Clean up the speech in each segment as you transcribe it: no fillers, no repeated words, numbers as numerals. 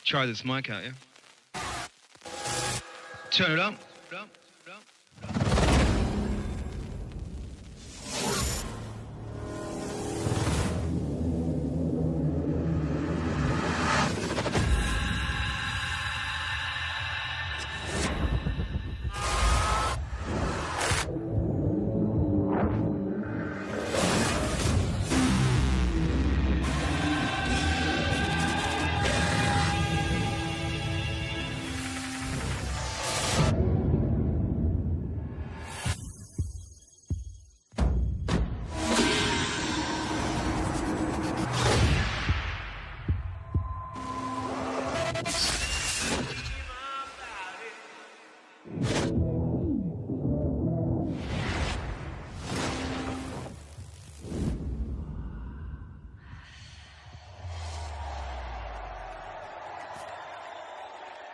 Try this mic out, yeah? Turn it up.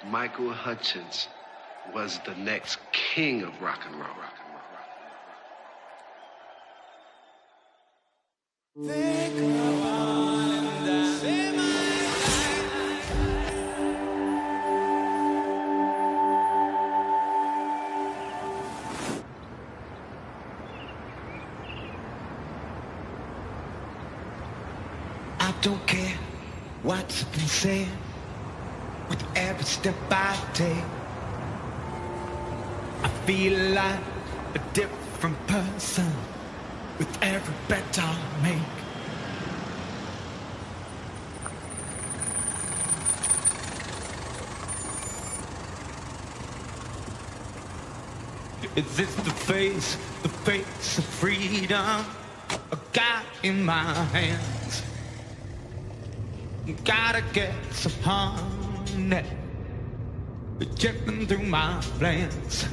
Michael Hutchence was the next king of rock and roll. I don't care what's been said. With every step I take, I feel like a different person with every bet I make. Is this the face of freedom I got in my hands? Gotta get some harm. Dripping through my plans.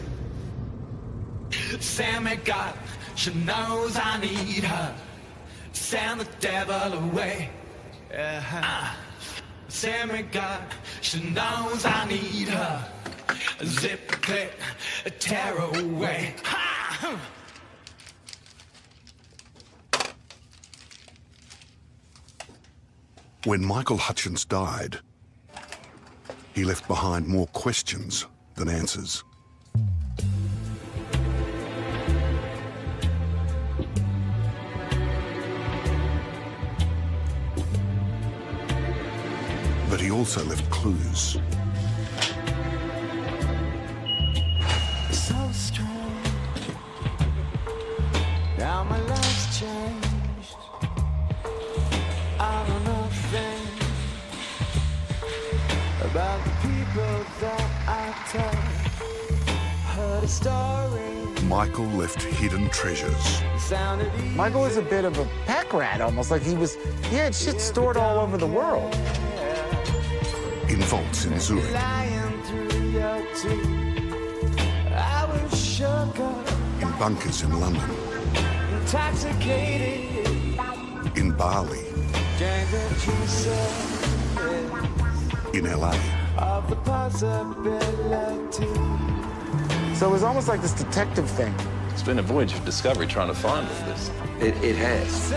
Sammy God, she knows I need her. Send the devil away. Sammy God, she knows I need her. Zip click, tear away. Ha! When Michael Hutchence died, he left behind more questions than answers. But he also left clues. So strong. Now my life's changed. I don't know things about the people that I tell. Heard a story. Michael left hidden treasures. Michael was a bit of a pack rat, almost like he had shit stored all over the world. In vaults in Zurich. In bunkers in London. In Bali. In LA. So it was almost like this detective thing. It's been a voyage of discovery trying to find all this. It has.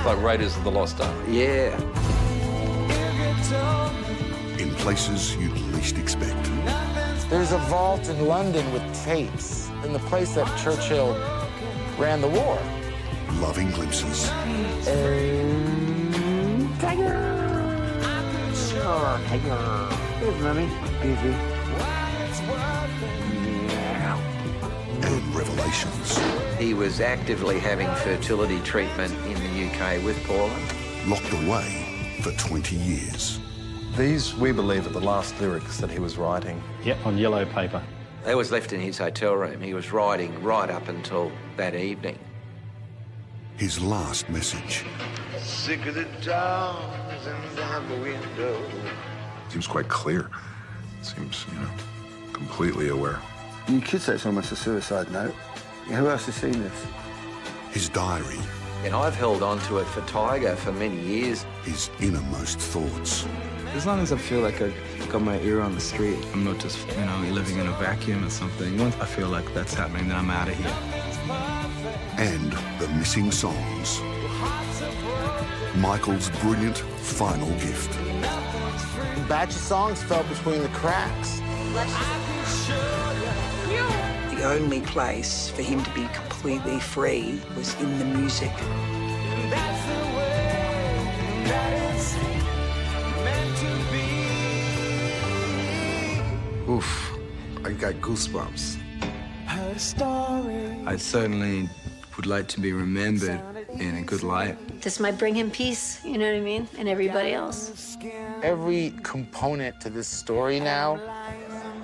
Like Raiders of the Lost Ark. Yeah. In places you'd least expect. There's a vault in London with tapes, in the place that Churchill ran the war. Loving glimpses. Tiger! Oh, tiger. Here's mommy. Busy. And revelations. He was actively having fertility treatment in the UK with Paula. Locked away for 20 years. These, we believe, are the last lyrics that he was writing. Yep, on yellow paper. They was left in his hotel room. He was writing right up until that evening. His last message. Sick of the dogs and down the window. Seems quite clear. Seems, completely aware. You could say it's almost a suicide note. Who else has seen this? His diary. And I've held on to it for Tiger for many years. His innermost thoughts. As long as I feel like I got my ear on the street, I'm not just, living in a vacuum or something. Once I feel like that's happening, then I'm out of here. And the missing songs. Michael's brilliant final gift. A batch of songs fell between the cracks. The only place for him to be completely free was in the music. Oof, I got goosebumps. I certainly would like to be remembered in a good light. This might bring him peace, you know what I mean, and everybody else. Every component to this story now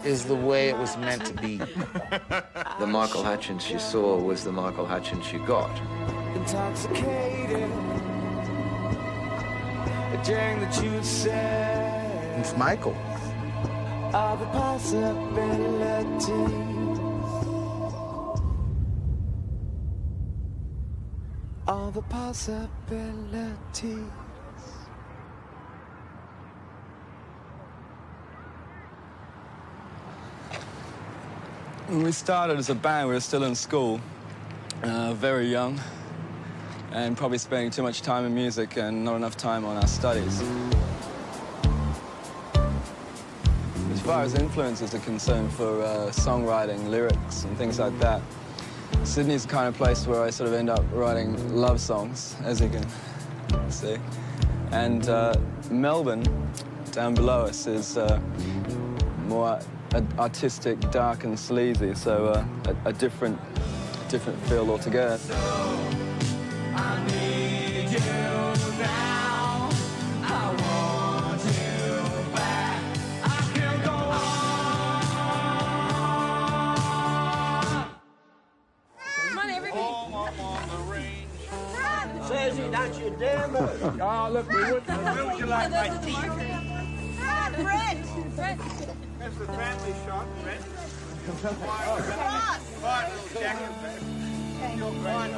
is the way it was meant to be. The Michael Hutchence you saw was the Michael Hutchence you got. Intoxicated during the truth said. It's Michael. All the possibilities. All the possibilities. When we started as a band, we were still in school, very young, and probably spending too much time in music and not enough time on our studies. As far as influences are concerned for songwriting, lyrics, and things like that, Sydney's the kind of place where I sort of end up writing love songs, as you can see. And Melbourne, down below us, is more artistic, dark and sleazy, so a different feel altogether. I need you now. I want you back. I can't go on. Come on, everybody. Home up on the range. Says he, that's your damn bird. Oh, look, would you like my tea? Brett. That's the family shop, Brett. Fine little jacket, Brett. You're fine.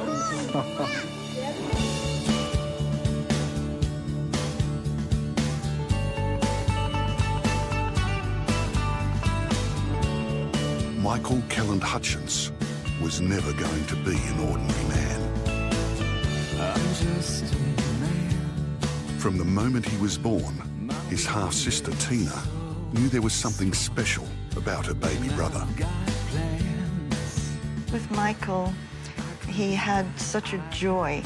Michael Kelland Hutchence was never going to be an ordinary man. I'm just a man. From the moment he was born, his half-sister Tina knew there was something special about her baby brother. With Michael, he had such a joy.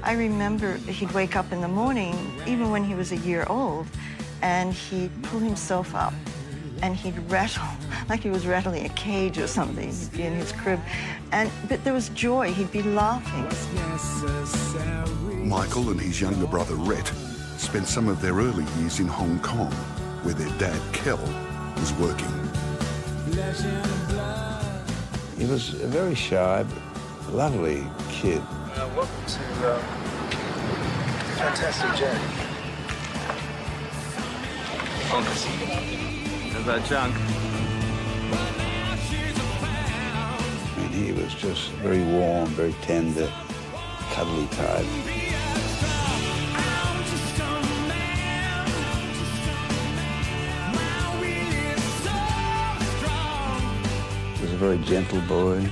I remember he'd wake up in the morning, even when he was a year old, and he'd pull himself up and he'd rattle like he was rattling a cage or something. He'd be in his crib, but there was joy. He'd be laughing. Michael and his younger brother Rhett spent some of their early years in Hong Kong, where their dad Kel was working. He was a very shy, but lovely kid. Welcome to Fantastic Journey. There's that junk. And he was just very warm, very tender, cuddly type. He was a very gentle boy.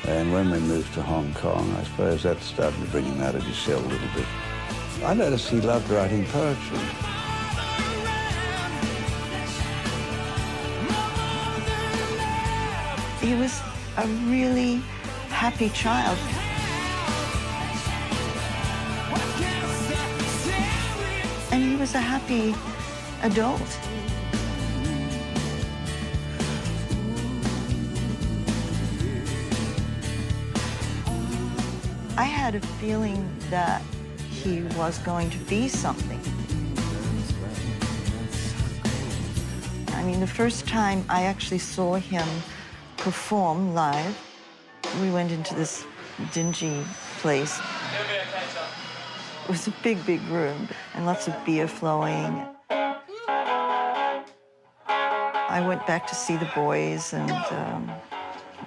And when we moved to Hong Kong, I suppose that started to bring him out of his shell a little bit. I noticed he loved writing poetry. He was a really happy child. And he was a happy adult. I had a feeling that he was going to be something. I mean, the first time I actually saw him perform live, we went into this dingy place. It was a big, big room and lots of beer flowing. I went back to see the boys, and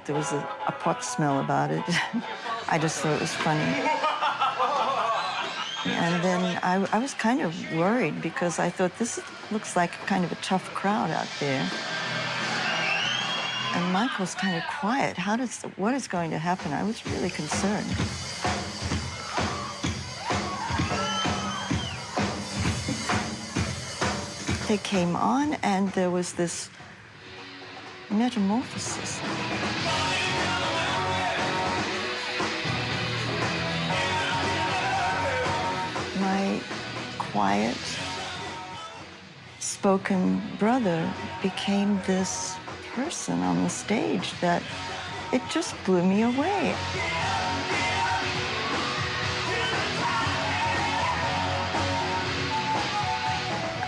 there was a pot smell about it. I just thought it was funny. And then I was kind of worried because I thought, this looks like kind of a tough crowd out there. And Michael's kind of quiet. What is going to happen? I was really concerned. they came on, and there was this metamorphosis. My quiet, spoken brother became this person on the stage that it just blew me away.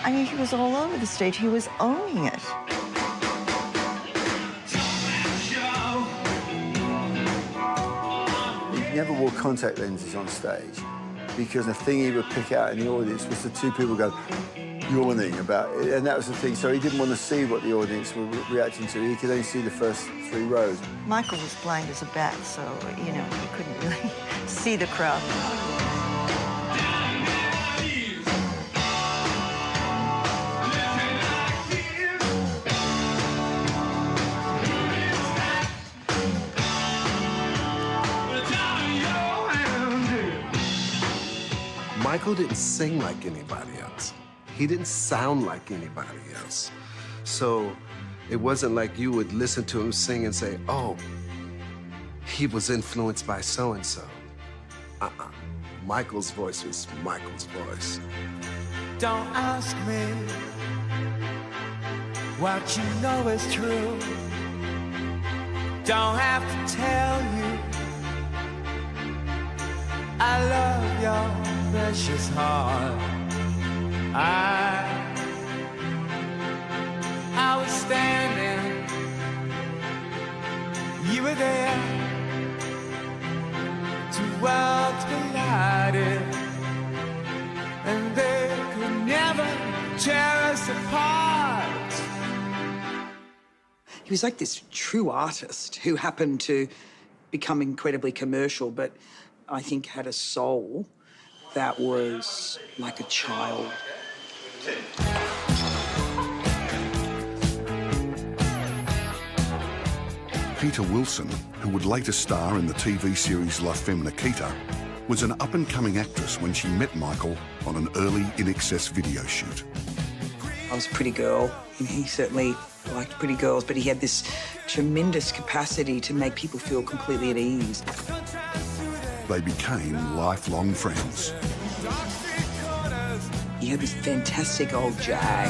I mean, he was all over the stage. He was owning it. He never wore contact lenses on stage because the thing he would pick out in the audience was the two people go yawning about it, and that was the thing. So he didn't want to see what the audience were reacting to. He could only see the first 3 rows. Michael was blind as a bat, so, you know, he couldn't really see the crowd. Michael didn't sing like anybody else. He didn't sound like anybody else. So it wasn't like you would listen to him sing and say, oh, he was influenced by so-and-so. Michael's voice was Michael's voice. Don't ask me what you know is true. Don't have to tell you I love your precious heart. I was standing, you were there, 2 worlds collided, and they could never tear us apart. He was like this true artist who happened to become incredibly commercial, but I think had a soul that was like a child. Peter Wilson, who would later star in the TV series La Femme Nikita, was an up-and-coming actress when she met Michael on an early In Excess video shoot. I was a pretty girl, and he certainly liked pretty girls, but he had this tremendous capacity to make people feel completely at ease. They became lifelong friends. He had this fantastic old Jag.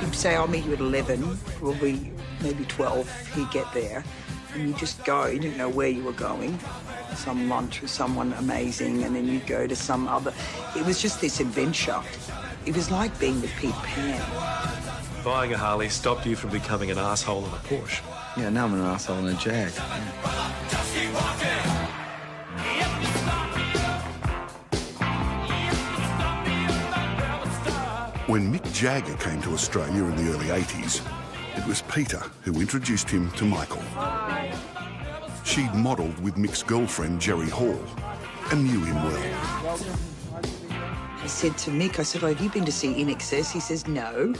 He'd say, I'll meet you at 11, probably maybe 12, he'd get there. And you just go, you didn't know where you were going. Some lunch with someone amazing, and then you'd go to some other. It was just this adventure. It was like being with Peter Pan. Buying a Harley stopped you from becoming an asshole in a Porsche. Yeah, now I'm an asshole in a Jag. When Mick Jagger came to Australia in the early 80s, it was Peter who introduced him to Michael. She'd modelled with Mick's girlfriend, Jerry Hall, and knew him well. I said to Mick, I said, have you been to see In Excess? He says, no.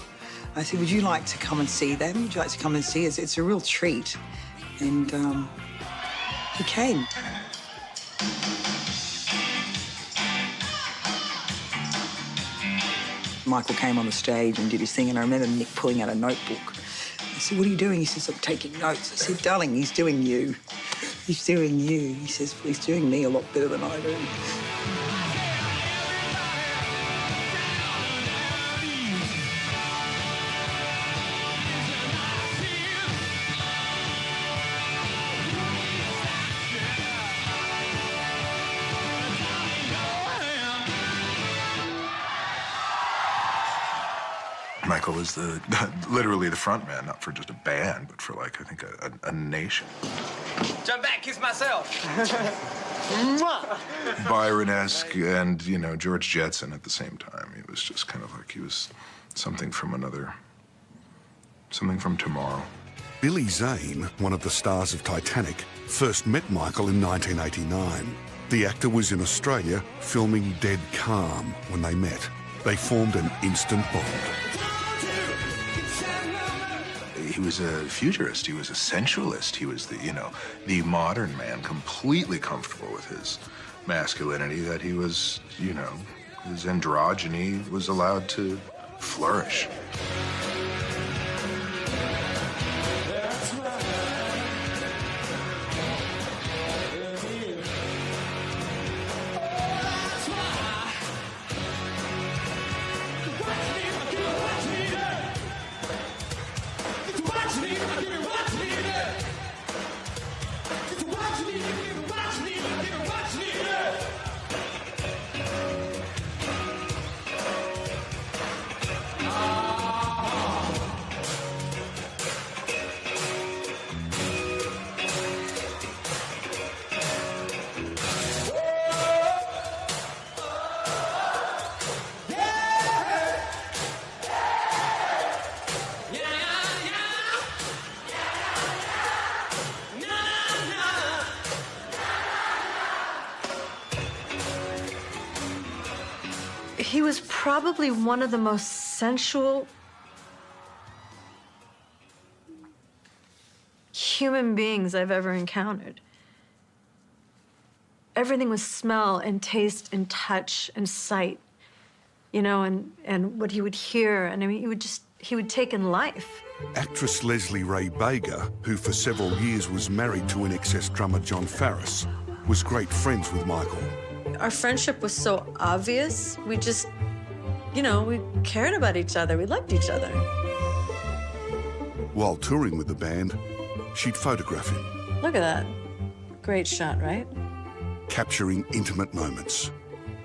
I said, would you like to come and see them? Would you like to come and see us? It's a real treat. And he came. Michael came on the stage and did his thing, and I remember Mick pulling out a notebook. I said, what are you doing? He says, I'm taking notes. I said, darling, he's doing you. He's doing you. He says, well, he's doing me a lot better than I do. Michael was literally the front man, not for just a band, but for, like, I think a nation. Jump back, kiss myself. Byron-esque and, you know, George Jetson at the same time. He was just kind of like he was something from tomorrow. Billy Zane, one of the stars of Titanic, first met Michael in 1989. The actor was in Australia filming Dead Calm when they met. They formed an instant bond. He was a futurist. He was a sensualist. He was the modern man, completely comfortable with his masculinity, that he was, you know, his androgyny was allowed to flourish. He was probably one of the most sensual human beings I've ever encountered. Everything was smell and taste and touch and sight, you know, and what he would hear. And I mean, he would take in life. Actress Leslie Ray Baker, who for several years was married to INXS drummer John Farris, was great friends with Michael. Our friendship was so obvious. We just, you know, we cared about each other. We loved each other. While touring with the band, she'd photograph him. Look at that. Great shot, right? Capturing intimate moments.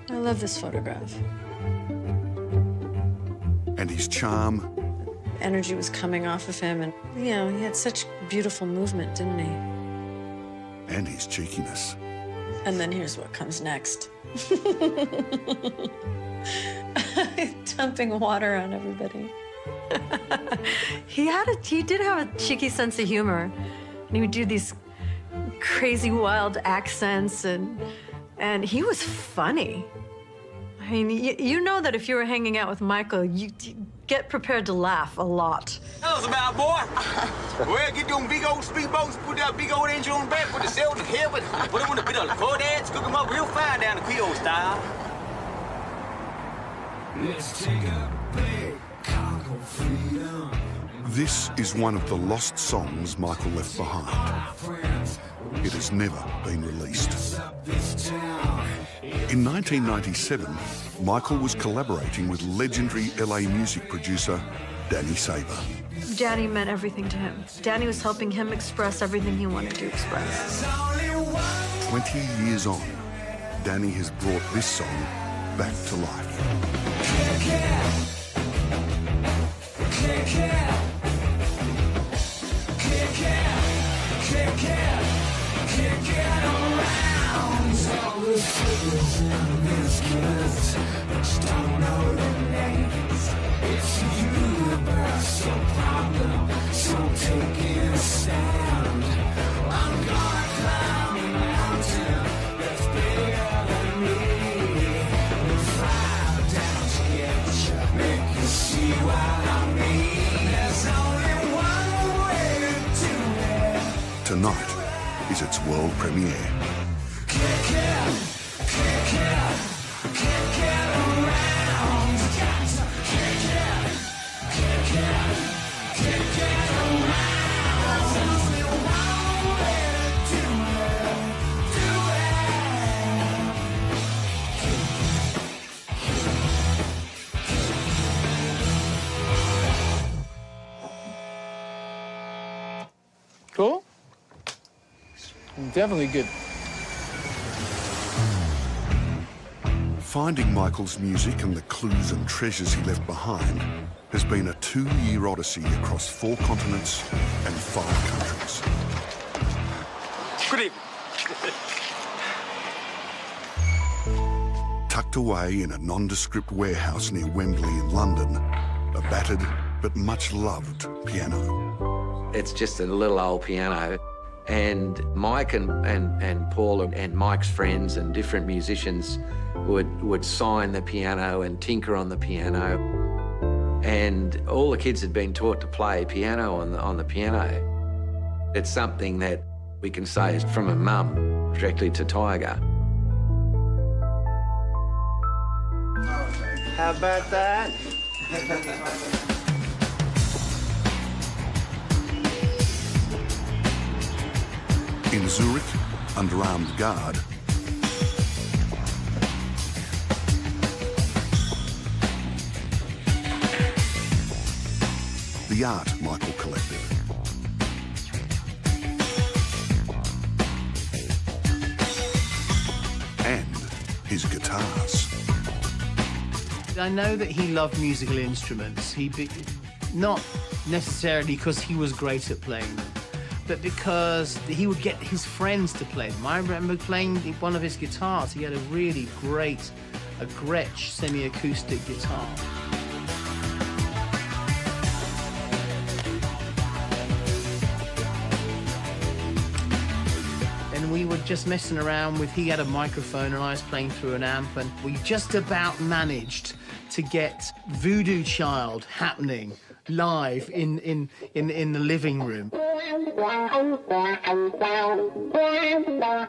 I love this photograph. And his charm. Energy was coming off of him, and, you know, he had such beautiful movement, didn't he? And his cheekiness. And then here's what comes next. Dumping water on everybody. He did have a cheeky sense of humor. And he would do these crazy, wild accents, and he was funny. I mean, you know that if you were hanging out with Michael, you get prepared to laugh a lot. Tell us about, boy. Well, get them big old speedboats, put that big old engine on the back, put the sails in heaven, put them on a bit of cordads, cook them up real fine down the Creole style. Let's take a big conquer freedom. This is one of the lost songs Michael left behind. It has never been released. In 1997, Michael was collaborating with legendary LA music producer Danny Saber. Danny meant everything to him. Danny was helping him express everything he wanted to express. 20 years on, Danny has brought this song back to life. Tonight is its world premiere. Cool? Definitely good. Finding Michael's music and the clues and treasures he left behind has been a 2-year odyssey across 4 continents and 5 countries. Good evening. Tucked away in a nondescript warehouse near Wembley in London, a battered but much loved piano. It's just a little old piano. And Mike and Paul and Mike's friends and different musicians would sign the piano and tinker on the piano. And all the kids had been taught to play piano on the piano. It's something that we can say is from a mum directly to Tiger. How about that? In Zurich, under armed guard, the art Michael collected. And his guitars. I know that he loved musical instruments. Not necessarily because he was great at playing them, but because he would get his friends to play them. I remember playing one of his guitars. He had a really great, a Gretsch semi-acoustic guitar. And we were just messing around with, he had a microphone and I was playing through an amp, and we just about managed to get Voodoo Child happening live in the living room.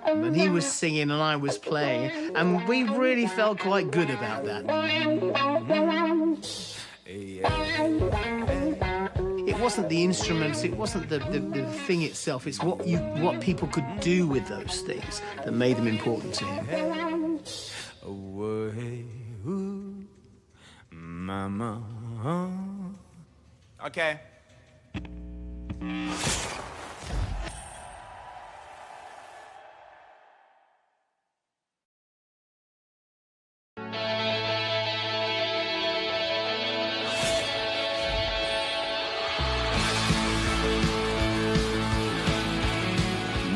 And he was singing and I was playing, and we really felt quite good about that. It wasn't the instruments, it wasn't the thing itself, it's what people could do with those things that made them important to him. Away, ooh, mama. Okay.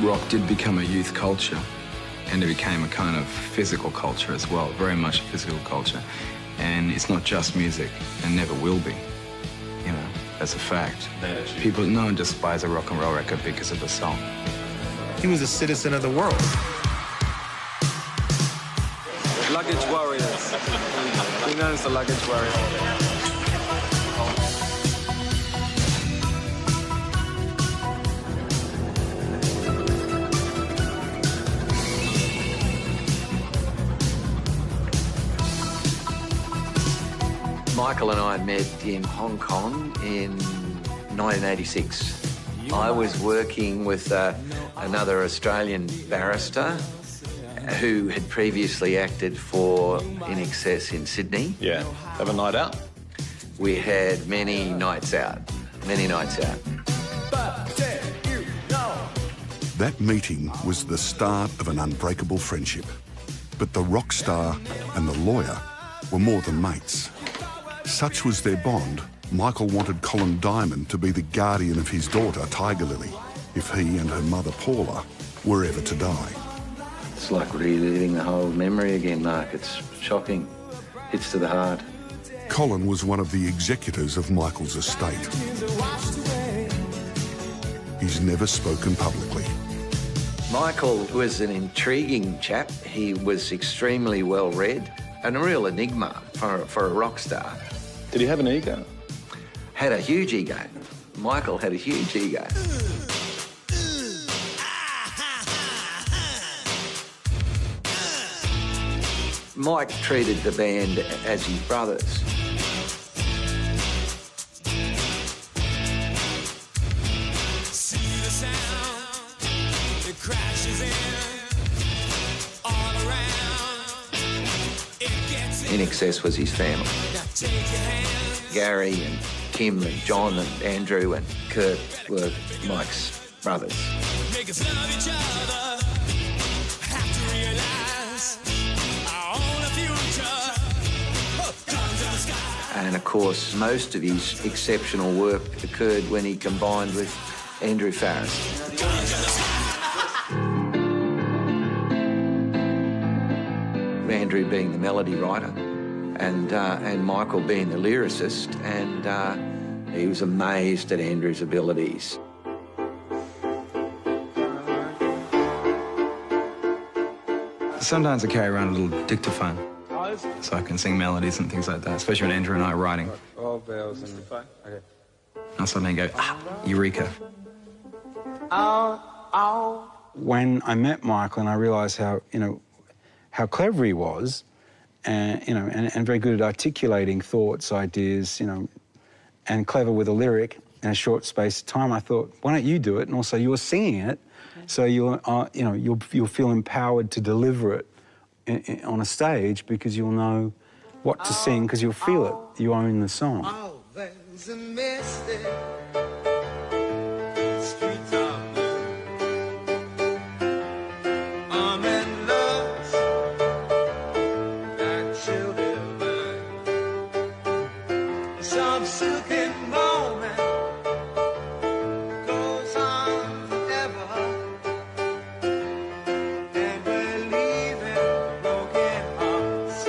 Rock did become a youth culture, and it became a kind of physical culture as well, very much a physical culture. And it's not just music, and never will be. You know, that's a fact. People, no one just buys a rock and roll record because of the song. He was a citizen of the world. Luggage warriors. We're known as the luggage warriors. Michael and I met in Hong Kong in 1986. I was working with another Australian barrister who had previously acted for In Excess in Sydney. Yeah. Have a night out? We had many nights out, many nights out. That meeting was the start of an unbreakable friendship. But the rock star and the lawyer were more than mates. Such was their bond, Michael wanted Colin Diamond to be the guardian of his daughter, Tiger Lily, if he and her mother, Paula, were ever to die. It's like reliving the whole memory again, Mark. It's shocking. Hits to the heart. Colin was one of the executors of Michael's estate. He's never spoken publicly. Michael was an intriguing chap. He was extremely well-read and a real enigma for a rock star. Did he have an ego? Had a huge ego. Michael had a huge ego. Mike treated the band as his brothers. See the sound, it crashes in all around. In Excess was his family. Gary and Kim and John and Andrew and Kurt were Mike's brothers. Make us love each other. Have to realize our own future comes in the sky. And of course, most of his exceptional work occurred when he combined with Andrew Farris. Andrew being the melody writer, and Michael being the lyricist, and he was amazed at Andrew's abilities. Sometimes I carry around a little dictaphone, so I can sing melodies and things like that, especially when Andrew and I are writing. All bells and okay. I'll suddenly go, eureka. When I met Michael and I realised how, how clever he was, and you know, and very good at articulating thoughts, ideas, you know, and clever with a lyric in a short space of time. I thought, why don't you do it? And also, you're singing it, so you'll you know, you'll feel empowered to deliver it on a stage because you'll know what to sing because you'll feel it. You own the song. Oh, there's a mystic. Streets are blue. I'm in love. That children burn. Some silken moment goes on forever. And we're leaving broken hearts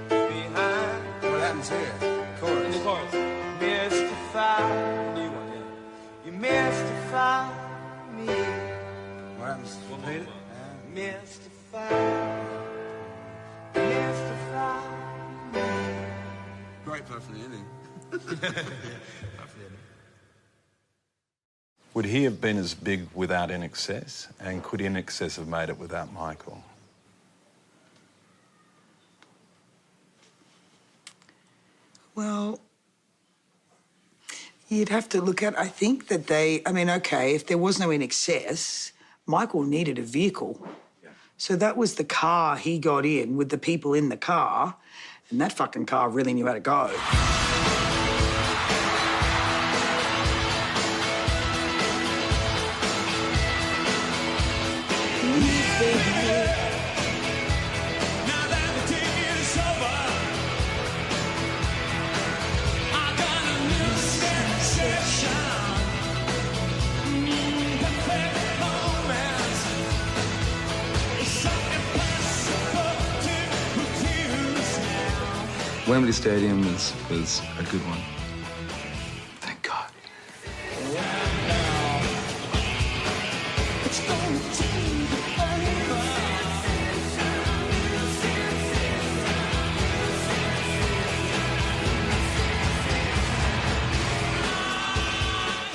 behind. What happens here? Chorus. In the chorus. Mystify. New one, yeah. You mystify me. What happens? Repeat it. Mystify. Mystify me. Great part for the ending. Would he have been as big without In Excess? And could In Excess have made it without Michael? Well, you'd have to look at, I think that I mean, okay, if there was no In Excess, Michael needed a vehicle. So that was the car he got in with the people in the car, and that fucking car really knew how to go. Wembley Stadium was a good one. Thank God.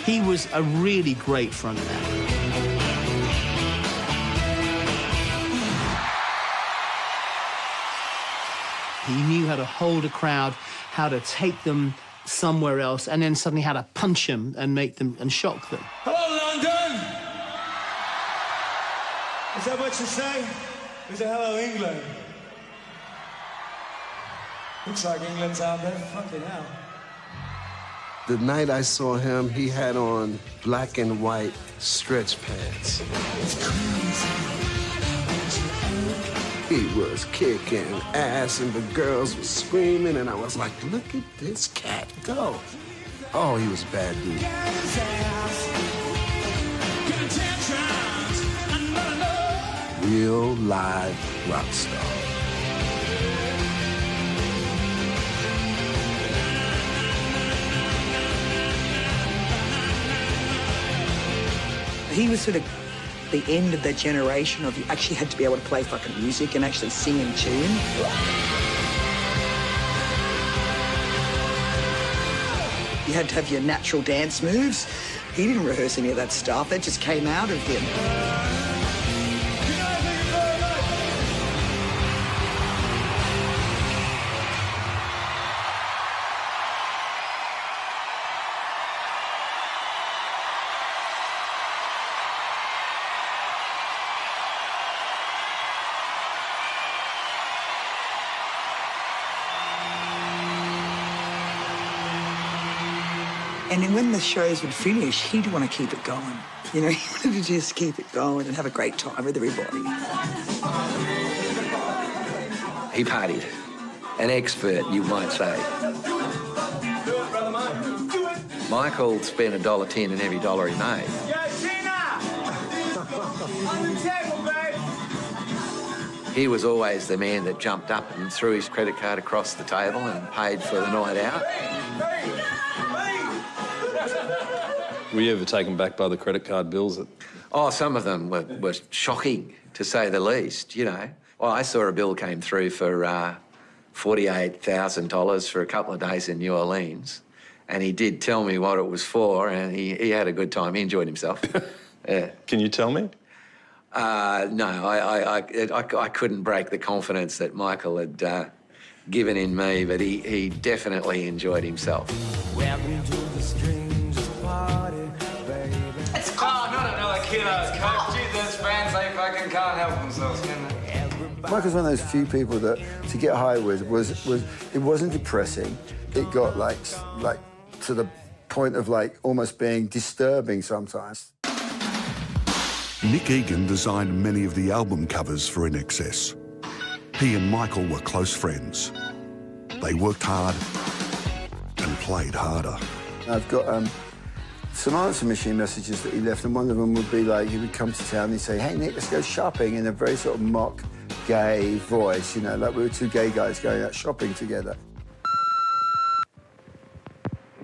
He was a really great frontman. He knew how to hold a crowd, how to take them somewhere else, and then suddenly how to punch them and make them and shock them. Hello, London! Is that what you say? Is it hello, England? Looks like England's out there. Fucking hell. The night I saw him, he had on black and white stretch pants. He was kicking ass and the girls were screaming and I was like, look at this cat go. Oh, he was a bad dude. Real live rock star. He was sort of the end of that generation of you actually had to be able to play fucking music and actually sing in tune. You had to have your natural dance moves. He didn't rehearse any of that stuff. That just came out of him. And then when the shows would finish, he'd want to keep it going. You know, he wanted to just keep it going and have a great time with everybody. He partied. An expert, you might say. Michael spent $1.10 in every dollar he made. On the table, babe! He was always the man that jumped up and threw his credit card across the table and paid for the night out. Were you ever taken back by the credit card bills? Oh, some of them were shocking, to say the least, you know. Well, I saw a bill came through for $48,000 for a couple of days in New Orleans, and he did tell me what it was for, and he had a good time. He enjoyed himself. Yeah. Can you tell me? No, I couldn't break the confidence that Michael given in me, but he definitely enjoyed himself. Welcome to the strangest party, baby. It's not another kiddo's coach. Jesus, fans, they fucking can't help themselves, can they? Michael's one of those few people that to get high with was it wasn't depressing. It got like to the point of like almost being disturbing sometimes. Nick Egan designed many of the album covers for INXS. He and Michael were close friends. They worked hard and played harder. I've got some answer machine messages that he left, and one of them would be like, he would come to town and he'd say, "Hey, Nick, let's go shopping," in a very sort of mock gay voice, you know, like we were two gay guys going out shopping together.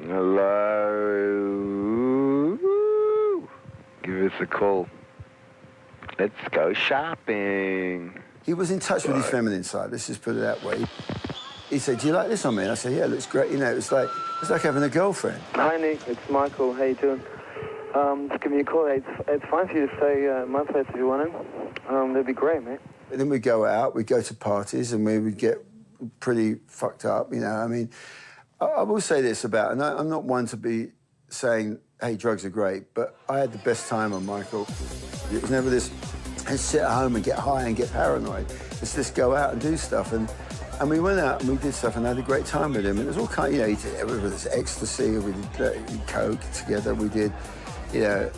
Hello? Give us a call. Let's go shopping. He was in touch with his feminine side, let's just put it that way. He said, "Do you like this on me?" And I said, "Yeah, it looks great." You know, it's like having a girlfriend. Hi, Nick. It's Michael. How you doing? Just give me a call. It's fine for you to stay at my place if you want to. That'd be great, mate. And then we'd go out, we'd go to parties, and we would get pretty fucked up, you know. I mean, I will say this about, and I'm not one to be saying, hey, drugs are great, but I had the best time on Michael. It was never this, let's sit at home and get high and get paranoid. It's just go out and do stuff. And we went out and we did stuff and had a great time with him. And it was all kind of, you know, he did whether it's ecstasy, or we did coke together, we did, you know,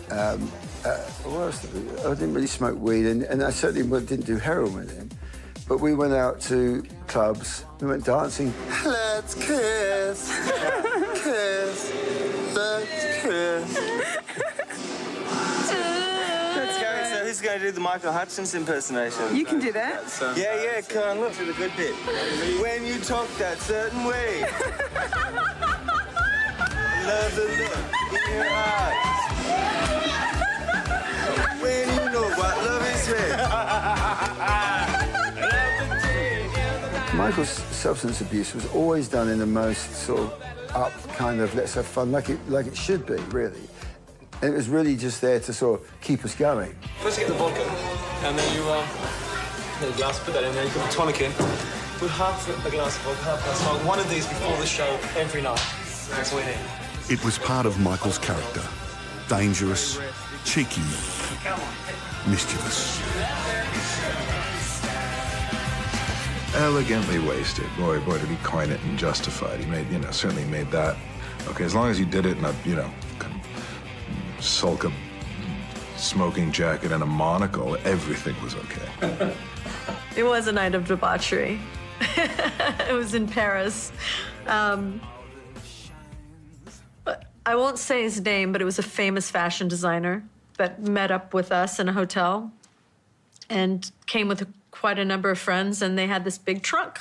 what else did we do? I didn't really smoke weed, and I certainly didn't do heroin with him. But we went out to clubs, we went dancing. Let's kiss, kiss, let's kiss. Let's go. So who's going to do the Michael Hutchence impersonation? You can do that. Yeah, come on, look, do the good bit. When you talk that certain way. Love the look in your eyes. When you know what love is Michael's substance abuse was always done in the most sort of up kind of let's have fun, like it should be, really. And it was really just there to sort of keep us going. First you get the vodka, and then you get a glass, put that in there, you put the tonic in. Put half a glass of vodka, half a glass of vodka, one of these before the show every night. That's what we need. It was part of Michael's character. Dangerous, cheeky, mischievous. Elegantly wasted. Boy, did he coin it and justify it. He made, you know, certainly made that. Okay, as long as you did it in a, you know, kind of sulka smoking jacket and a monocle, everything was okay. It was a night of debauchery. It was in Paris. I won't say his name, but it was a famous fashion designer that met up with us in a hotel and came with quite a number of friends, and they had this big trunk.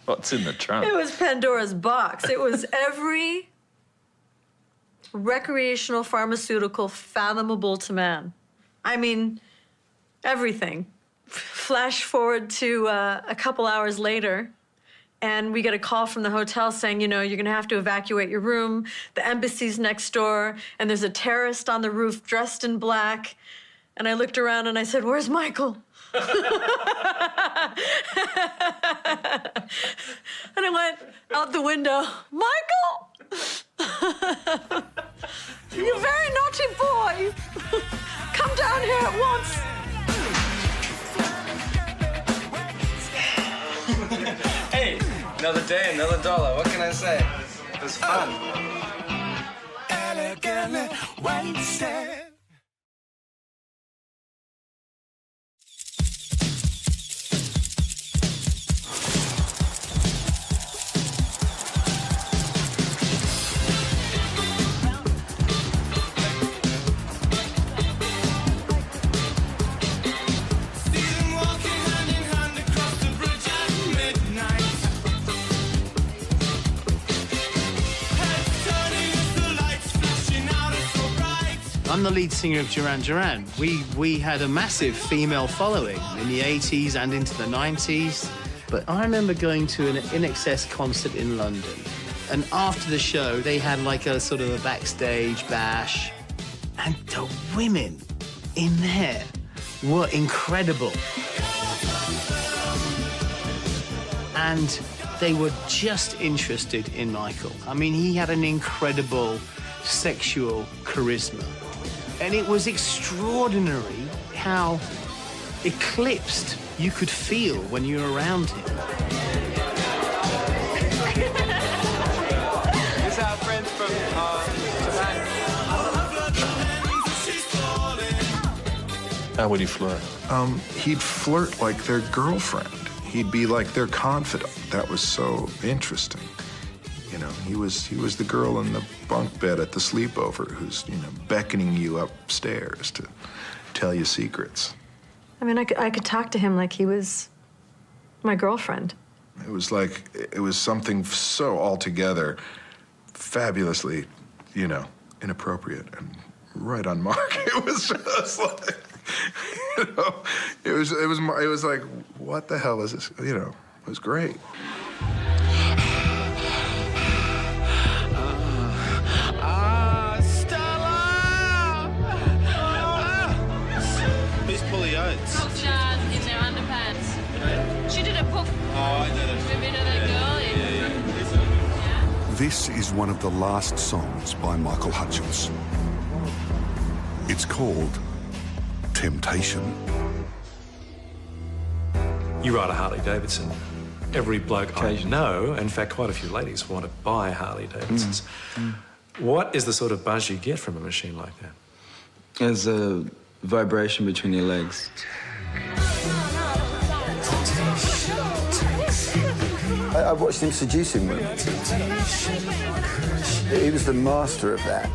What's in the trunk? It was Pandora's box. It was every recreational pharmaceutical fathomable to man. I mean, everything. Flash forward to a couple hours later, and we get a call from the hotel saying, you know, you're going to have to evacuate your room. The embassy's next door, and there's a terrorist on the roof dressed in black. And I looked around and I said, "Where's Michael?" And I went out the window, "Michael! You very naughty boy. Come down here at once." Hey, another day, another dollar. What can I say? It was fun. Elegantly wasted. I'm the lead singer of Duran Duran. We had a massive female following in the 80s and into the 90s. But I remember going to an INXS concert in London. And after the show, they had like a sort of a backstage bash. And the women in there were incredible. And They were just interested in Michael. I mean, he had an incredible sexual charisma. And it was extraordinary how eclipsed you could feel when you were around him. These are friends from Japan. How would he flirt? He'd flirt like their girlfriend. He'd be like their confidant. That was so interesting. You know, he was the girl in the bunk bed at the sleepover who's, you know, beckoning you upstairs to tell you secrets. I mean, I could talk to him like he was my girlfriend. It was something so altogether fabulously, you know, inappropriate and right on mark. It was just like, you know, it was like, what the hell is this? You know, it was great. Who's Polly Oates? Cock jars in their underpants. She did a poop. Oh, I did it. Remember that girl? This is one of the last songs by Michael Hutchence. It's called Temptation. You ride a Harley Davidson. Every bloke I know, in fact, quite a few ladies want to buy Harley Davidsons. What is the sort of buzz you get from a machine like that? There's a vibration between your legs. I watched him seducing women. He was the master of that.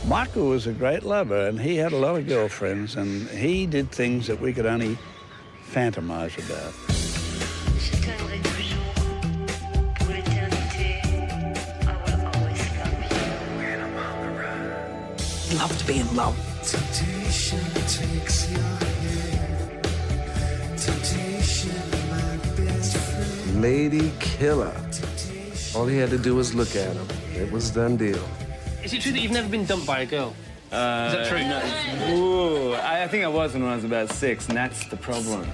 Michael was a great lover, and he had a lot of girlfriends, and he did things that we could only fantasize about. Love to be in love. Lady killer. All he had to do was look at him. It was done deal. Is it true that you've never been dumped by a girl? Is that true? No. Ooh, I think I was when I was about 6, and that's the problem.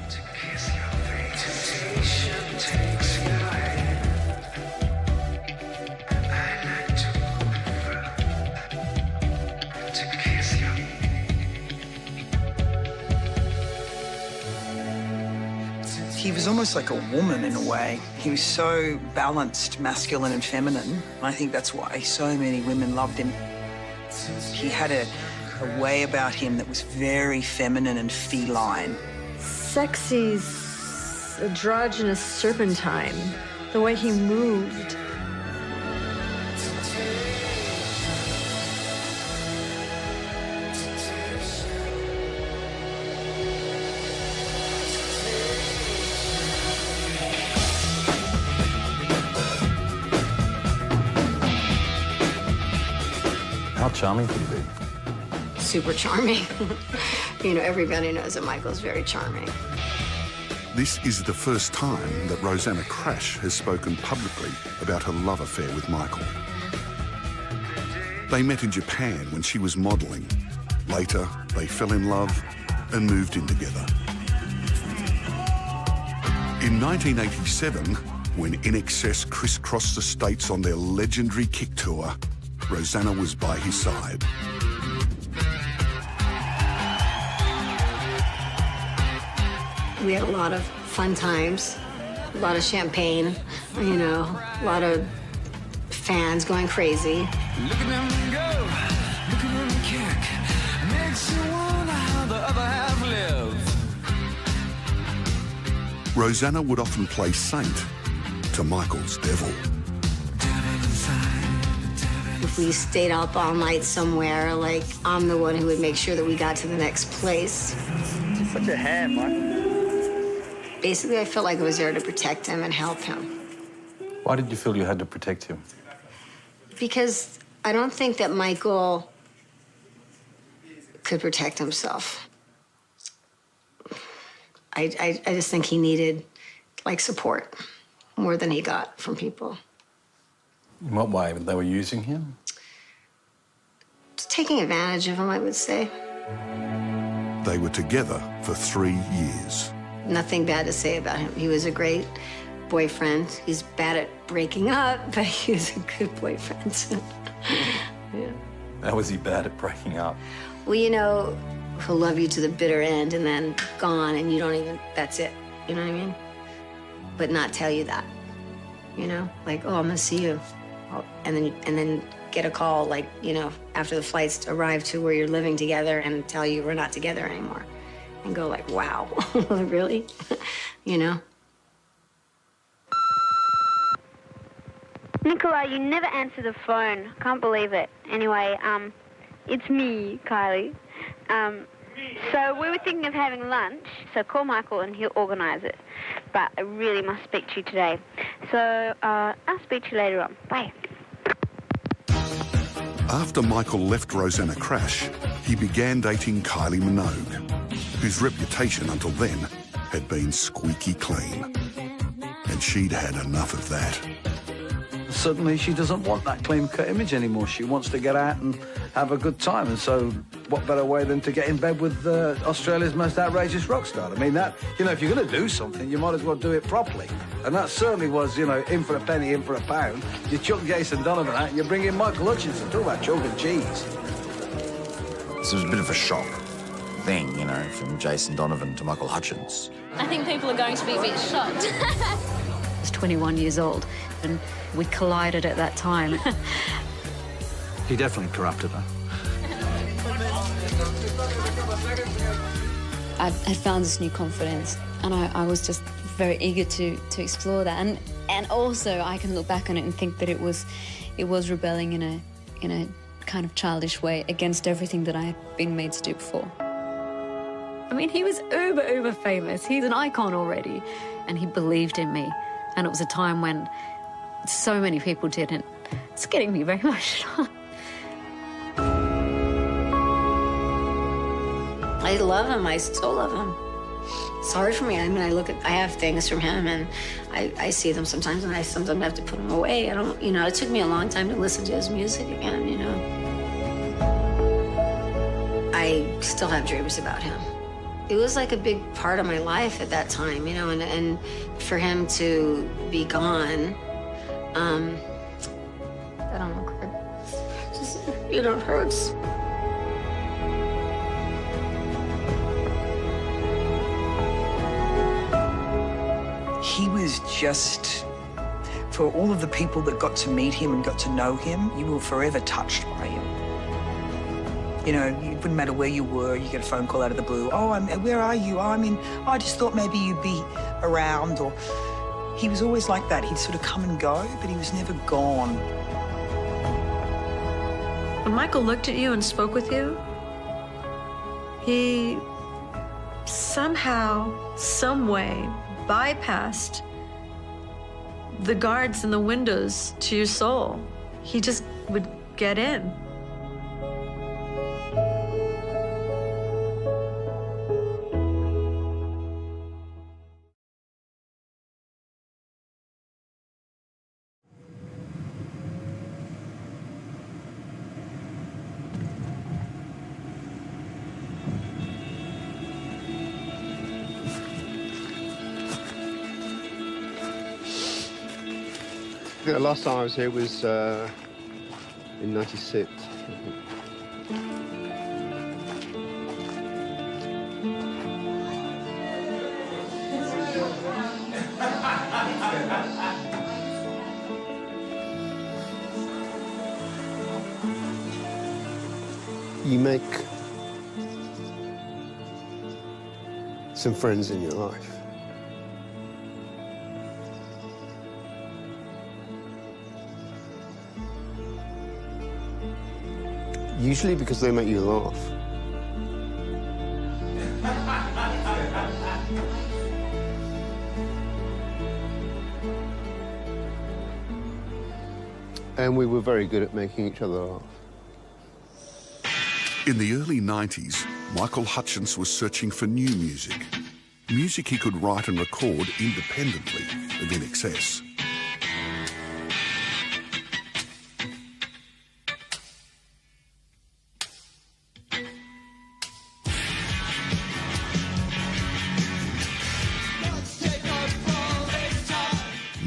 He was almost like a woman in a way. He was so balanced, masculine and feminine. I think that's why so many women loved him. He had a way about him that was very feminine and feline. Sexy, androgynous serpentine, the way he moved. How charming could he be? Super charming. You know, everybody knows that Michael's very charming. This is the first time that Rosanna Crash has spoken publicly about her love affair with Michael. They met in Japan when she was modelling. Later, they fell in love and moved in together. In 1987, when INXS crisscrossed the States on their legendary kick tour, Rosanna was by his side. We had a lot of fun times, a lot of champagne, you know, a lot of fans going crazy. Look at them go, look at them kick. Makes you wonder how the other half live. Rosanna would often play saint to Michael's devil. If we stayed up all night somewhere, like, I'm the one who would make sure that we got to the next place. Such a ham, Mark. Basically, I felt like I was there to protect him and help him. Why did you feel you had to protect him? Because I don't think that Michael could protect himself. I just think he needed, like, support more than he got from people. In what way? They were using him? Just taking advantage of him, I would say. They were together for 3 years. Nothing bad to say about him. He was a great boyfriend. He's bad at breaking up, but he was a good boyfriend. Yeah. How was he bad at breaking up? Well, you know, he'll love you to the bitter end and then gone and you don't even, that's it. You know what I mean? But not tell you that, you know? Like, oh, I'm gonna see you. And then get a call, like, you know, after the flights arrive to where you're living together and tell you we're not together anymore. And go like, wow, really? You know? Nicola, you never answer the phone. Can't believe it. Anyway, it's me, Kylie. So we were thinking of having lunch, so call Michael and he'll organise it. But I really must speak to you today. So I'll speak to you later on. Bye. After Michael left Rosanna Crash, he began dating Kylie Minogue, whose reputation until then had been squeaky clean. And she'd had enough of that. Suddenly she doesn't want that clean-cut image anymore. She wants to get out and have a good time. And so what better way than to get in bed with Australia's most outrageous rock star? I mean, that, you know, if you're going to do something, you might as well do it properly. And that certainly was, you know, in for a penny, in for a pound. You chuck Jason Donovan out and you bring in Michael Hutchence and talk about chalk and cheese. This was a bit of a shock thing, you know, from Jason Donovan to Michael Hutchence. I think people are going to be a bit shocked. I was 21 years old, and we collided at that time. He definitely corrupted her. I found this new confidence, and I was just very eager to explore that. And also, I can look back on it and think that it was rebelling in a kind of childish way against everything that I had been made to do before. I mean, he was uber famous. He's an icon already, and he believed in me. And it was a time when so many people didn't. It's getting me very emotional. I love him. I still love him. It's hard for me. I mean, I have things from him, and I see them sometimes, and I sometimes have to put them away. I don't, you know, it took me a long time to listen to his music again, you know. I still have dreams about him. It was like a big part of my life at that time, you know, and for him to be gone, I don't know, just, you know, it hurts. He was just, for all of the people that got to meet him and got to know him, you were forever touched by him. You know, it wouldn't matter where you were, you get a phone call out of the blue. Oh, where are you? Oh, I just thought maybe you'd be around. Or he was always like that. He'd sort of come and go, but he was never gone. When Michael looked at you and spoke with you, he somehow, some way, bypassed the guards and the windows to your soul. He just would get in. The last time I was here was in '96. You make some friends in your life. Usually because they make you laugh. And we were very good at making each other laugh. In the early 90s, Michael Hutchence was searching for new music. Music he could write and record independently of INXS.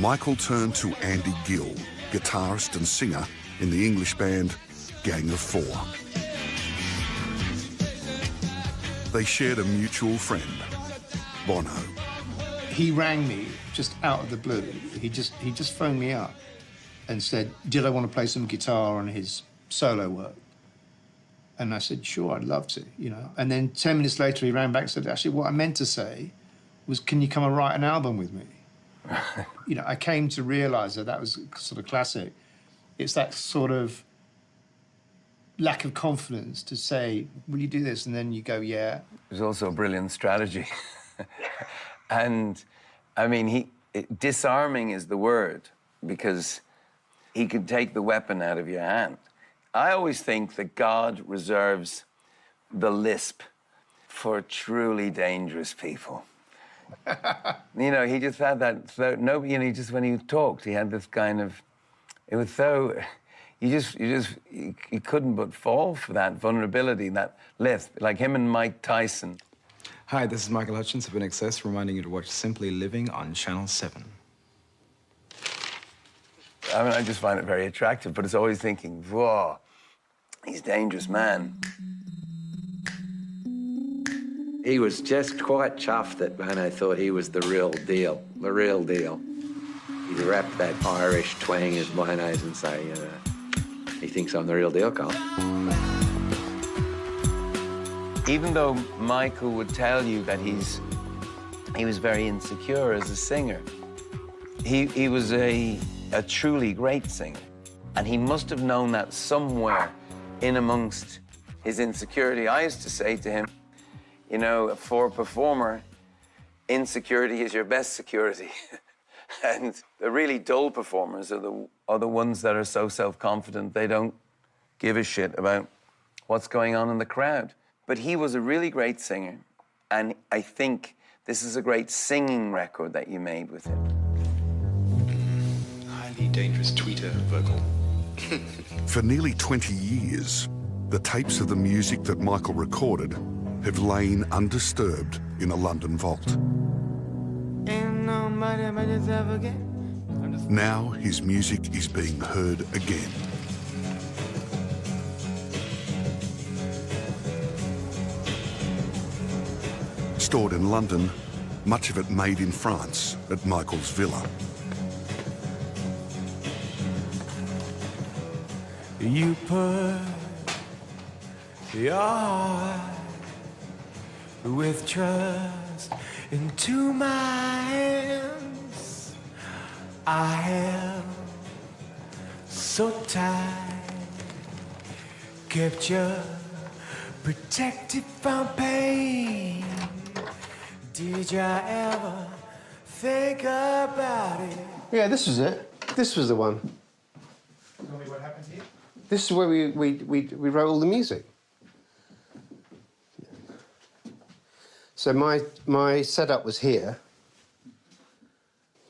Michael turned to Andy Gill, guitarist and singer in the English band Gang of Four. They shared a mutual friend, Bono. He rang me just out of the blue. He just phoned me up and said, did I want to play some guitar on his solo work? And I said, sure, I'd love to, you know. And then 10 minutes later, he rang back and said, actually, what I meant to say was, can you come and write an album with me? You know, I came to realise that was sort of classic. It's that sort of lack of confidence to say, will you do this? And then you go, yeah. It was also a brilliant strategy. And, I mean, disarming is the word, because he could take the weapon out of your hand. I always think that God reserves the lisp for truly dangerous people. You know, he just had that, so nobody, you know, just when he talked, he had this kind of, it was so, you couldn't but fall for that vulnerability, that lisp, like him and Mike Tyson. Hi, this is Michael Hutchence of INXS, reminding you to watch Simply Living on Channel 7. I mean, I just find it very attractive, but it's always thinking, whoa, he's a dangerous man. He was just quite chuffed that Bono thought he was the real deal, the real deal. He'd wrap that Irish twang as Bono's and say, he thinks I'm the real deal, Carl. Even though Michael would tell you that he was very insecure as a singer, he was a truly great singer. And he must have known that somewhere in amongst his insecurity. I used to say to him, you know, for a performer, insecurity is your best security. And the really dull performers are the ones that are so self-confident they don't give a shit about what's going on in the crowd. But he was a really great singer, and I think this is a great singing record that you made with him. Highly dangerous tweeter vocal. For nearly 20 years, the tapes of the music that Michael recorded have lain undisturbed in a London vault. Now his music is being heard again. Stored in London, much of it made in France at Michael's villa. You put your heart with trust into my hands. I held so tight, kept you protected from pain. Did you ever think about it? Yeah, this was it. This was the one. Tell me what happened here. This is where we wrote all the music. So my setup was here.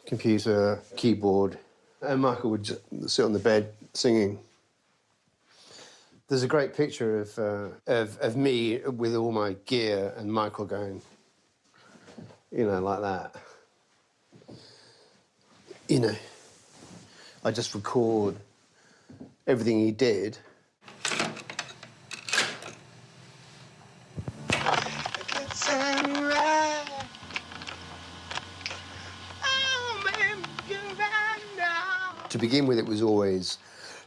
Computer, keyboard, and Michael would just sit on the bed singing. There's a great picture of me with all my gear and Michael going, you know, like that. You know, I just record everything he did. To begin with, it was always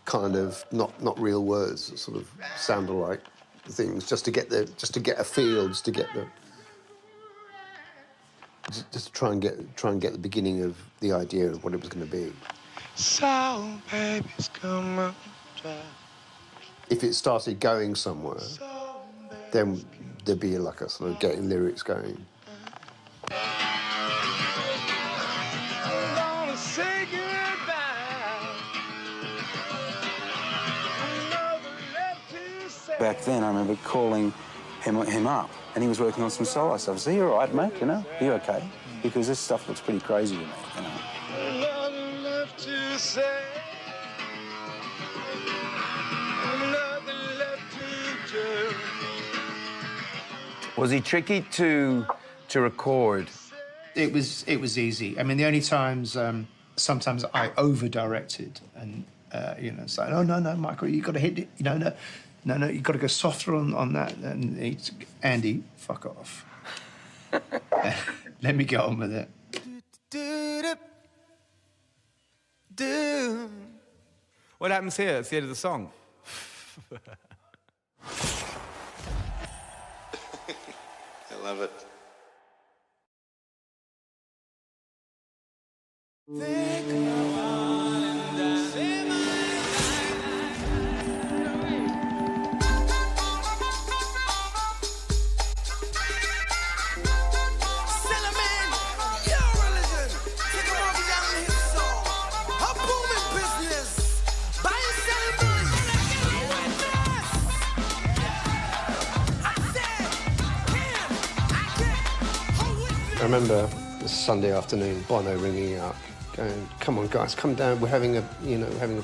kind of not real words, that sort of sounded like things, just to get a feel, just to try and get the beginning of the idea of what it was going to be. So, baby's come on. If it started going somewhere, then there'd be like a sort of getting lyrics going. Back then, I remember calling him up, and he was working on some solo stuff. I said, "You all right, mate? You know, are you okay?" Because this stuff looks pretty crazy to me, you know. Nothing left to say. Nothing left to do. Was he tricky to record? It was easy. I mean, the only times sometimes I over-directed and, you know, it's like, oh, no, Michael, you've got to hit it. You know, no, you've got to go softer on that. And he's, Andy, fuck off. Let me get on with it. What happens here? It's the end of the song. I love it. I remember this Sunday afternoon, Bono ringing up, going, "Come on, guys, come down. We're having a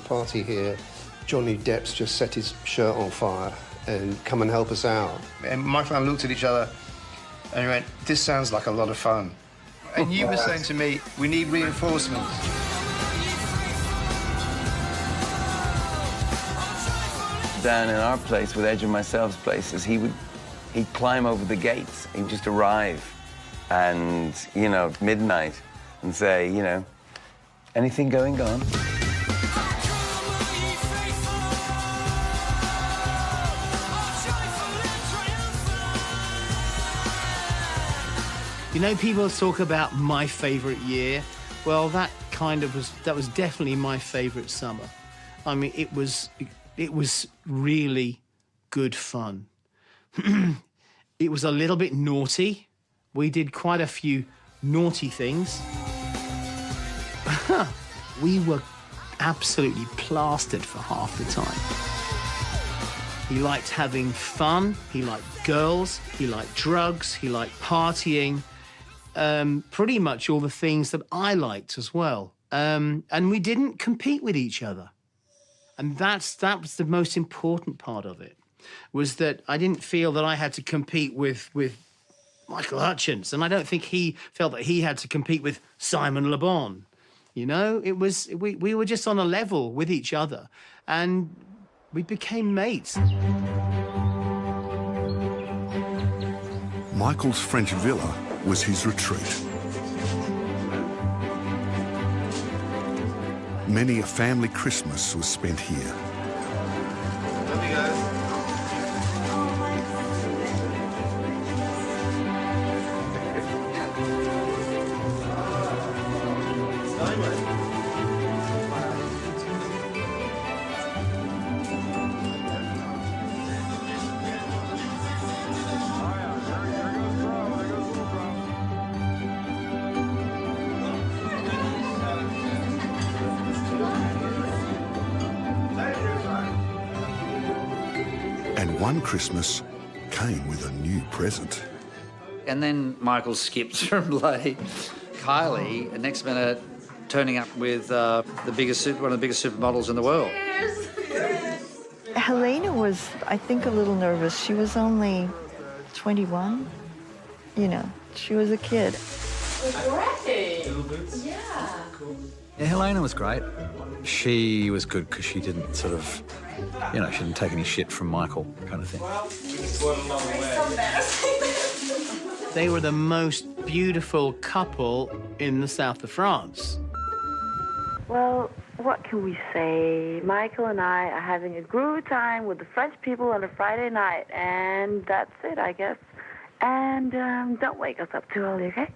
party here. Johnny Depp's just set his shirt on fire, and come and help us out." And Michael and I looked at each other, and we went, "This sounds like a lot of fun." And you were saying to me, "We need reinforcements." Down in our place, with Edge and myself's places, he'd climb over the gates. He'd just arrive. And, you know, midnight, and say, you know, anything going on? You know, people talk about my favourite year. Well, that was definitely my favourite summer. I mean, it was really good fun. It was a little bit naughty. We did quite a few naughty things. We were absolutely plastered for half the time. He liked having fun, he liked girls, he liked drugs, he liked partying, pretty much all the things that I liked as well. And we didn't compete with each other. And that was the most important part of it, was that I didn't feel that I had to compete with Michael Hutchence, and I don't think he felt that he had to compete with Simon Le Bon. You know, it was we were just on a level with each other, and we became mates. Michael's French villa was his retreat. Many a family Christmas was spent here. Love you guys. And one Christmas came with a new present. And then Michael skipped from bloody Kylie, and next minute turning up with one of the biggest supermodels in the world. Helena was, I think, a little nervous. She was only 21. You know, she was a kid. Great. Yeah. Yeah, Helena was great. She was good because she didn't sort of, you know, she didn't take any shit from Michael, kind of thing. They were the most beautiful couple in the south of France. Well, what can we say? Michael and I are having a groovy time with the French people on a Friday night, and that's it, I guess. And don't wake us up too early, okay?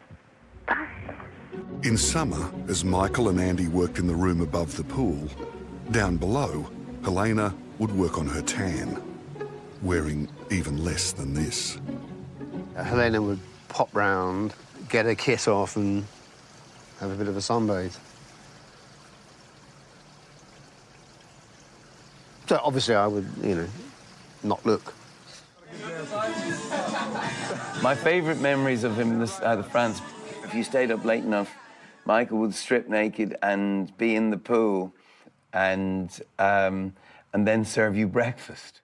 Bye. In summer, as Michael and Andy worked in the room above the pool, down below, Helena would work on her tan, wearing even less than this. Helena would pop round, get her kit off and have a bit of a sunbathe. So obviously I would, you know, not look. My favourite memories of him out of France, if you stayed up late enough, Michael would strip naked and be in the pool and then serve you breakfast.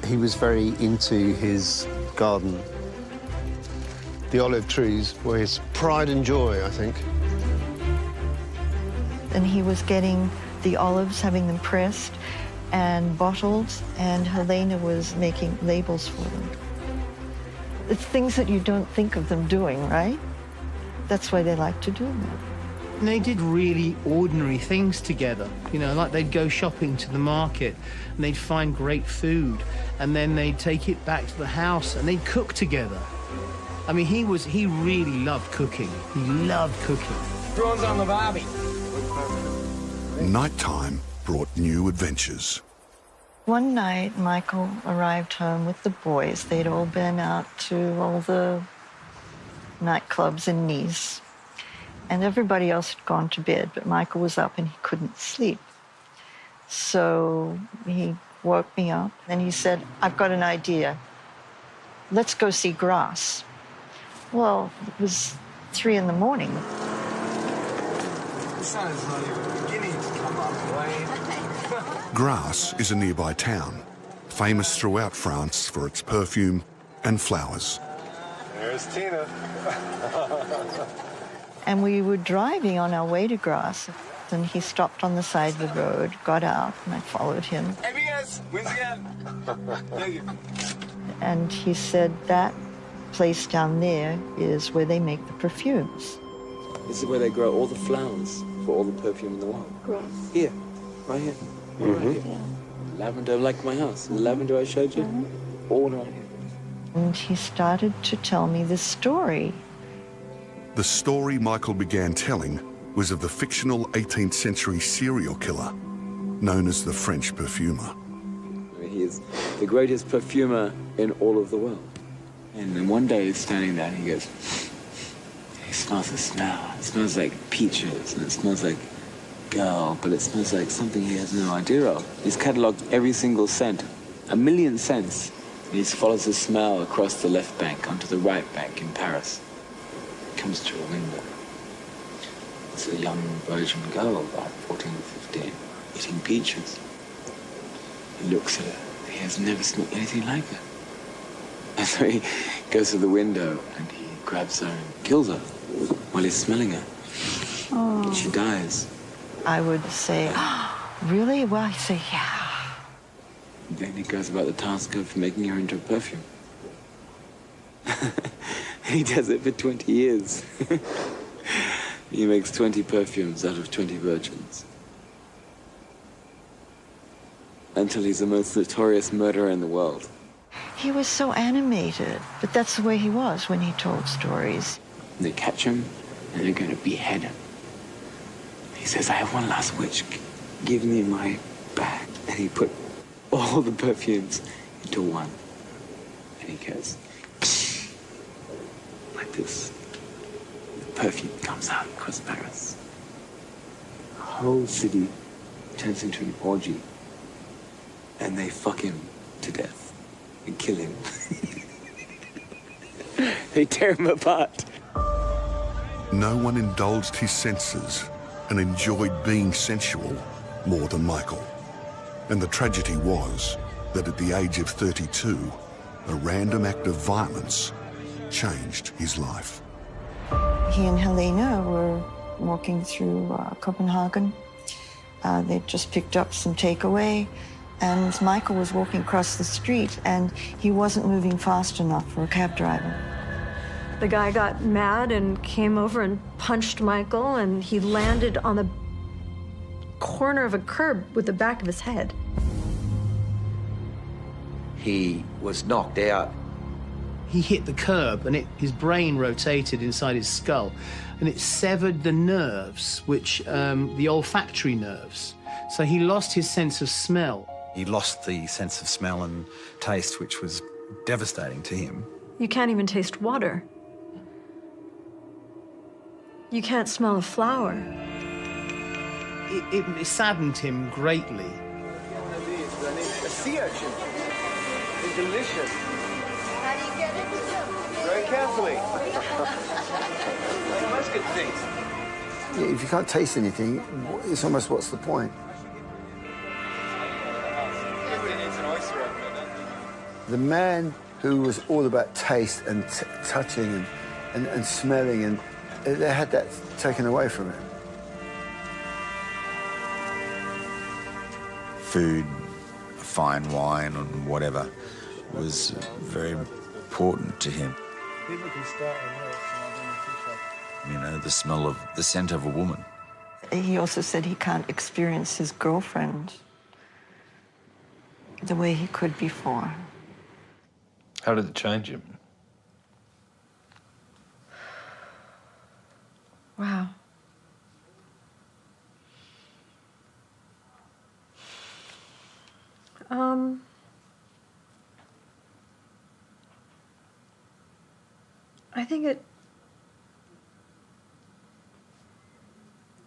He was very into his garden. The olive trees were his pride and joy, I think. And he was getting the olives, having them pressed and bottled, and Helena was making labels for them. It's things that you don't think of them doing, right? That's why they like to do them. And they did really ordinary things together, you know, like they'd go shopping to the market and they'd find great food and then they'd take it back to the house and they'd cook together. I mean, he really loved cooking. He loved cooking. Prawns on the barbie. Nighttime brought new adventures. One night, Michael arrived home with the boys. They'd all been out to all the nightclubs in Nice. And everybody else had gone to bed, but Michael was up and he couldn't sleep. So he woke me up and he said, "I've got an idea. Let's go see Grass." Well, it was 3 in the morning. The sun is not even beginning to come up, Wayne. Grasse is a nearby town, famous throughout France for its perfume and flowers. There's Tina. And we were driving on our way to Grasse, and he stopped on the side of the road, got out, and I followed him. ABS, wins again. Thank you. And he said, "That place down there is where they make the perfumes." This is where they grow all the flowers for all the perfume in the world. Grass. Here, right here. Right here. Lavender, like my house. The lavender I showed you, all right here. And he started to tell me this story. The story Michael began telling was of the fictional 18th century serial killer known as the French perfumer. He is the greatest perfumer in all of the world. And then one day he's standing there and he goes, he smells the smell. It smells like peaches and it smells like girl, but it smells like something he has no idea of. He's catalogued every single scent, 1 million scents. And he follows the smell across the left bank onto the right bank in Paris. Comes to a window. It's a young virgin girl, about 14 or 15, eating peaches. He looks at her. He has never smelled anything like her. And so he goes to the window and he grabs her and kills her while he's smelling her. Oh. And she dies. I would say, "Oh, really?" Well, he'd say, "Yeah." And then he goes about the task of making her into a perfume. He does it for 20 years. He makes 20 perfumes out of 20 virgins. Until he's the most notorious murderer in the world. He was so animated, but that's the way he was when he told stories. And they catch him, and they're going to behead him. He says, "I have one last wish. Give me my bag." And he put all the perfumes into one. And he goes, like this. The perfume comes out across Paris. The whole city turns into an orgy. And they fuck him to death and kill him. They tear him apart. No one indulged his senses and enjoyed being sensual more than Michael. And the tragedy was that at the age of 32, a random act of violence changed his life. He and Helena were walking through Copenhagen. They'd just picked up some takeaway, and Michael was walking across the street, and he wasn't moving fast enough for a cab driver. The guy got mad and came over and punched Michael, and he landed on the corner of a curb with the back of his head. He was knocked out. He hit the curb and his brain rotated inside his skull and it severed the nerves, the olfactory nerves. So he lost his sense of smell. He lost the sense of smell and taste, which was devastating to him. You can't even taste water. You can't smell a flower. It saddened him greatly. A sea urchin. It's delicious. How do you get it? Very carefully. Like most good things. Yeah, if you can't taste anything, it's almost what's the point? Everybody needs an oyster up there, don't they? The man who was all about taste and touching and smelling, and they had that taken away from him. Food, fine wine and whatever was very important to him. You know, the smell of, the scent of a woman. He also said he can't experience his girlfriend the way he could before. How did it change him? Wow. I think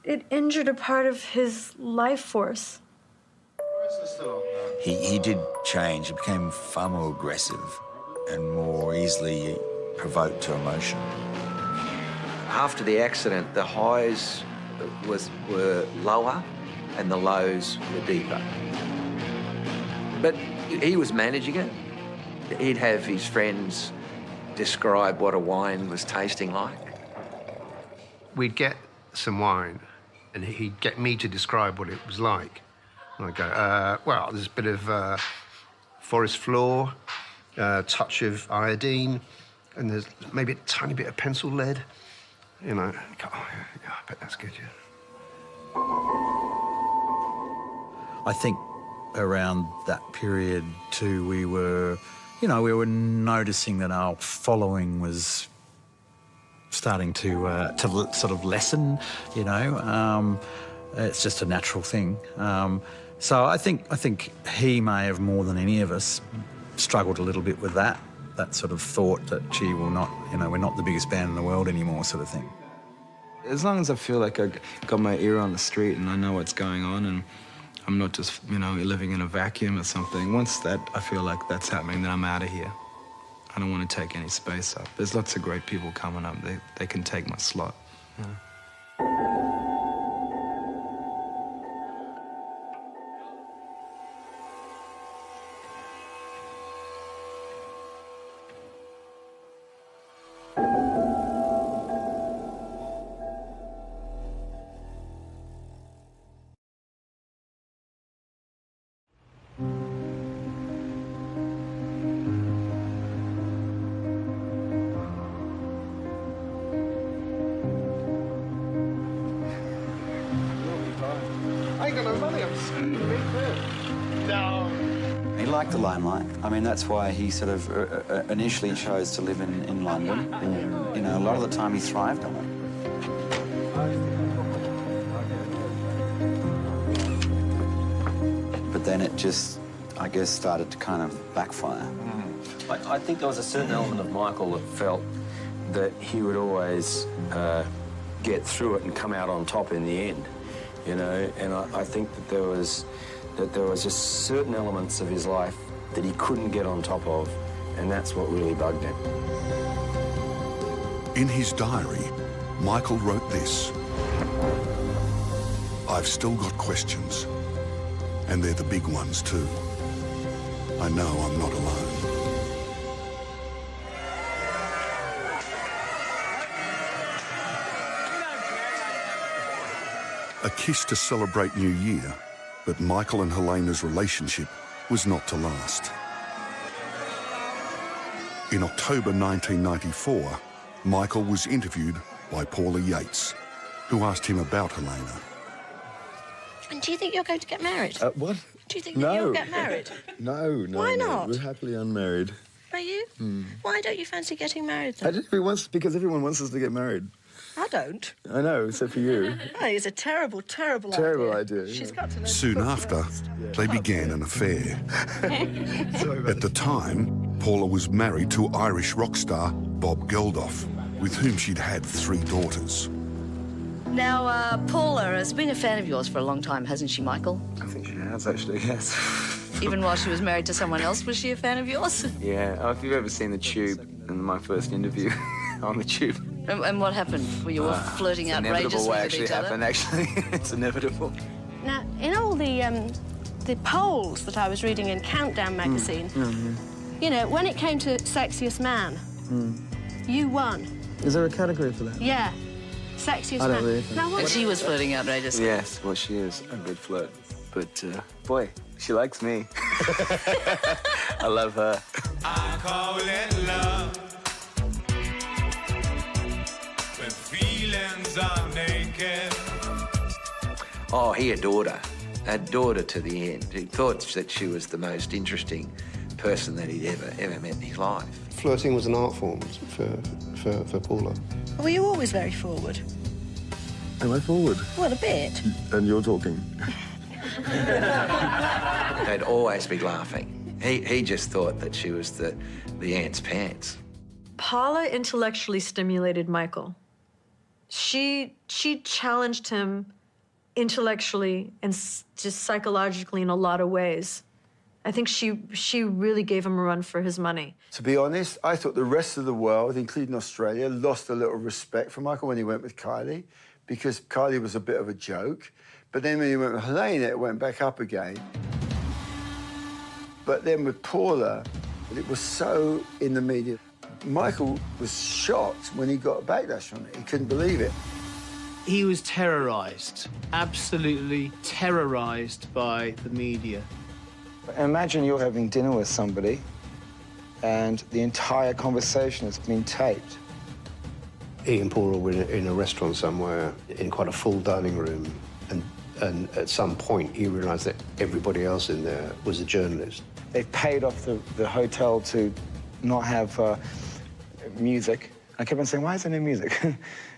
it injured a part of his life force. He did change. He became far more aggressive and more easily provoked to emotion. After the accident, the highs were lower and the lows were deeper. But he was managing it. He'd have his friends describe what a wine was tasting like. We'd get some wine, and he'd get me to describe what it was like. And I'd go, well, there's a bit of forest floor, touch of iodine, and there's maybe a tiny bit of pencil lead. You know, go, oh, yeah, I bet that's good, yeah. I think around that period too, we were noticing that our following was starting to sort of lessen. You know, it's just a natural thing. So I think he may have, more than any of us, struggled a little bit with that sort of thought that, gee, we're not the biggest band in the world anymore, sort of thing. As long as I feel like I got my ear on the street and I know what's going on and I'm not just, living in a vacuum or something, once I feel like that's happening, then I'm out of here. I don't want to take any space up. There's lots of great people coming up. They can take my slot. Yeah. He liked the limelight. I mean, that's why he sort of initially chose to live in London. And, a lot of the time he thrived on it. But then it just, I guess, started to kind of backfire. I think there was a certain element of Michael that felt that he would always get through it and come out on top in the end, and I think that there was just certain elements of his life that he couldn't get on top of, and that's what really bugged him. In his diary, Michael wrote this: "I've still got questions, and they're the big ones too. I know I'm not alone." A kiss to celebrate New Year, but Michael and Helena's relationship was not to last. In October 1994, Michael was interviewed by Paula Yates, who asked him about Helena. And do you think you're going to get married? What? Do you think that you'll get married? No. Why not? We're happily unmarried. Are you? Why don't you fancy getting married I then? didn't, because everyone wants us to get married. I don't. I know, except for you. Oh, it's a terrible, terrible idea. Terrible idea. She's got to know. Soon after, they began an affair. At the time, Paula was married to Irish rock star Bob Geldof, with whom she'd had 3 daughters. Now, Paula has been a fan of yours for a long time, hasn't she, Michael? I think she has, actually, yes. Even while she was married to someone else, was she a fan of yours? Yeah. Oh, if you've ever seen The Tube, in my first interview on The Tube. And what happened? Were you all flirting outrageously with each other? Inevitable way actually happened, actually. It's inevitable. Now, in all the polls that I was reading in Countdown magazine, You know, when it came to sexiest man, you won. Is there a category for that? Yeah. Sexiest I don't man. really think. Now, what? And she was flirting outrageously. Yes, well, she is a good flirt. But, boy, she likes me. I love her. I call it love. When feelings are naked. Oh, he adored her to the end. He thought that she was the most interesting person that he'd ever met in his life. Flirting was an art form for Paula. Were you always very forward? Am I forward? Well, a bit. And you're talking. They'd always be laughing. He just thought that she was the ant's pants. Paula intellectually stimulated Michael. She challenged him intellectually and just psychologically in a lot of ways. I think she really gave him a run for his money. To be honest, I thought the rest of the world, including Australia, lost a little respect for Michael when he went with Kylie, because Kylie was a bit of a joke. But then when he went with Helena, it went back up again. But then with Paula, it was so in the media. Michael was shocked when he got a backlash on it. He couldn't believe it. He was terrorised, absolutely terrorised by the media. Imagine you're having dinner with somebody and the entire conversation has been taped. He and Paula were in a restaurant somewhere in quite a full dining room, and at some point he realised that everybody else in there was a journalist. They've paid off the hotel to not have music. I kept on saying, why is there no music?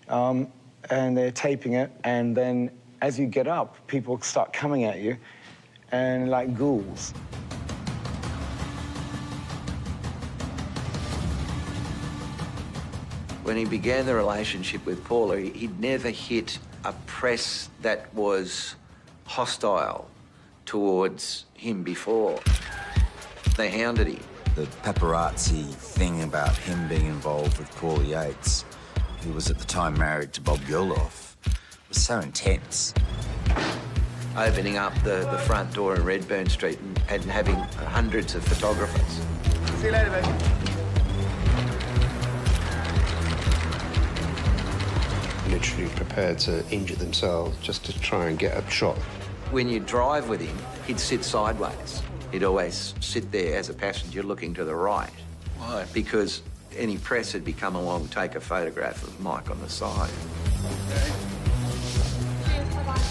And they're taping it, and then as you get up, people start coming at you, and like ghouls. When he began the relationship with Paula, he'd never hit a press that was hostile towards him before. They hounded him. The paparazzi thing about him being involved with Paula Yates, who was at the time married to Bob Geldof, was so intense. Opening up the front door in Redburn Street and having hundreds of photographers. See you later, baby. Literally prepared to injure themselves just to try and get a shot. When you drive with him, he'd sit sideways. He'd always sit there as a passenger looking to the right. Why? Because any press would be come along, take a photograph of Mike on the side. Okay.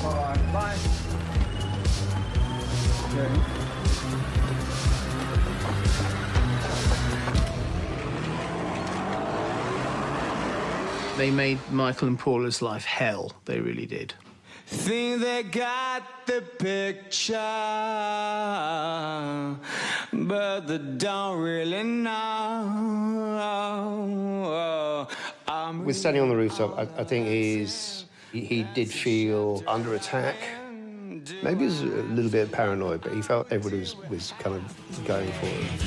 All right, bye. Okay. They made Michael and Paula's life hell. They really did. Think they got the picture, but they don't really know. With standing on the rooftop, I think he did feel under attack. Maybe he was a little bit paranoid, but he felt everybody was kind of going for it.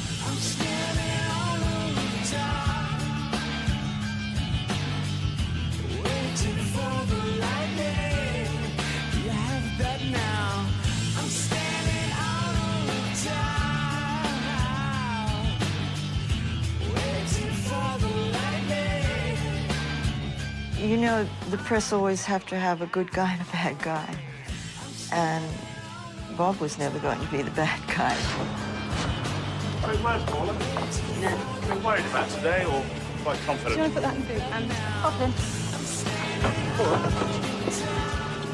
You know, the press always have to have a good guy and a bad guy. And Bob was never going to be the bad guy. Where's Paula? No. Are you worried about today or quite confident? Do you want to put that in the boot? And off then.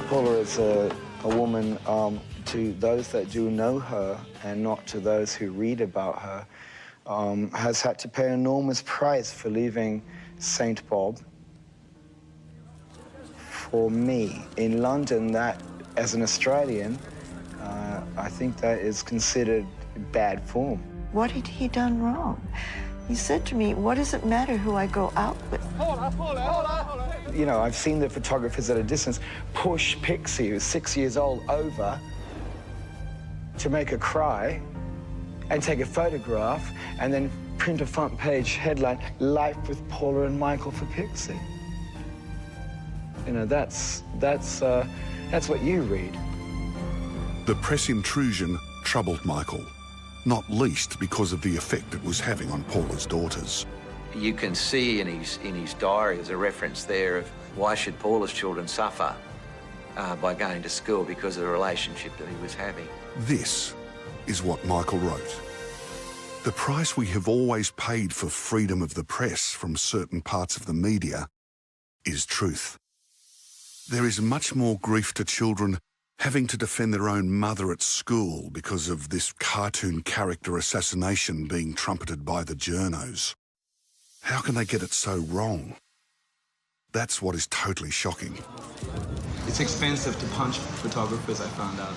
Paula is a woman, to those that do know her and not to those who read about her, has had to pay an enormous price for leaving St. Bob. For me, in London, that, as an Australian, I think that is considered bad form. What had he done wrong? He said to me, what does it matter who I go out with? You know, I've seen the photographers at a distance push Pixie, who's 6 years old, over to make her cry and take a photograph and then print a front page headline, Life with Paula and Michael for Pixie. You know, that's what you read. The press intrusion troubled Michael. not least because of the effect it was having on Paula's daughters. You can see in his diary, there's a reference there of why should Paula's children suffer by going to school because of the relationship that he was having. This is what Michael wrote. The price we have always paid for freedom of the press from certain parts of the media is truth. There is much more grief to children having to defend their own mother at school because of this cartoon character assassination being trumpeted by the journos. How can they get it so wrong? That's what is totally shocking. It's expensive to punch photographers, I found out.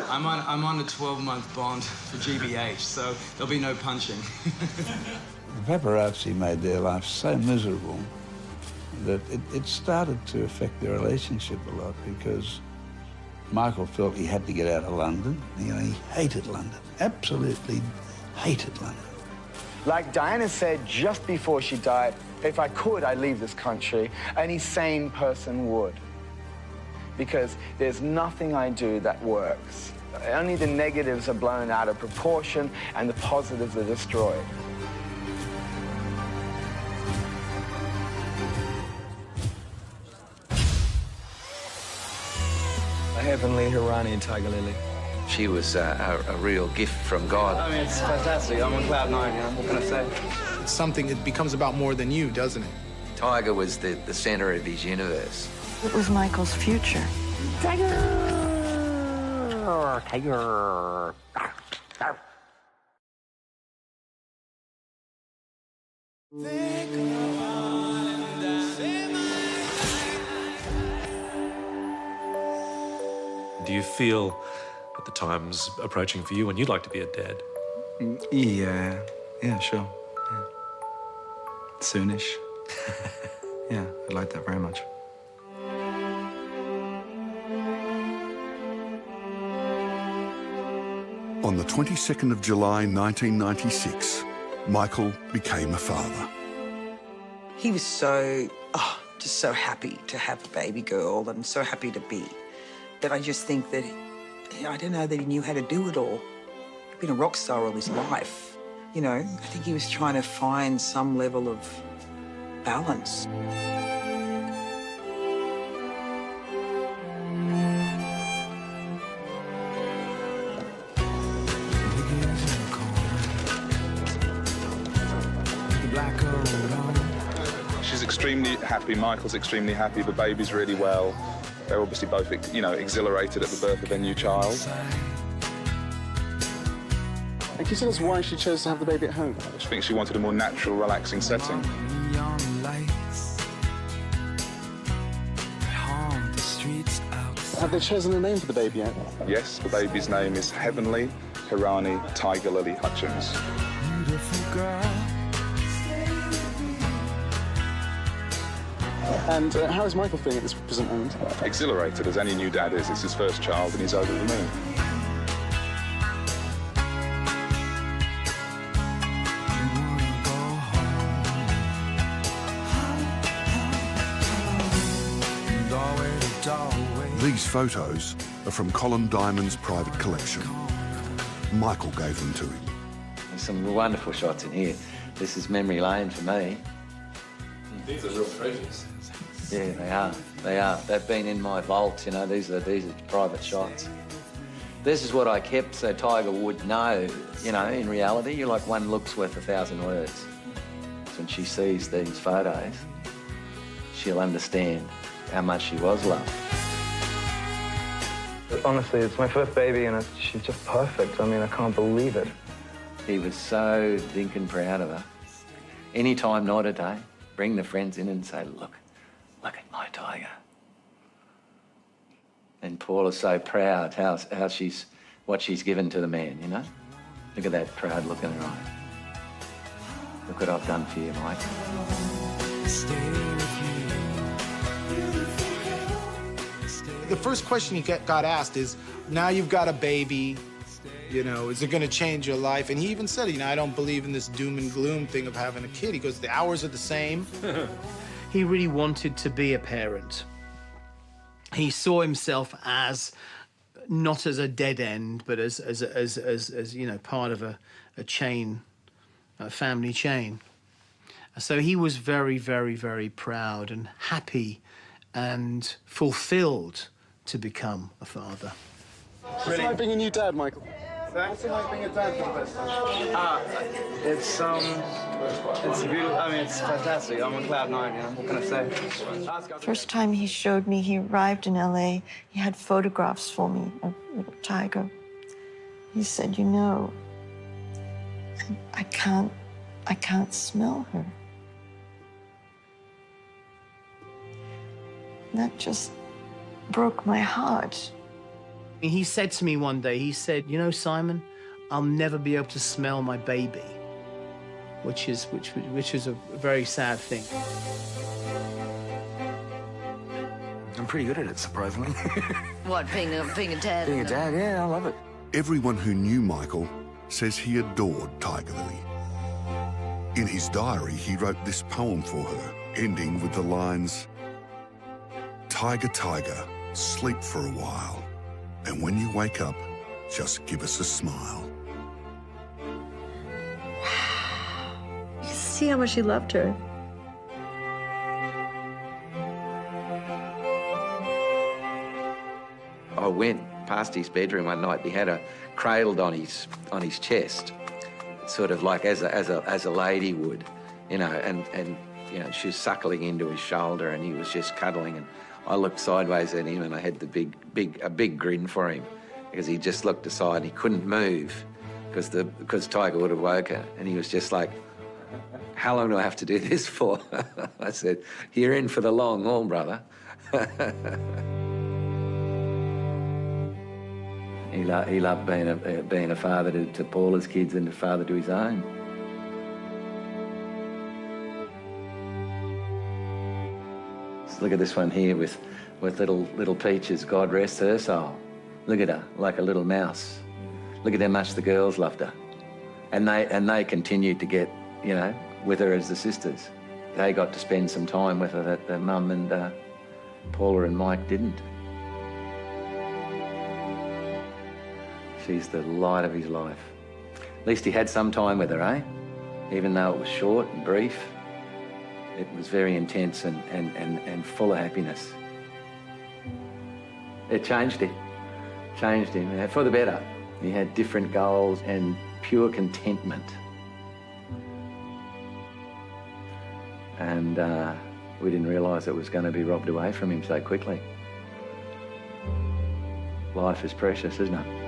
I'm on a 12-month bond for GBH, so there'll be no punching. The paparazzi made their life so miserable that it started to affect their relationship a lot because Michael felt he had to get out of London. You know, he hated London, absolutely hated London. Like Diana said just before she died, if I could, I'd leave this country. Any sane person would. Because there's nothing I do that works. Only the negatives are blown out of proportion and the positives are destroyed. Heavenly, Hirani, and Tiger Lily. She was a real gift from God. I mean, it's fantastic. I'm on cloud nine, you know? What can I say? It's something that becomes about more than you, doesn't it? Tiger was the centre of his universe. It was Michael's future. Tiger! Tiger! Do you feel that the time's approaching for you and you'd like to be a dad? Yeah, sure. Yeah. Soonish. Yeah, I'd like that very much. On the 22nd of July 1996, Michael became a father. He was so, just so happy to have a baby girl and so happy to be. But I just think that, I don't know that he knew how to do it all. He'd been a rock star all his life. You know, I think he was trying to find some level of balance. She's extremely happy, Michael's extremely happy, the baby's really well. They're obviously both, exhilarated at the birth of their new child. And can you tell us why she chose to have the baby at home? I think she wanted a more natural, relaxing setting. Have they chosen a name for the baby yet? Yes, the baby's name is Heavenly Hirani Tiger Lily Hutchence. And how is Michael feeling at this present moment? Exhilarated, as any new dad is. It's his first child and he's over the moon. These photos are from Colin Diamond's private collection. Michael gave them to him. There's some wonderful shots in here. This is memory lane for me. These are real treasures. Yeah, they are. They are. They've been in my vault, these are private shots. This is what I kept so Tiger would know, in reality, you're like one look's worth 1,000 words. So when she sees these photos, she'll understand how much she was loved. Honestly, it's my first baby and she's just perfect. I mean, I can't believe it. He was so dinkin' proud of her. Any time, night or day, bring the friends in and say, look at my Tiger. And Paula's so proud what she's given to the man, Look at that proud look in her eye. Look what I've done for you, Mike. The first question he got asked is, now you've got a baby, is it going to change your life? And he even said, I don't believe in this doom and gloom thing of having a kid. He goes, the hours are the same. He really wanted to be a parent. He saw himself as not as a dead end, but as you know, part of a chain, a family chain. So he was very, very, very proud and happy and fulfilled to become a father. What's it like being a new dad, Michael? What's it like being a dad for the first time? It's beautiful. I mean, it's fantastic. I'm on cloud nine, you know. What can I say? First time he showed me, he arrived in LA, he had photographs for me of little Tiger. He said, you know, I can't smell her. That just broke my heart. He said to me one day, he said, you know, Simon, I'll never be able to smell my baby, which is a very sad thing. I'm pretty good at it, surprisingly. What, being a dad? Being a dad, yeah, I love it. Everyone who knew Michael says he adored Tiger Lily. In his diary, he wrote this poem for her, ending with the lines, "Tiger, tiger, sleep for a while, and when you wake up, just give us a smile." You see how much he loved her. I went past his bedroom one night. He had her cradled on his chest, sort of like as a lady would, you know, and you know, she was suckling into his shoulder, and he was just cuddling. And I looked sideways at him, and I had a big grin for him, because he just looked aside. He couldn't move because Tiger would have woke her, and he was just like, "How long do I have to do this for?" I said, "You're in for the long haul, brother." He loved being a father to Paula's kids and a father to his own. So look at this one here with little Peaches. God rest her soul. Look at her, like a little mouse. Look at how much the girls loved her, and they continued to get, you know, with her as the sisters. They got to spend some time with her that the mum and Paula and Mike didn't. She's the light of his life. At least he had some time with her, eh? Even though it was short and brief, it was very intense and full of happiness. It changed him for the better. He had different goals and pure contentment. And we didn't realise it was going to be robbed away from him so quickly. Life is precious, isn't it?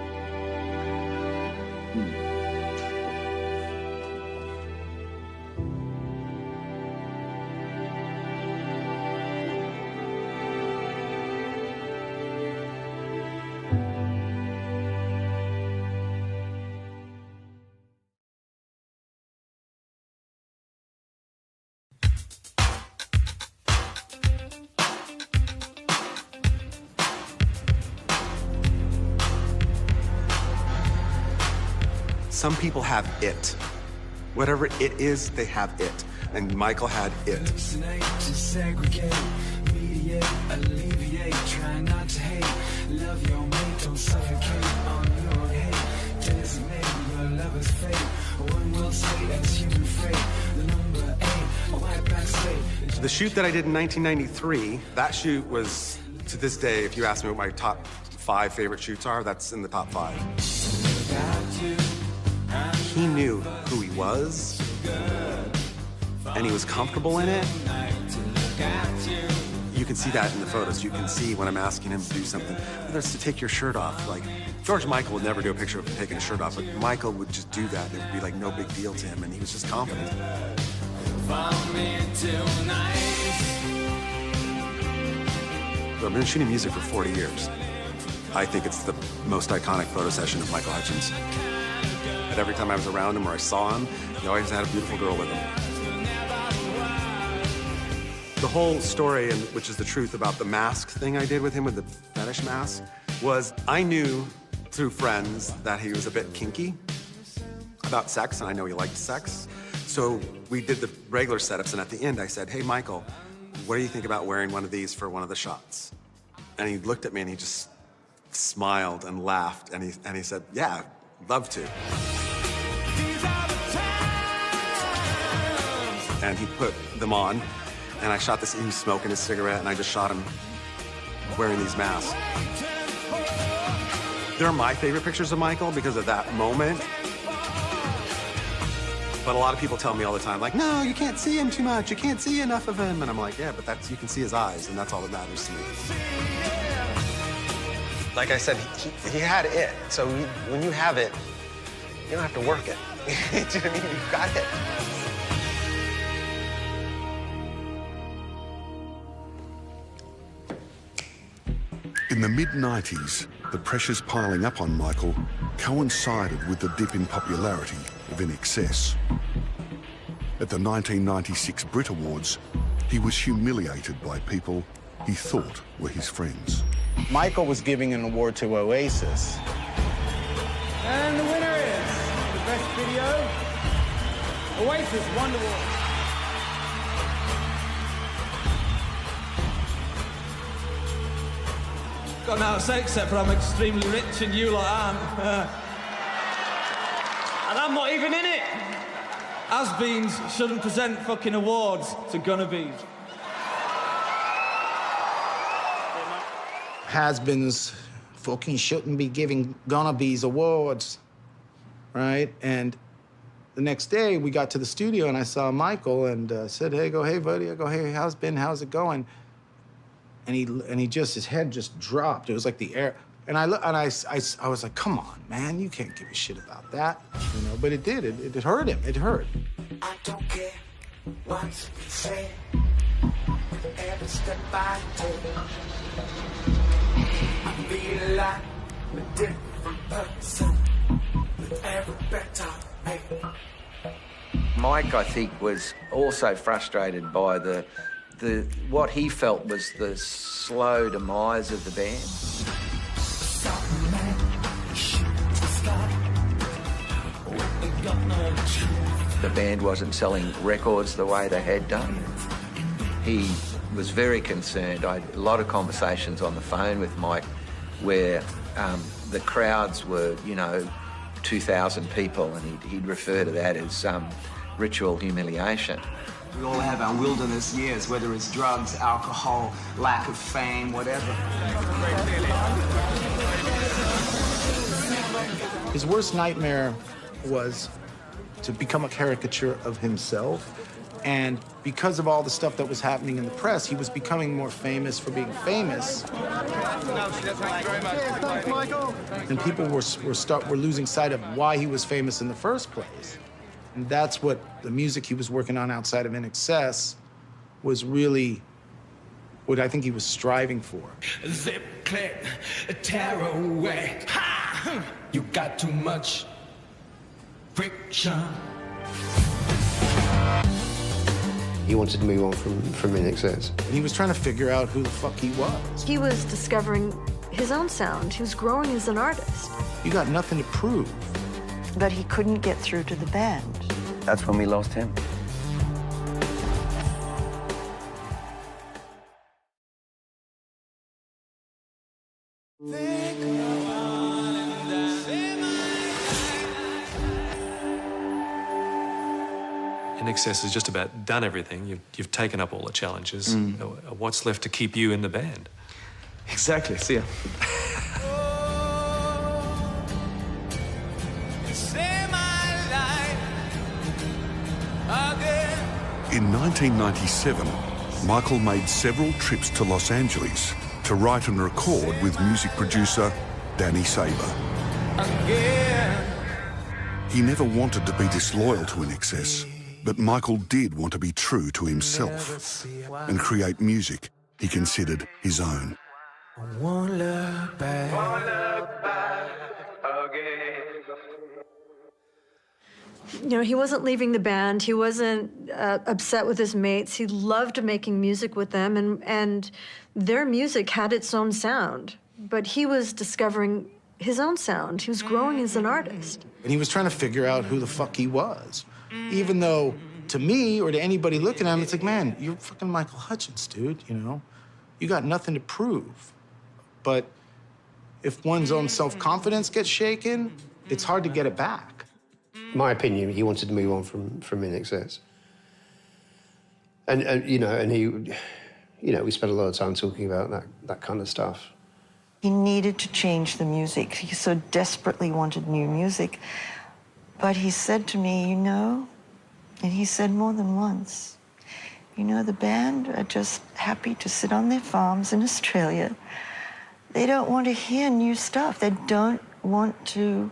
Some people have it. Whatever it is, they have it. And Michael had it. Segregate, mediate, alleviate, try not to hate. Love your mate, don't suffocate on your hate. Designate your lover's fate. One will say as human fate. The number 8, white back state. The shoot that I did in 1993, that shoot was, to this day, if you ask me what my top 5 favorite shoots are, that's in the top 5. He knew who he was, and he was comfortable in it. You can see that in the photos. You can see when I'm asking him to do something, whether it's to take your shirt off. Like, George Michael would never do a picture of him taking his shirt off, but Michael would just do that. It would be like no big deal to him, and he was just confident. I've been shooting music for 40 years. I think it's the most iconic photo session of Michael Hutchence. But every time I was around him or I saw him, he always had a beautiful girl with him. The whole story, and which is the truth about the mask thing I did with him with the fetish mask, was I knew through friends that he was a bit kinky about sex, and I know he liked sex. So we did the regular setups, and at the end I said, "Hey, Michael, what do you think about wearing one of these for one of the shots?" And he looked at me and he just smiled and laughed, and he said, yeah, love to. And he put them on, and I shot this, he was smoking his cigarette, and I just shot him wearing these masks. They're my favorite pictures of Michael because of that moment. But a lot of people tell me all the time, like, no, you can't see him too much. You can't see enough of him. And I'm like, yeah, but you can see his eyes, and that's all that matters to me. Like I said, he had it. So when you have it, you don't have to work it. Do you know what I mean? You've got it. In the mid-90s, the pressures piling up on Michael coincided with the dip in popularity of In Excess. At the 1996 Brit Awards, he was humiliated by people he thought were his friends. Michael was giving an award to Oasis. And the winner is the best video, Oasis Wonderwall. Got nothing to say except for I'm extremely rich and you like aren't. And I'm not even in it. Has-beens shouldn't present fucking awards to gonna-bees. Has-beens fucking shouldn't be giving gonna-bees awards, right? And the next day, we got to the studio and I saw Michael and said, hey, buddy. I go, hey, how's it going? And he just, his head just dropped. It was like the air. And I was like, come on, man, you can't give a shit about that, you know? But it did. It hurt him. It hurt. I don't care what you say. Every step I take, I feel like a different person with every breath I make. Mike, I think, was also frustrated by what he felt was the slow demise of the band. The band wasn't selling records the way they had done. He was very concerned. I had a lot of conversations on the phone with Mike where the crowds were, 2,000 people, and he'd refer to that as ritual humiliation. We all have our wilderness years, whether it's drugs, alcohol, lack of fame, whatever. His worst nightmare was to become a caricature of himself. And because of all the stuff that was happening in the press, he was becoming more famous for being famous. Thanks, Michael. And people were losing sight of why he was famous in the first place. And that's what the music he was working on outside of In Excess was really what I think he was striving for. Zip, click, tear away. Ha! You got too much friction. He wanted to move on from In Excess. And he was trying to figure out who the fuck he was. He was discovering his own sound. He was growing as an artist. You got nothing to prove. But he couldn't get through to the band. That's when we lost him. In Excess has just about done everything. You've taken up all the challenges. What's left to keep you in the band? Exactly. See ya. In 1997, Michael made several trips to Los Angeles to write and record with music producer Danny Saber. He never wanted to be disloyal to In Excess, but Michael did want to be true to himself and create music he considered his own. Won't look back again. He wasn't leaving the band. He wasn't upset with his mates. He loved making music with them, and their music had its own sound. But he was discovering his own sound. He was growing as an artist. And he was trying to figure out who the fuck he was. Even though, to me, or to anybody looking at him, it's like, man, you're fucking Michael Hutchence, dude, You got nothing to prove. But if one's own self-confidence gets shaken, it's hard to get it back. My opinion, he wanted to move on from In Excess. And you know, and he, you know, we spent a lot of time talking about that kind of stuff. He needed to change the music. He so desperately wanted new music. But he said to me, you know, and he said more than once, you know, the band are just happy to sit on their farms in Australia. They don't want to hear new stuff. They don't want to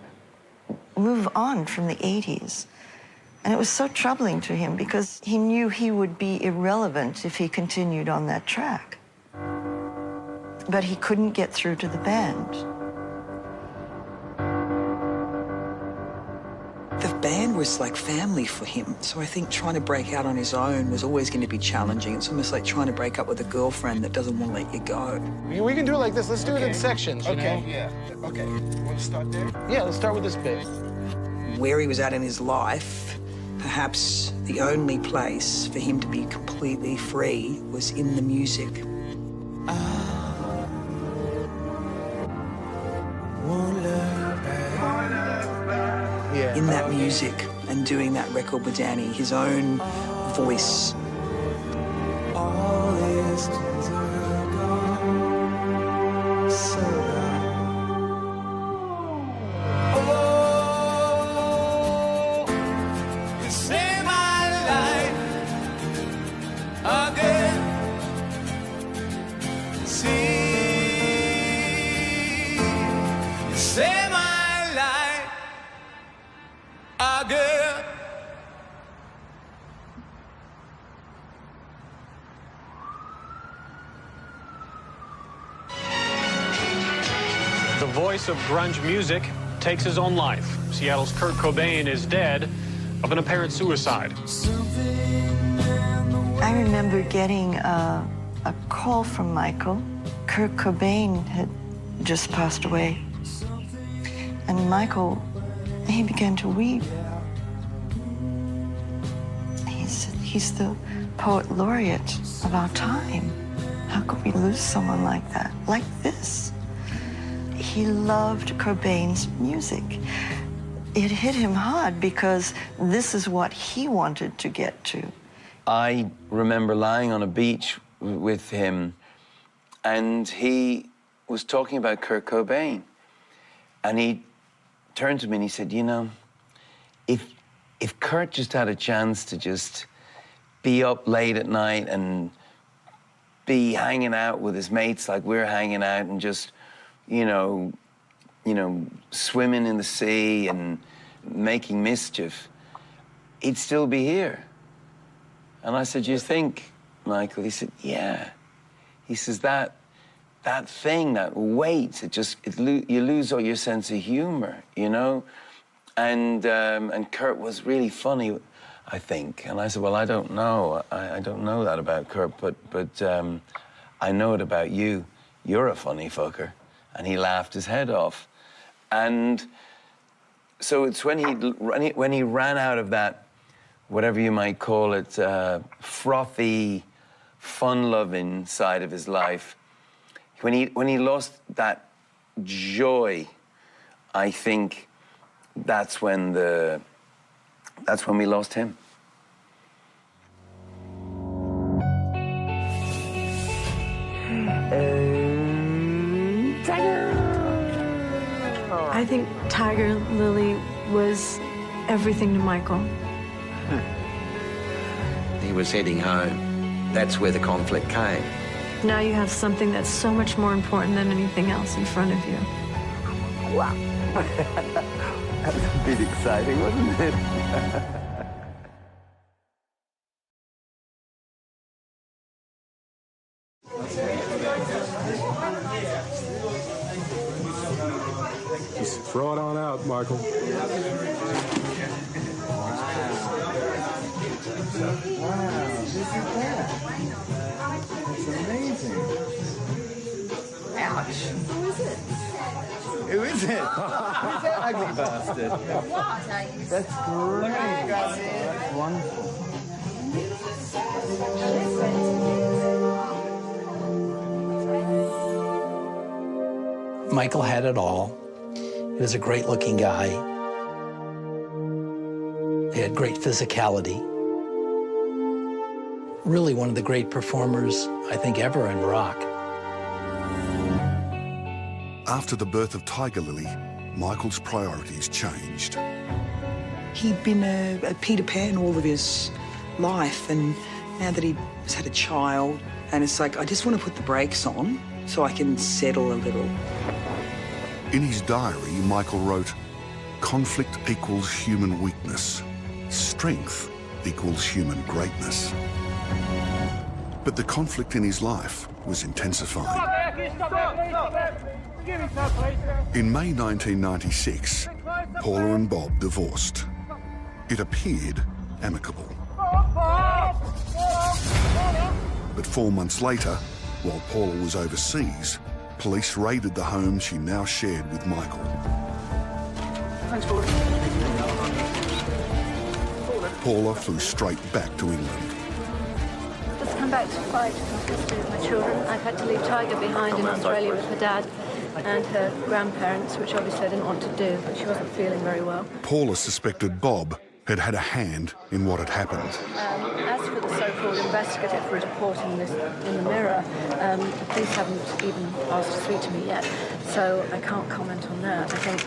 move on from the 80s. And it was so troubling to him because he knew he would be irrelevant if he continued on that track. But he couldn't get through to the band. The band was like family for him, so I think trying to break out on his own was always going to be challenging. It's almost like trying to break up with a girlfriend that doesn't want to let you go. We can do it like this. Let's do it in sections, you know? Yeah. Okay. Want to start there? Yeah, let's start with this bit. Where he was at in his life, perhaps the only place for him to be completely free was in the music. In that music and doing that record with Danny, his own voice. All these days are gone, so gone. Oh, you saved my life again. See, you saved my life again. The voice of grunge music takes his own life. Seattle's Kurt Cobain is dead of an apparent suicide. I remember getting a call from Michael. Kurt Cobain had just passed away. And Michael, he began to weep. He said, he's the poet laureate of our time. How could we lose someone like that, like this? He loved Cobain's music. It hit him hard because this is what he wanted to get to. I remember lying on a beach with him, and he was talking about Kurt Cobain. And he turned to me and he said, you know, if Kurt just had a chance to just be up late at night and be hanging out with his mates like we're hanging out and just, you know, swimming in the sea and making mischief, he'd still be here. And I said, you think, Michael? He said, yeah. He says, that thing, that weight, you lose all your sense of humor, you know? And Kurt was really funny, I think. And I said, well, I don't know. I don't know that about Kurt, but I know it about you. You're a funny fucker. And he laughed his head off. And so it's when he ran out of that, whatever you might call it, frothy, fun-loving side of his life, when he lost that joy, I think that's when we lost him. I think Tiger Lily was everything to Michael. He was heading home. That's where the conflict came. Now you have something that's so much more important than anything else in front of you. Wow. That was a bit exciting, wasn't it? Just throw it on out, Michael. Wow, this is that. It's amazing. Ouch. Who is it? Who is it? Who's that ugly bastard? That's great. Look at you guys here. That's wonderful. Michael had it all. He was a great-looking guy. He had great physicality. Really one of the great performers, I think, ever in rock. After the birth of Tiger Lily, Michael's priorities changed. He'd been a Peter Pan all of his life, and now that he's had a child, and it's like, I just want to put the brakes on so I can settle a little. In his diary, Michael wrote, "Conflict equals human weakness. Strength equals human greatness." But the conflict in his life was intensifying. In May 1996, Paula and Bob divorced. It appeared amicable. But 4 months later, while Paula was overseas, police raided the home she now shared with Michael. Paula flew straight back to England. Just come back to fight for custody of my children. I've had to leave Tiger behind in Australia with her dad and her grandparents, which obviously I didn't want to do, but she wasn't feeling very well. Paula suspected Bob had had a hand in what had happened. As for the so-called investigative report in the Mirror, the police haven't even asked to speak to me yet, so I can't comment on that. I think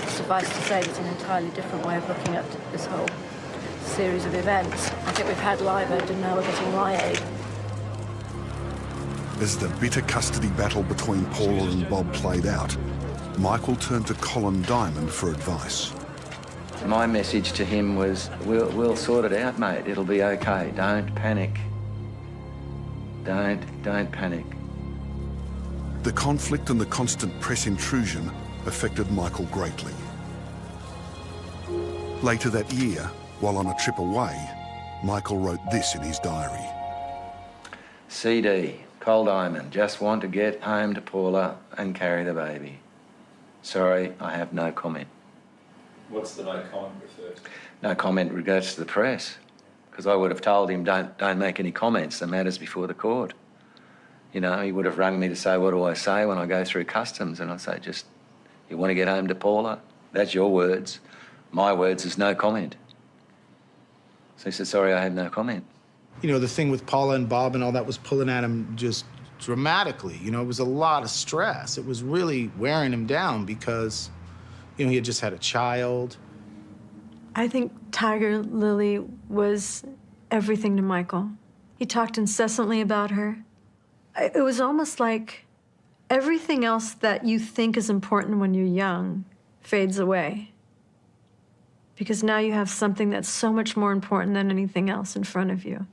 suffice to say it's an entirely different way of looking at this whole series of events. I think we've had live aid and now we're getting lie-aid. As the bitter custody battle between Paula and Bob played out, Michael turned to Colin Diamond for advice. My message to him was, we'll sort it out, mate. It'll be okay. Don't panic. Don't panic. The conflict and the constant press intrusion affected Michael greatly. Later that year, while on a trip away, Michael wrote this in his diary. CD, Col Diamond, just want to get home to Paula and carry the baby. Sorry, I have no comment. What's the no comment refer to? No comment regards to the press, because I would have told him don't make any comments. The matter's before the court. You know, he would have rung me to say, what do I say when I go through customs? And I'd say, just, you want to get home to Paula? That's your words. My words is no comment. So he said, sorry, I have no comment. You know, the thing with Paula and Bob and all that was pulling at him just dramatically. You know, it was a lot of stress. It was really wearing him down because, you know, he had just had a child. I think Tiger Lily was everything to Michael. He talked incessantly about her. It was almost like everything else that you think is important when you're young fades away. Because now you have something that's so much more important than anything else in front of you.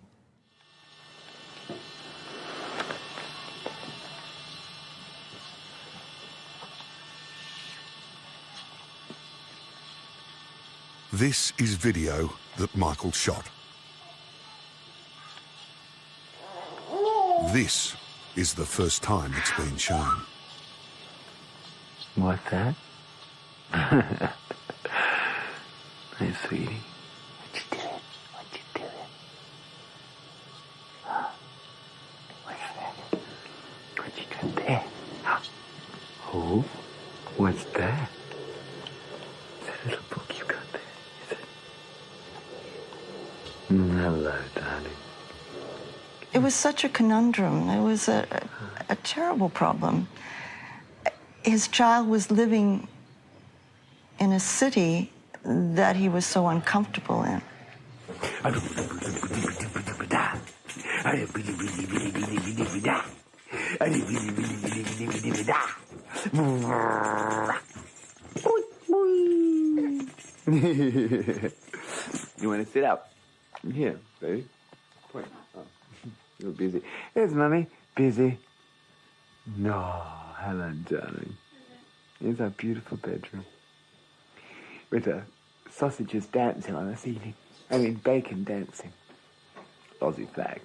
This is video that Michael shot. This is the first time it's been shown. What's that? Hey, sweetie. What you doing? What you doing? Huh? What's that? What you got there? Huh? Oh, what's that? It's a little book you got there, is it? Hello, darling. It was such a conundrum. It was a terrible problem. His child was living in a city that he was so uncomfortable in. You want to sit up? Here, baby. Point. Oh, you're busy. Here's Mummy. Busy. No, hello, darling. Here's our beautiful bedroom. With the sausages dancing on the ceiling. I mean, bacon dancing. Aussie flag.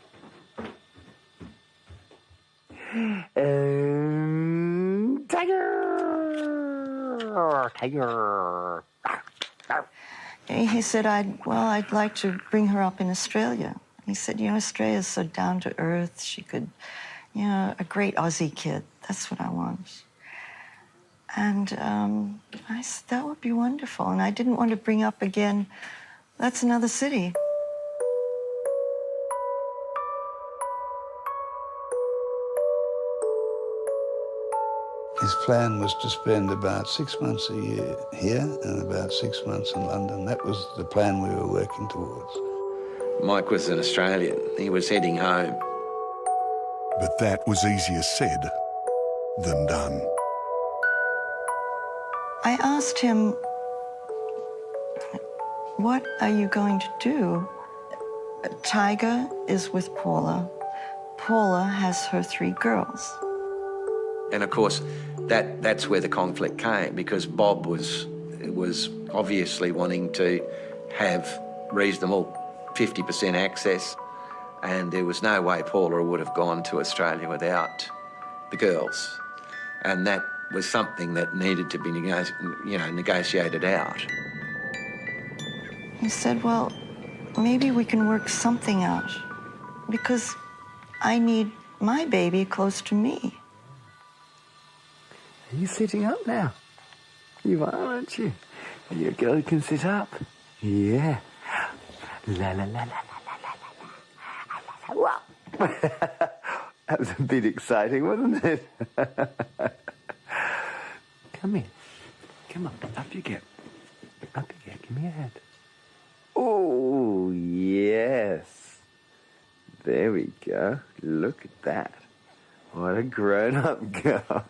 Tiger! Tiger! He said, I'd like to bring her up in Australia. He said, you know, Australia's so down to earth. She could, you know, a great Aussie kid. That's what I want. And I said, that would be wonderful. And I didn't want to bring up again, that's another city. His plan was to spend about 6 months a year here and about 6 months in London. That was the plan we were working towards. Mike was an Australian. He was heading home. But that was easier said than done. I asked him, what are you going to do? Tiger is with Paula. Paula has her 3 girls. And of course, that's where the conflict came, because Bob was obviously wanting to have reasonable 50% access, and there was no way Paula would have gone to Australia without the girls. And that was something that needed to be negotiated out. He said, well, maybe we can work something out, because I need my baby close to me. Are you sitting up now? You are, aren't you? Your girl can sit up. Yeah. La la la la la la la la la. That was a bit exciting, wasn't it? Come here. Come on. Up you get. Up you get. Give me your hand. Oh, yes. There we go. Look at that. What a grown-up girl.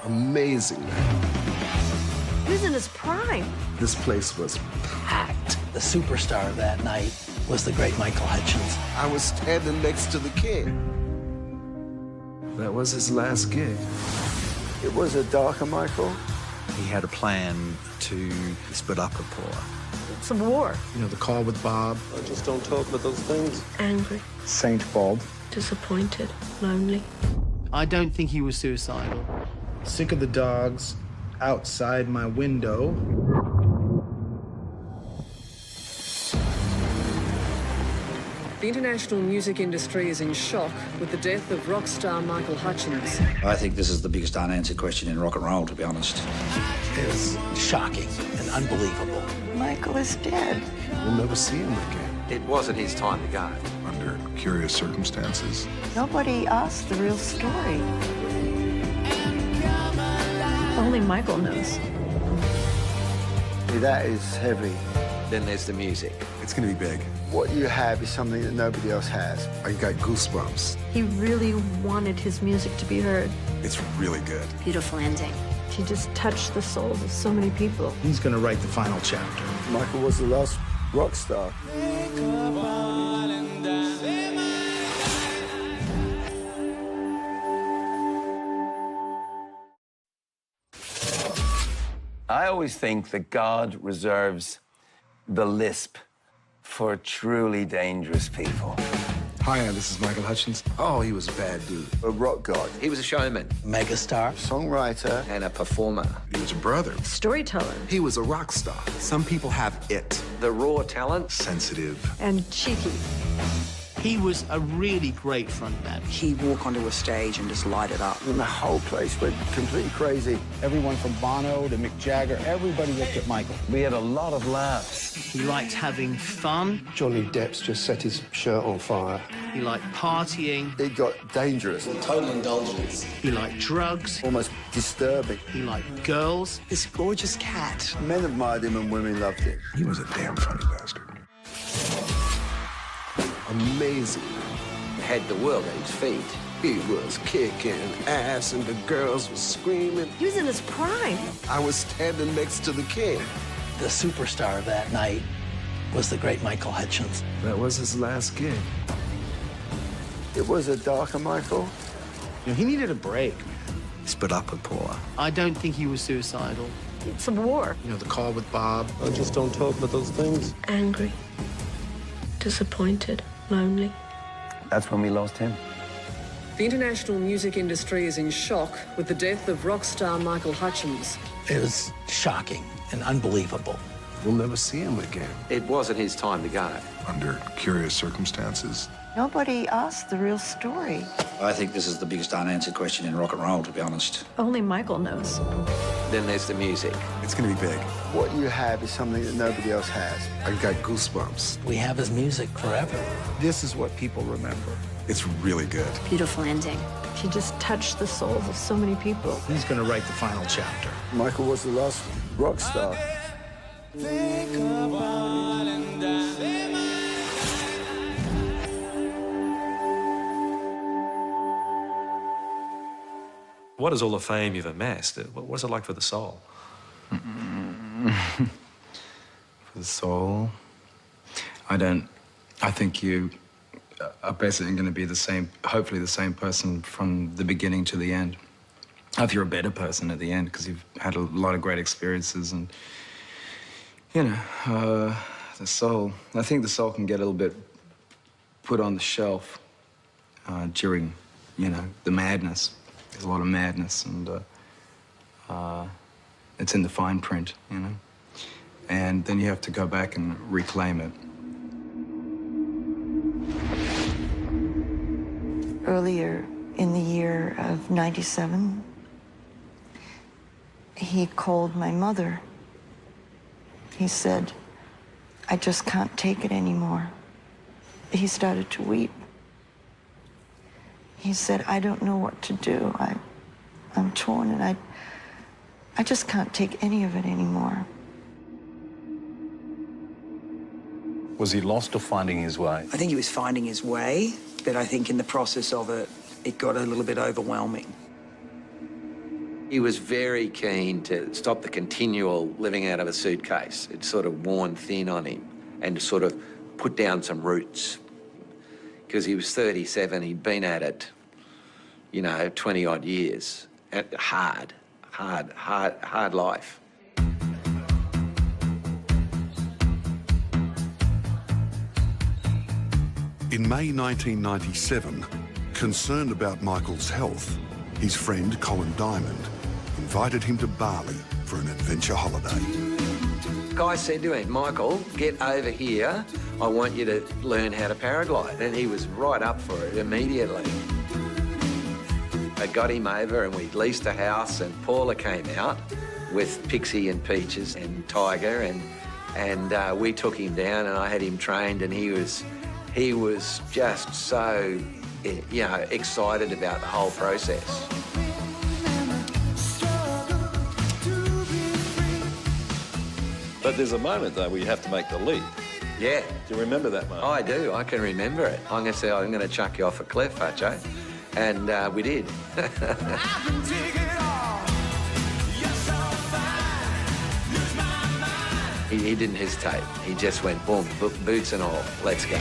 Amazing. He was in his prime. This place was packed. The superstar of that night was the great Michael Hutchence. I was standing next to the king. That was his last gig. It was a darker Michael. He had a plan to split up with Paula. It's a war. You know, the call with Bob. I just don't talk about those things. Angry, Saint Bob. disappointed, lonely. I don't think he was suicidal. Sick of the dogs outside my window. The international music industry is in shock with the death of rock star Michael Hutchence. I think this is the biggest unanswered question in rock and roll, to be honest. It was shocking and unbelievable. Michael is dead. We'll never see him again. It wasn't his time to go. Under curious circumstances. Nobody asked the real story. Only Michael knows. That is heavy. Then there's the music. It's going to be big. What you have is something that nobody else has. I got goosebumps. He really wanted his music to be heard. It's really good. Beautiful ending. He just touched the souls of so many people. He's going to write the final chapter. Michael was the last rock star. I always think that God reserves the lisp for truly dangerous people. Hi, this is Michael Hutchence. Oh, he was a bad dude. A rock god. He was a showman. Megastar. Songwriter. And a performer. He was a brother. Storyteller. He was a rock star. Some people have it. The raw talent. Sensitive. And cheeky. He was a really great frontman. He'd walk onto a stage and just light it up. And the whole place went completely crazy. Everyone from Bono to Mick Jagger, everybody looked at Michael. We had a lot of laughs. He liked having fun. Johnny Depp's just set his shirt on fire. He liked partying. It got dangerous. Total indulgence. He liked drugs. Almost disturbing. He liked girls. This gorgeous cat. Men admired him and women loved him. He was a damn funny bastard. Amazing. He had the world at his feet. He was kicking ass and the girls were screaming. He was in his prime. I was standing next to the king. The superstar of that night was the great Michael Hutchence. That was his last gig. It was a darker Michael. You know, he needed a break. He split up with Paula. I don't think he was suicidal. It's a war. You know, the call with Bob. I just don't talk about those things. Angry, disappointed, lonely. That's when we lost him. The international music industry is in shock with the death of rock star Michael Hutchence. It was shocking and unbelievable. We'll never see him again. It wasn't his time to go. Under curious circumstances. Nobody asked the real story. I think this is the biggest unanswered question in rock and roll, to be honest. Only Michael knows. Then there's the music. It's going to be big. What you have is something that nobody else has. I got goosebumps. We have his music forever. This is what people remember. It's really good. Beautiful ending. He just touched the souls of so many people. He's going to write the final chapter. Michael was the last rock star. What is all the fame you've amassed? What's it like for the soul? For the soul, I think you are basically going to be the same, hopefully the same person from the beginning to the end. I hope you're a better person at the end because you've had a lot of great experiences and, you know, the soul. I think the soul can get a little bit put on the shelf during, you know, the madness. There's a lot of madness and it's in the fine print, you know. And then you have to go back and reclaim it. Earlier in the year of '97, he called my mother. He said, "I just can't take it anymore." He started to weep. He said, "I don't know what to do. I'm torn and I just can't take any of it anymore." Was he lost or finding his way? I think he was finding his way, but I think in the process of it, it got a little bit overwhelming. He was very keen to stop the continual living out of a suitcase. It sort of worn thin on him and to sort of put down some roots. Because he was 37, he'd been at it, you know, 20-odd years. Hard life. In May 1997, concerned about Michael's health, his friend Colin Diamond invited him to Bali for an adventure holiday. Guy said to him, "Michael, get over here. I want you to learn how to paraglide." And he was right up for it immediately. I got him over and we leased a house and Paula came out with Pixie and Peaches and Tiger and we took him down and I had him trained and he was just so, you know, excited about the whole process. But there's a moment, though, where you have to make the leap. Yeah. Do you remember that moment? I do. I can remember it. I'm going to say, I'm going to chuck you off a cliff, Hutcho. And we did. He didn't hesitate. He just went, boom, boots and all, let's go.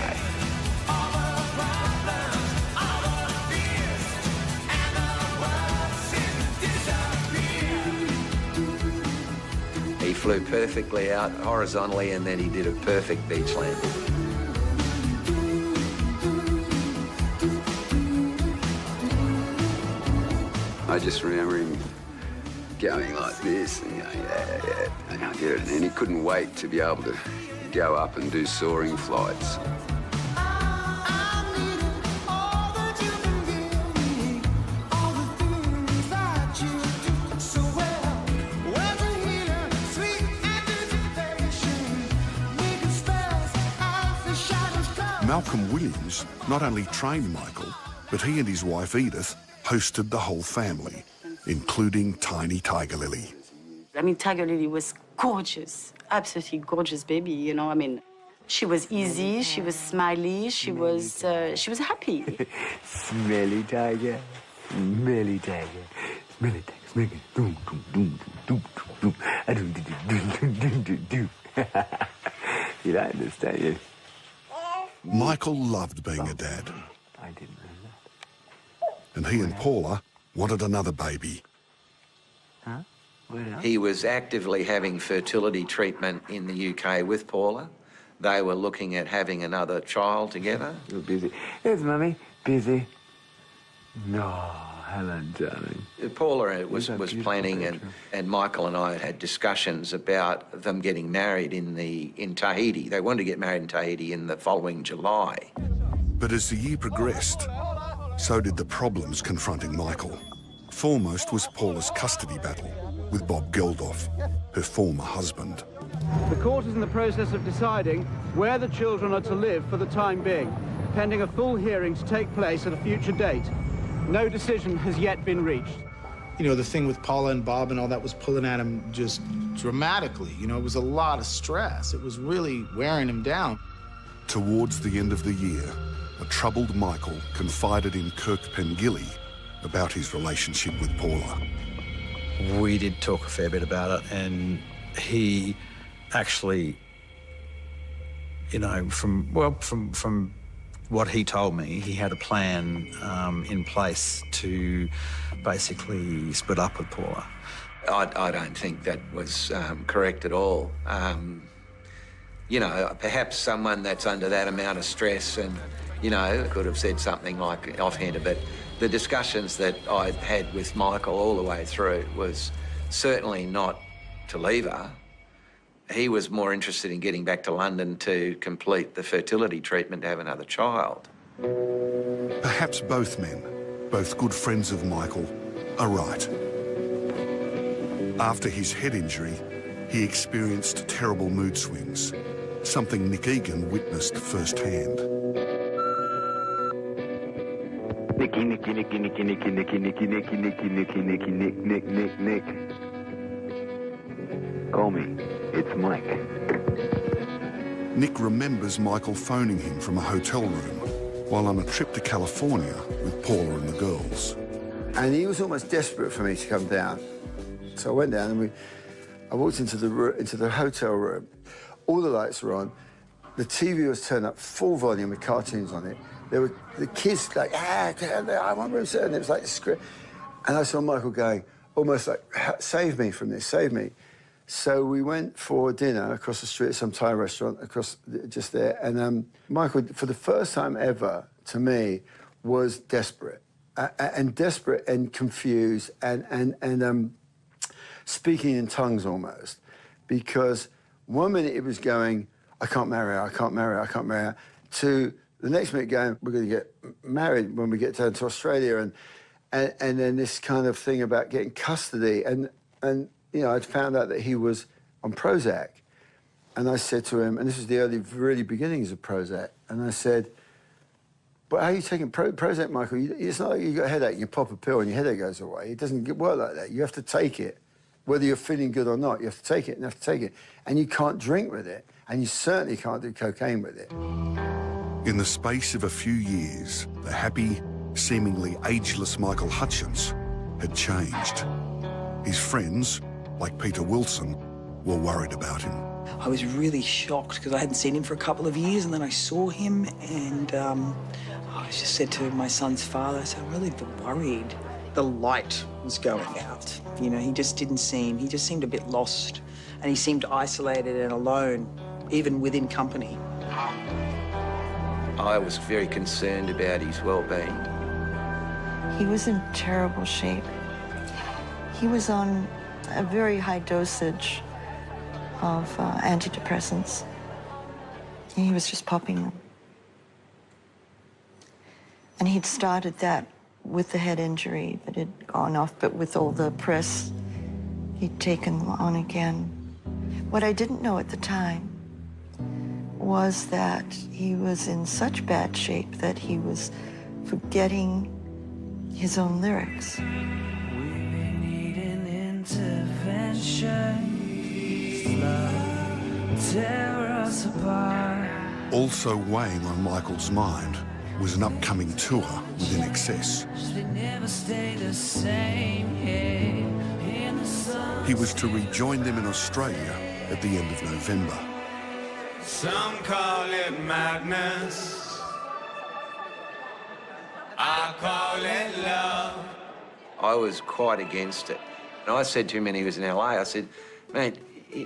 He flew perfectly out horizontally and then he did a perfect beach landing. I just remember him going like this and going, yeah, and I did it. And he couldn't wait to be able to go up and do soaring flights. Malcolm Williams not only trained Michael, but he and his wife Edith hosted the whole family, including tiny Tiger Lily. I mean, Tiger Lily was gorgeous, absolutely gorgeous baby, you know. I mean, she was easy, she was smiley, she was happy. Smelly tiger, smelly tiger, smelly tiger, smelly doom, doom, doom, doom, doom, doom, doom, doom, doom, doom. You don't understand, you? Michael loved being a dad. I didn't know that. And he and Paula wanted another baby. Huh? He was actively having fertility treatment in the UK with Paula. They were looking at having another child together. You're busy. Yes, Mummy, busy. No, Helen, darling. Paula was planning, and Michael and I had discussions about them getting married in Tahiti. They wanted to get married in Tahiti in the following July. But as the year progressed, So did the problems confronting Michael. Foremost was Paula's custody battle with Bob Geldof, her former husband. The court is in the process of deciding where the children are to live for the time being, pending a full hearing to take place at a future date. No decision has yet been reached. You know, the thing with Paula and Bob and all that was pulling at him just dramatically. You know, it was a lot of stress. It was really wearing him down. Towards the end of the year, a troubled Michael confided in Kirk Pengilly about his relationship with Paula. We did talk a fair bit about it, and he actually, you know, from what he told me, he had a plan in place to basically split up with Paula. I don't think that was correct at all. You know, perhaps someone that's under that amount of stress and, you know, could have said something like offhanded, but the discussions that I had with Michael all the way through was certainly not to leave her. He was more interested in getting back to London to complete the fertility treatment to have another child. Perhaps both men, both good friends of Michael, are right. After his head injury, he experienced terrible mood swings, something Nick Egan witnessed firsthand. Nicky, Nicky, Nicky, Nicky, Nicky, Nicky, Nicky, Nicky, Nicky, Nicky, Nicky, Nick, Nick, Nick, Nick. Call me. It's Mike. Nick remembers Michael phoning him from a hotel room while on a trip to California with Paula and the girls. And he was almost desperate for me to come down. So I went down and I walked into the hotel room. All the lights were on. The TV was turned up full volume with cartoons on it. There were the kids like, I want room service. And it was like a script. And I saw Michael going, almost like, save me from this, save me. So we went for dinner across the street at some Thai restaurant, just there. And Michael, for the first time ever, to me, was desperate. And desperate and confused and speaking in tongues almost. Because one minute it was going, I can't marry her, I can't marry her, I can't marry her, to the next minute going, we're going to get married when we get down to Australia, and then this kind of thing about getting custody. And you know, I'd found out that he was on Prozac. And I said to him, and this was the really beginnings of Prozac, and I said, but how are you taking Prozac, Michael? It's not like you got a headache, you pop a pill and your headache goes away. It doesn't work like that. You have to take it. Whether you're feeling good or not, you have to take it and you have to take it. And you can't drink with it, and you certainly can't do cocaine with it. In the space of a few years, the happy, seemingly ageless Michael Hutchence had changed. His friends, like Peter Wilson, were worried about him. I was really shocked because I hadn't seen him for a couple of years, and then I saw him, and I just said to my son's father, I said, I'm really worried. The light was going out. You know, he just seemed a bit lost, and he seemed isolated and alone, even within company. I was very concerned about his well-being. He was in terrible shape. He was on a very high dosage of antidepressants. And he was just popping them. And he'd started that with the head injury, but it had gone off. But with all the press, he'd taken them on again. What I didn't know at the time was that he was in such bad shape that he was forgetting his own lyrics. Also weighing on Michael's mind was an upcoming tour with In Excess. He was to rejoin them in Australia at the end of November. Some call it madness, I call it love. I was quite against it. And I said to him when he was in LA, I said, mate,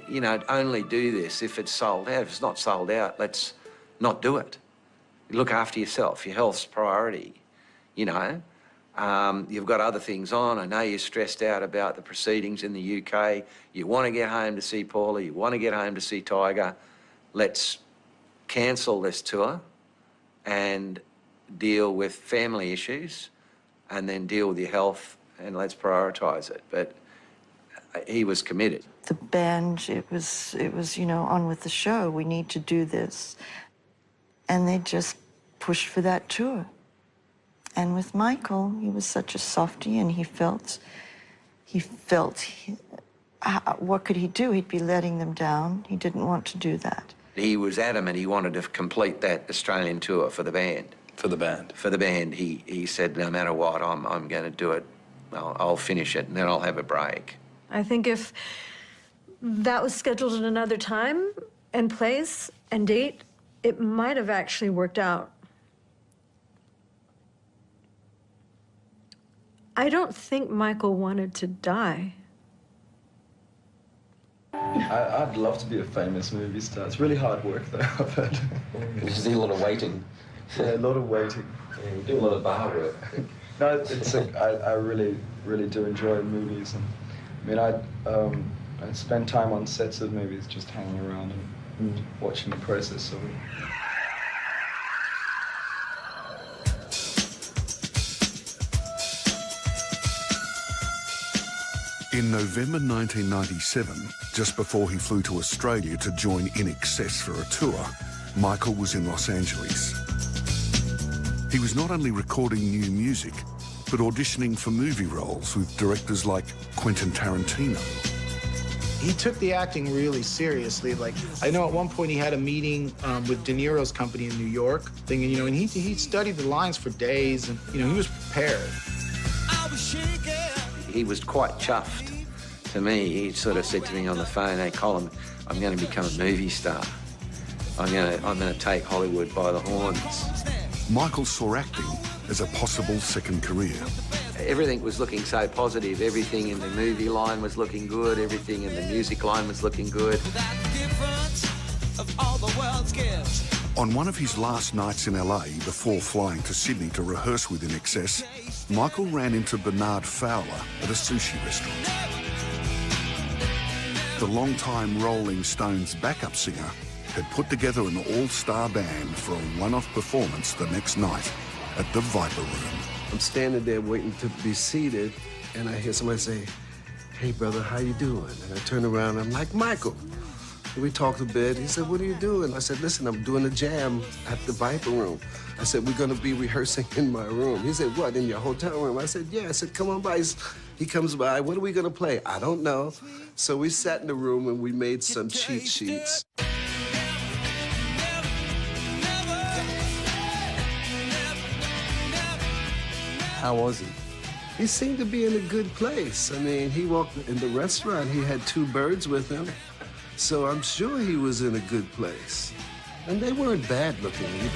you know, only do this if it's sold out. If it's not sold out, let's not do it. Look after yourself. Your health's priority, you know. You've got other things on. I know you're stressed out about the proceedings in the UK. You want to get home to see Paula. You want to get home to see Tiger. Let's cancel this tour and deal with family issues and then deal with your health and let's prioritise it. But he was committed. The band, it was, you know, on with the show. We need to do this. And they just pushed for that tour. And with Michael, he was such a softie, and he felt, what could he do? He'd be letting them down. He didn't want to do that. He was adamant he wanted to complete that Australian tour for the band. For the band? For the band. He said, no matter what, I'm going to do it. I'll finish it, and then I'll have a break. I think if that was scheduled at another time and place and date, it might have actually worked out. I don't think Michael wanted to die. I'd love to be a famous movie star. It's really hard work, though, I've heard. You see a lot of waiting. Yeah, a lot of waiting. Yeah, you do a lot of bar work. No, I really, really do enjoy movies. And, I mean, I spend time on sets of movies just hanging around and watching the process of it. In November 1997, just before he flew to Australia to join In Excess for a tour, Michael was in Los Angeles. He was not only recording new music, but auditioning for movie roles with directors like Quentin Tarantino. He took the acting really seriously. Like, I know at one point he had a meeting with De Niro's company in New York, thinking, you know, and he studied the lines for days, and, you know, he was prepared. He was quite chuffed to me. He sort of said to me on the phone, hey, Colin, I'm going to become a movie star. I'm going to take Hollywood by the horns. Michael saw acting as a possible second career. Everything was looking so positive. Everything in the movie line was looking good. Everything in the music line was looking good. On one of his last nights in LA before flying to Sydney to rehearse with In Excess, Michael ran into Bernard Fowler at a sushi restaurant. The longtime Rolling Stones backup singer had put together an all-star band for a one-off performance the next night at the Viper Room. I'm standing there waiting to be seated, and I hear somebody say, hey, brother, how you doing? And I turn around, and I'm like, Michael. And we talked a bit. He said, what are you doing? I said, listen, I'm doing a jam at the Viper Room. I said, we're going to be rehearsing in my room. He said, what, in your hotel room? I said, yeah. I said, come on by. He comes by. What are we going to play? I don't know. So we sat in the room, and we made some cheat sheets. How was he? He seemed to be in a good place. I mean, he walked in the restaurant. He had 2 birds with him. So I'm sure he was in a good place. And they weren't bad looking either.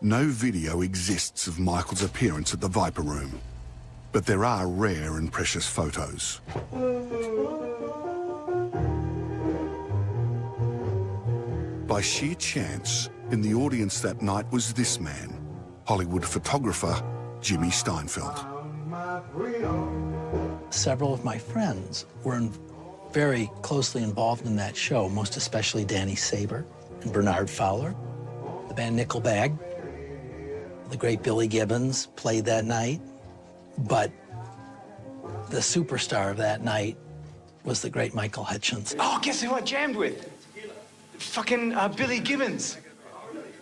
No video exists of Michael's appearance at the Viper Room, but there are rare and precious photos. By sheer chance, in the audience that night was this man, Hollywood photographer Jimmy Steinfeld. Several of my friends were very closely involved in that show, most especially Danny Saber and Bernard Fowler. The band Nickelback, the great Billy Gibbons played that night, but the superstar of that night was the great Michael Hutchence. Oh, guess who I jammed with? Fucking Billy Gibbons.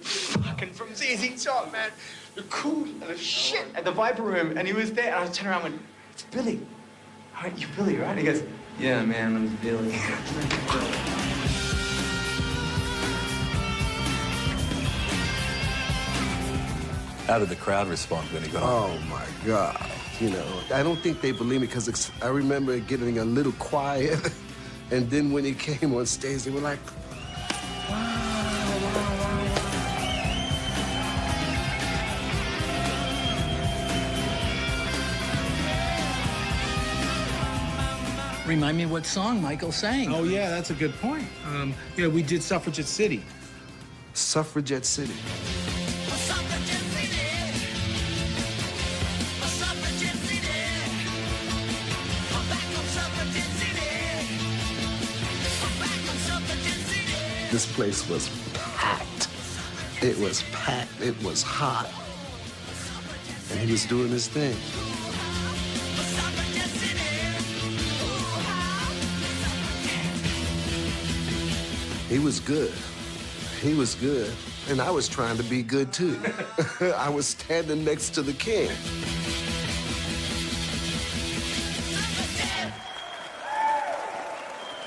Fucking from ZZ Top, man. The cool shit at the Viper Room, and he was there, and I turned around and went, it's Billy. All right, you're Billy, right? And he goes, yeah, man, I'm Billy. How did the crowd respond when he got on? Oh, my God. You know, I don't think they believe me because I remember it getting a little quiet. And then when he came on stage, they were like, Remind me what song Michael sang. Oh, yeah, that's a good point. Yeah, we did Suffragette City. Suffragette City. Suffragette City. This place was packed. It was packed, it was hot. And he was doing his thing. He was good. He was good. And I was trying to be good too. I was standing next to the king.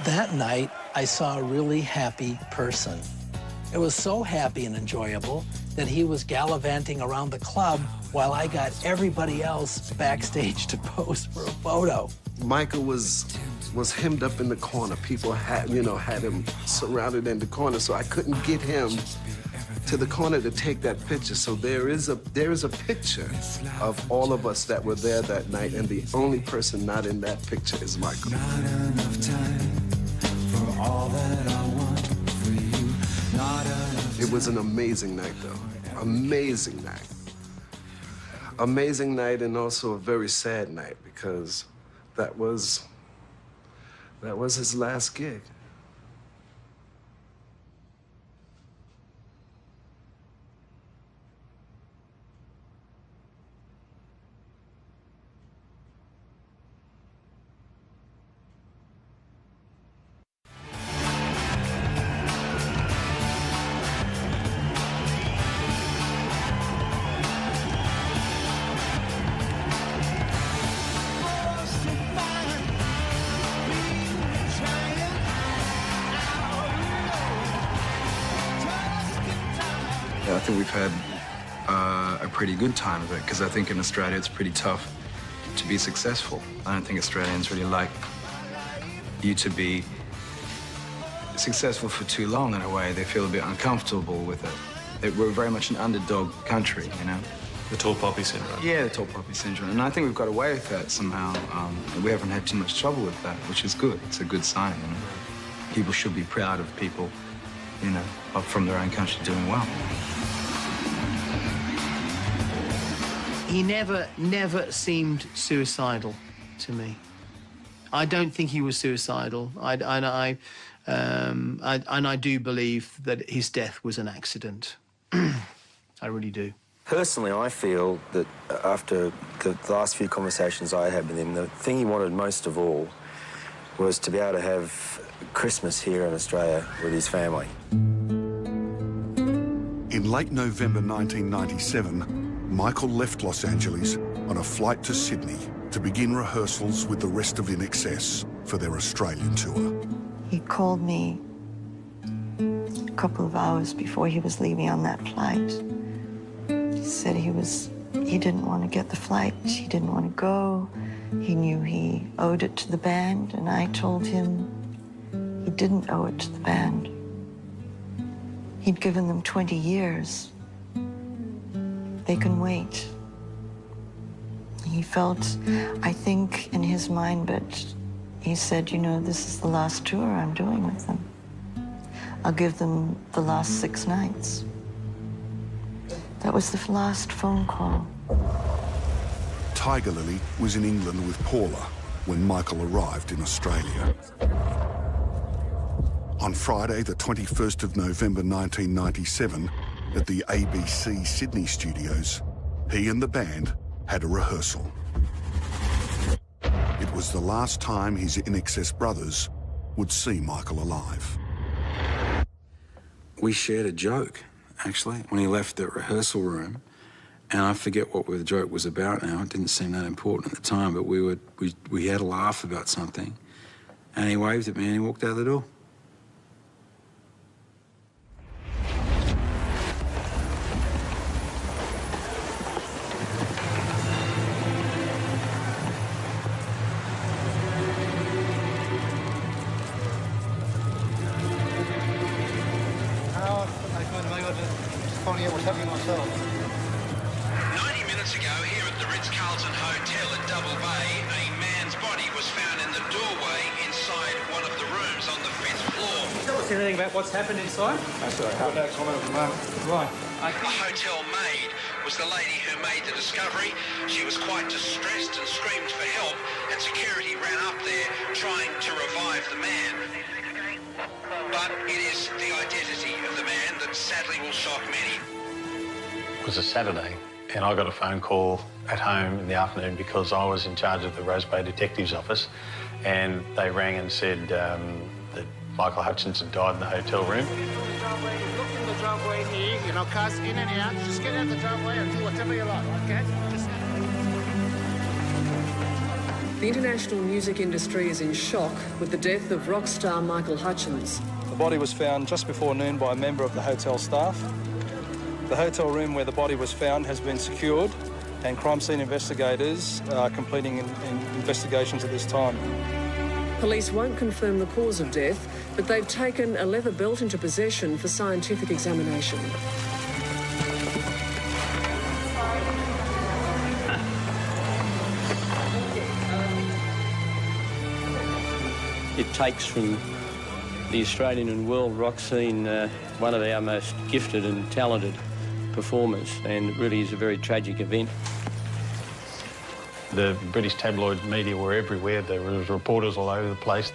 That night, I saw a really happy person. It was so happy and enjoyable that he was gallivanting around the club while I got everybody else backstage to pose for a photo. Michael was hemmed up in the corner. People had him surrounded in the corner, so I couldn't get him to the corner to take that picture. So there is a picture of all of us that were there that night, and the only person not in that picture is Michael. Not enough time for all that I want for you. Not enough. It was an amazing night, though. Amazing night. Amazing night, and also a very sad night, because that was his last gig. I think we've had a pretty good time of it, because I think in Australia it's pretty tough to be successful. I don't think Australians really like you to be successful for too long in a way. They feel a bit uncomfortable with it. We're very much an underdog country, you know? The tall poppy syndrome. Yeah, the tall poppy syndrome. And I think we've got away with that somehow. We haven't had too much trouble with that, which is good. It's a good sign, you know? People should be proud of people, you know, from their own country doing well. He never seemed suicidal to me. I don't think he was suicidal. And I do believe that his death was an accident. I really do. Personally, I feel that after the last few conversations I had with him, the thing he wanted most of all was to be able to have Christmas here in Australia with his family. In late November 1997, Michael left Los Angeles on a flight to Sydney to begin rehearsals with the rest of In Excess for their Australian tour. He called me a couple of hours before he was leaving on that flight. He said he didn't want to get the flight, he didn't want to go. He knew he owed it to the band, and I told him he didn't owe it to the band. He'd given them 20 years. They can wait. He felt, I think, in his mind, but he said, you know, this is the last tour I'm doing with them. I'll give them the last 6 nights. That was the last phone call. Tiger Lily was in England with Paula when Michael arrived in Australia. On Friday, the 21st of November 1997, at the ABC Sydney studios, he and the band had a rehearsal. It was the last time his In Excess brothers would see Michael alive. We shared a joke, actually, when he left the rehearsal room, and I forget what the joke was about now. It didn't seem that important at the time, but we had a laugh about something, and he waved at me and he walked out the door. What's happening myself. 90 minutes ago, here at the Ritz-Carlton Hotel at Double Bay, a man's body was found in the doorway inside one of the rooms on the 5th floor. Tell us anything about what's happened inside? That's all right. I've got no comment at the moment. Right. The hotel maid was the lady who made the discovery. She was quite distressed and screamed for help, and security ran up there trying to revive the man. But it is the identity of the man that sadly will shock many. It was a Saturday, and I got a phone call at home in the afternoon because I was in charge of the Rose Bay Detective's Office, and they rang and said that Michael Hutchence had died in the hotel room. Look in the driveway here, you know, cars in and out. Just get out the driveway and do whatever you like, okay? The international music industry is in shock with the death of rock star Michael Hutchence. The body was found just before noon by a member of the hotel staff. The hotel room where the body was found has been secured, and crime scene investigators are completing investigations at this time. Police won't confirm the cause of death, but they've taken a leather belt into possession for scientific examination. It takes from the Australian and world rock scene one of our most gifted and talented performers, and it really is a very tragic event. The British tabloid media were everywhere. There was reporters all over the place.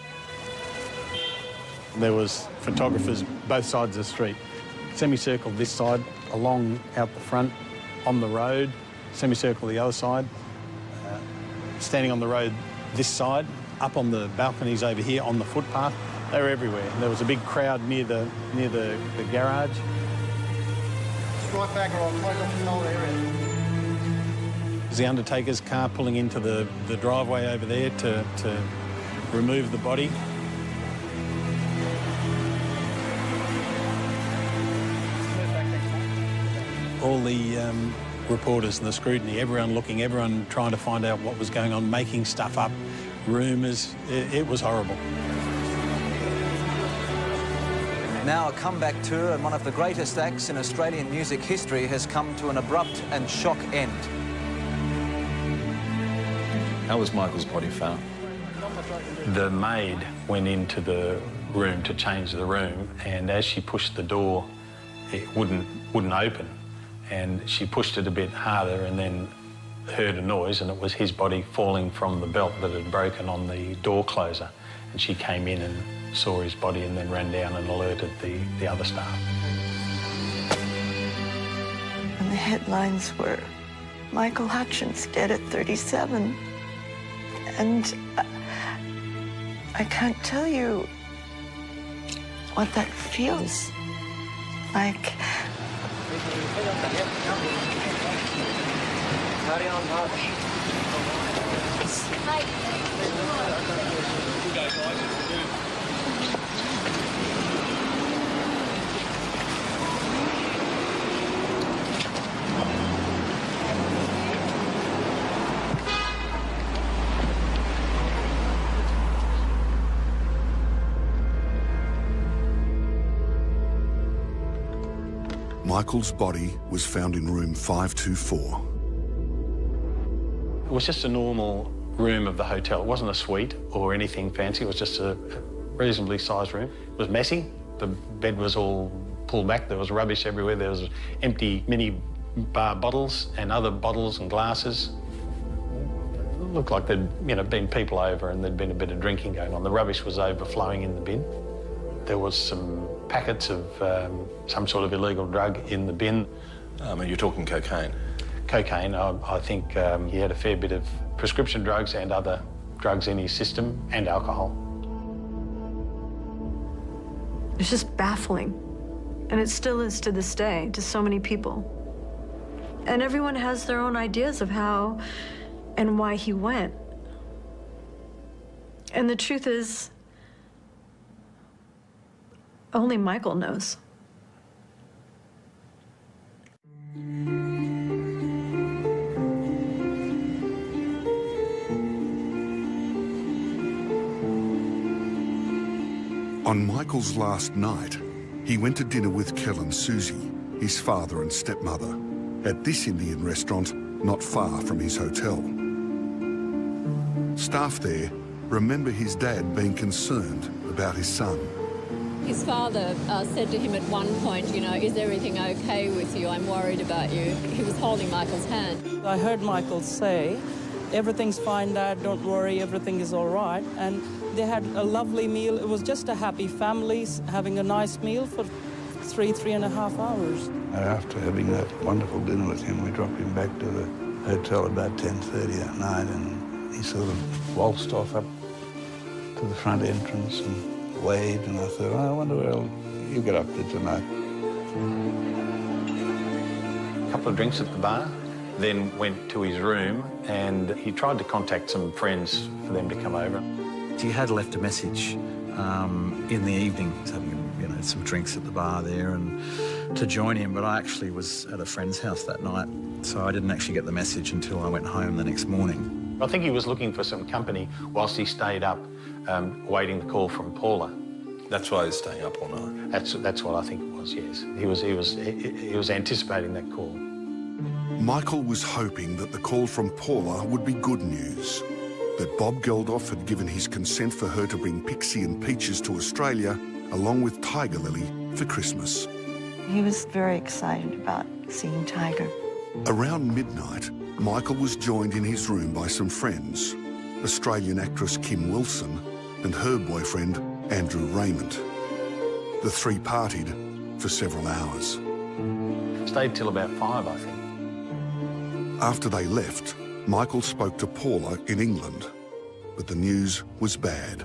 There was photographers both sides of the street. Semicircle this side, along out the front, on the road, semicircle the other side, standing on the road this side, up on the balconies over here on the footpath. They were everywhere. There was a big crowd near the garage. Right back or I'll close off the whole area. There's the undertaker's car pulling into the driveway over there to remove the body. All the reporters and the scrutiny, everyone looking, everyone trying to find out what was going on, making stuff up, rumours. It was horrible. Now a comeback tour and one of the greatest acts in Australian music history has come to an abrupt and shock end. How was Michael's body found? The maid went into the room to change the room, and as she pushed the door, it wouldn't open. And she pushed it a bit harder and then heard a noise, and it was his body falling from the belt that had broken on the door closer. And she came in and saw his body and then ran down and alerted the other staff. And the headlines were, Michael Hutchence dead at 37. And I can't tell you what that feels like. Carry on, Mark. Michael's body was found in room 524. It was just a normal room of the hotel. It wasn't a suite or anything fancy. It was just a reasonably sized room. It was messy. The bed was all pulled back. There was rubbish everywhere. There was empty mini bar bottles and other bottles and glasses. It looked like there'd been people over and there'd been a bit of drinking going on. The rubbish was overflowing in the bin. There was some packets of some sort of illegal drug in the bin. You're talking cocaine? Cocaine. I think he had a fair bit of prescription drugs and other drugs in his system, and alcohol. It's just baffling. And it still is to this day, to so many people. And everyone has their own ideas of how and why he went. And the truth is, only Michael knows. On Michael's last night, he went to dinner with Kel and Susie, his father and stepmother, at this Indian restaurant not far from his hotel. Staff there remember his dad being concerned about his son. His father said to him at one point, is everything okay with you? I'm worried about you. He was holding Michael's hand. I heard Michael say, everything's fine, Dad, don't worry, everything is all right. And They had a lovely meal. It was just a happy family having a nice meal for 3.5 hours. After having that wonderful dinner with him, we dropped him back to the hotel about 10:30 that night, and he sort of waltzed off up to the front entrance and waved, and I thought, I wonder where you get up to tonight. A couple of drinks at the bar, then went to his room, and he tried to contact some friends for them to come over. He had left a message in the evening, having some drinks at the bar there, and to join him, but I actually was at a friend's house that night, so I didn't actually get the message until I went home the next morning. I think he was looking for some company whilst he stayed up, waiting the call from Paula. That's why he was staying up all night. That's what I think it was. Yes, he was anticipating that call. Michael was hoping that the call from Paula would be good news, that Bob Geldof had given his consent for her to bring Pixie and Peaches to Australia, along with Tiger Lily, for Christmas. He was very excited about seeing Tiger. Around midnight, Michael was joined in his room by some friends, Australian actress Kim Wilson and her boyfriend, Andrew Raymond. The three partied for several hours. Stayed till about 5, I think. After they left, Michael spoke to Paula in England, but the news was bad.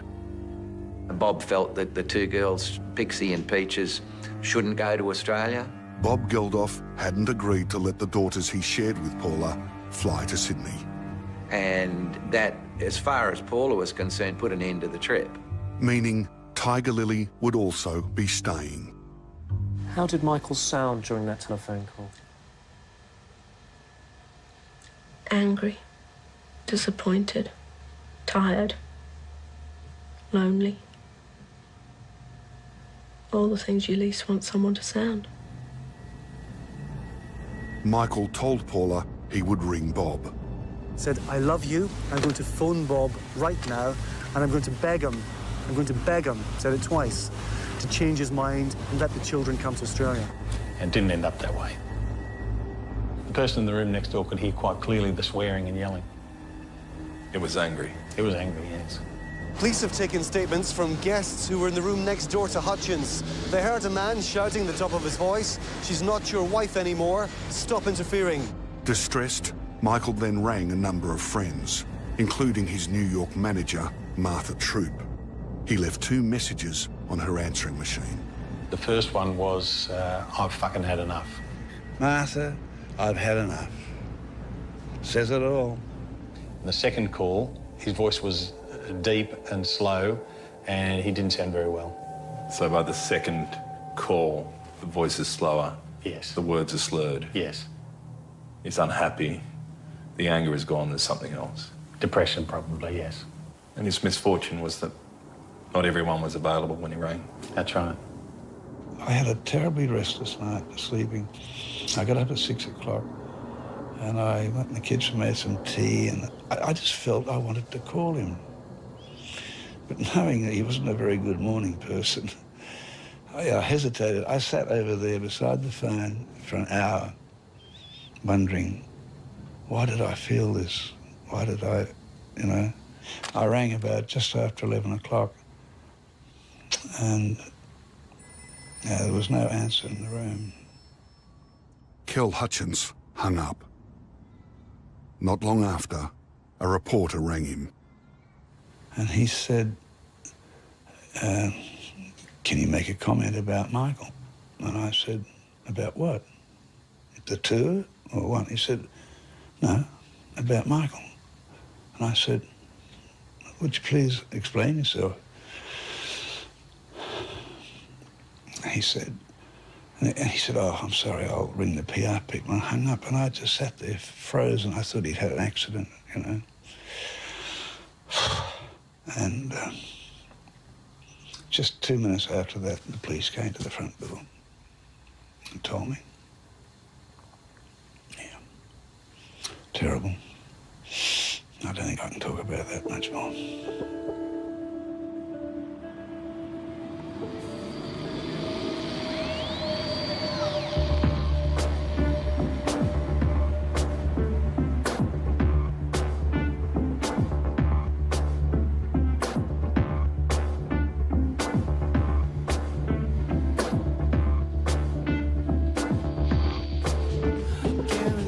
Bob felt that the two girls, Pixie and Peaches, shouldn't go to Australia. Bob Geldof hadn't agreed to let the daughters he shared with Paula fly to Sydney. And that, as far as Paula was concerned, put an end to the trip. Meaning Tiger Lily would also be staying. How did Michael sound during that telephone call? Angry, disappointed, tired, lonely. All the things you least want someone to sound. Michael told Paula he would ring Bob. Said, I love you, I'm going to phone Bob right now, and I'm going to beg him, said it twice, to change his mind and let the children come to Australia. And didn't end up that way. The person in the room next door could hear quite clearly the swearing and yelling. It was angry. It was angry, yes. Police have taken statements from guests who were in the room next door to Hutchence. They heard a man shouting at the top of his voice, "She's not your wife anymore. Stop interfering." Distressed, Michael then rang a number of friends, including his New York manager, Martha Troop. He left 2 messages on her answering machine. The first one was, I've fucking had enough. Martha, I've had enough. Says it all. And the second call, his voice was deep and slow, and he didn't sound very well. So by the second call, the voice is slower. Yes. The words are slurred. Yes. He's unhappy. The anger is gone. There's something else. Depression, probably, yes. And his misfortune was that not everyone was available when he rang. That's right. I had a terribly restless night sleeping. I got up at 6 o'clock and I went in the kitchen, made some tea, and I just felt I wanted to call him. But knowing that he wasn't a very good morning person, I hesitated. I sat over there beside the phone for an hour, wondering, why did I feel this? Why did I, I rang about just after 11 o'clock, and there was no answer in the room. Kel Hutchence hung up. Not long after, a reporter rang him. And he said, can you make a comment about Michael? And I said, about what? The tour or what? He said, no, about Michael. And I said, would you please explain yourself? He said, oh, I'm sorry, I'll ring the PR people. And I hung up, and I just sat there frozen. I thought he'd had an accident, And just 2 minutes after that, the police came to the front door and told me. Yeah. Terrible. I don't think I can talk about that much more.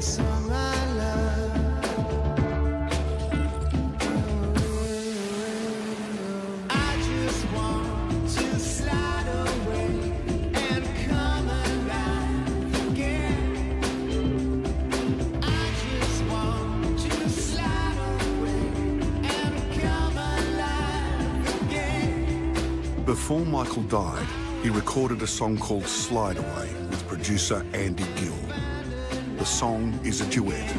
song I love. I just want to slide away and come alive again. I just want to slide away and come alive again. Before Michael died, he recorded a song called Slide Away with producer Andy Gill. The song is a duet.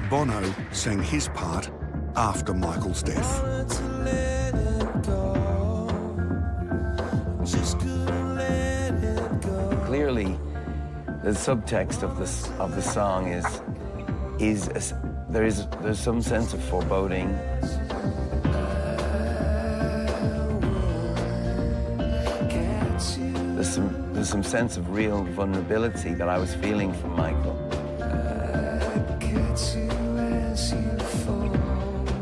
Bono sang his part after Michael's death. Clearly, the subtext of the song there's some sense of foreboding. There's some sense of real vulnerability that I was feeling from Michael.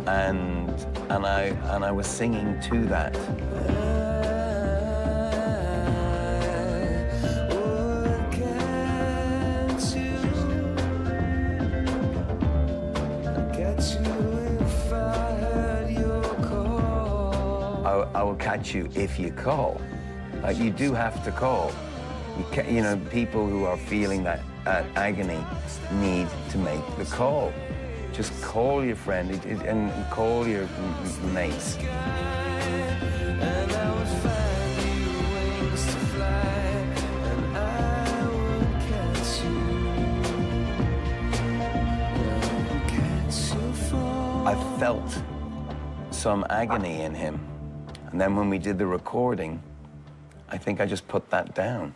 And I was singing to that. I will catch you if you call. Like, you do have to call. You know, people who are feeling that agony need to make the call. Just call your friend and call your mates. I felt some agony in him. And then when we did the recording, I think I just put that down.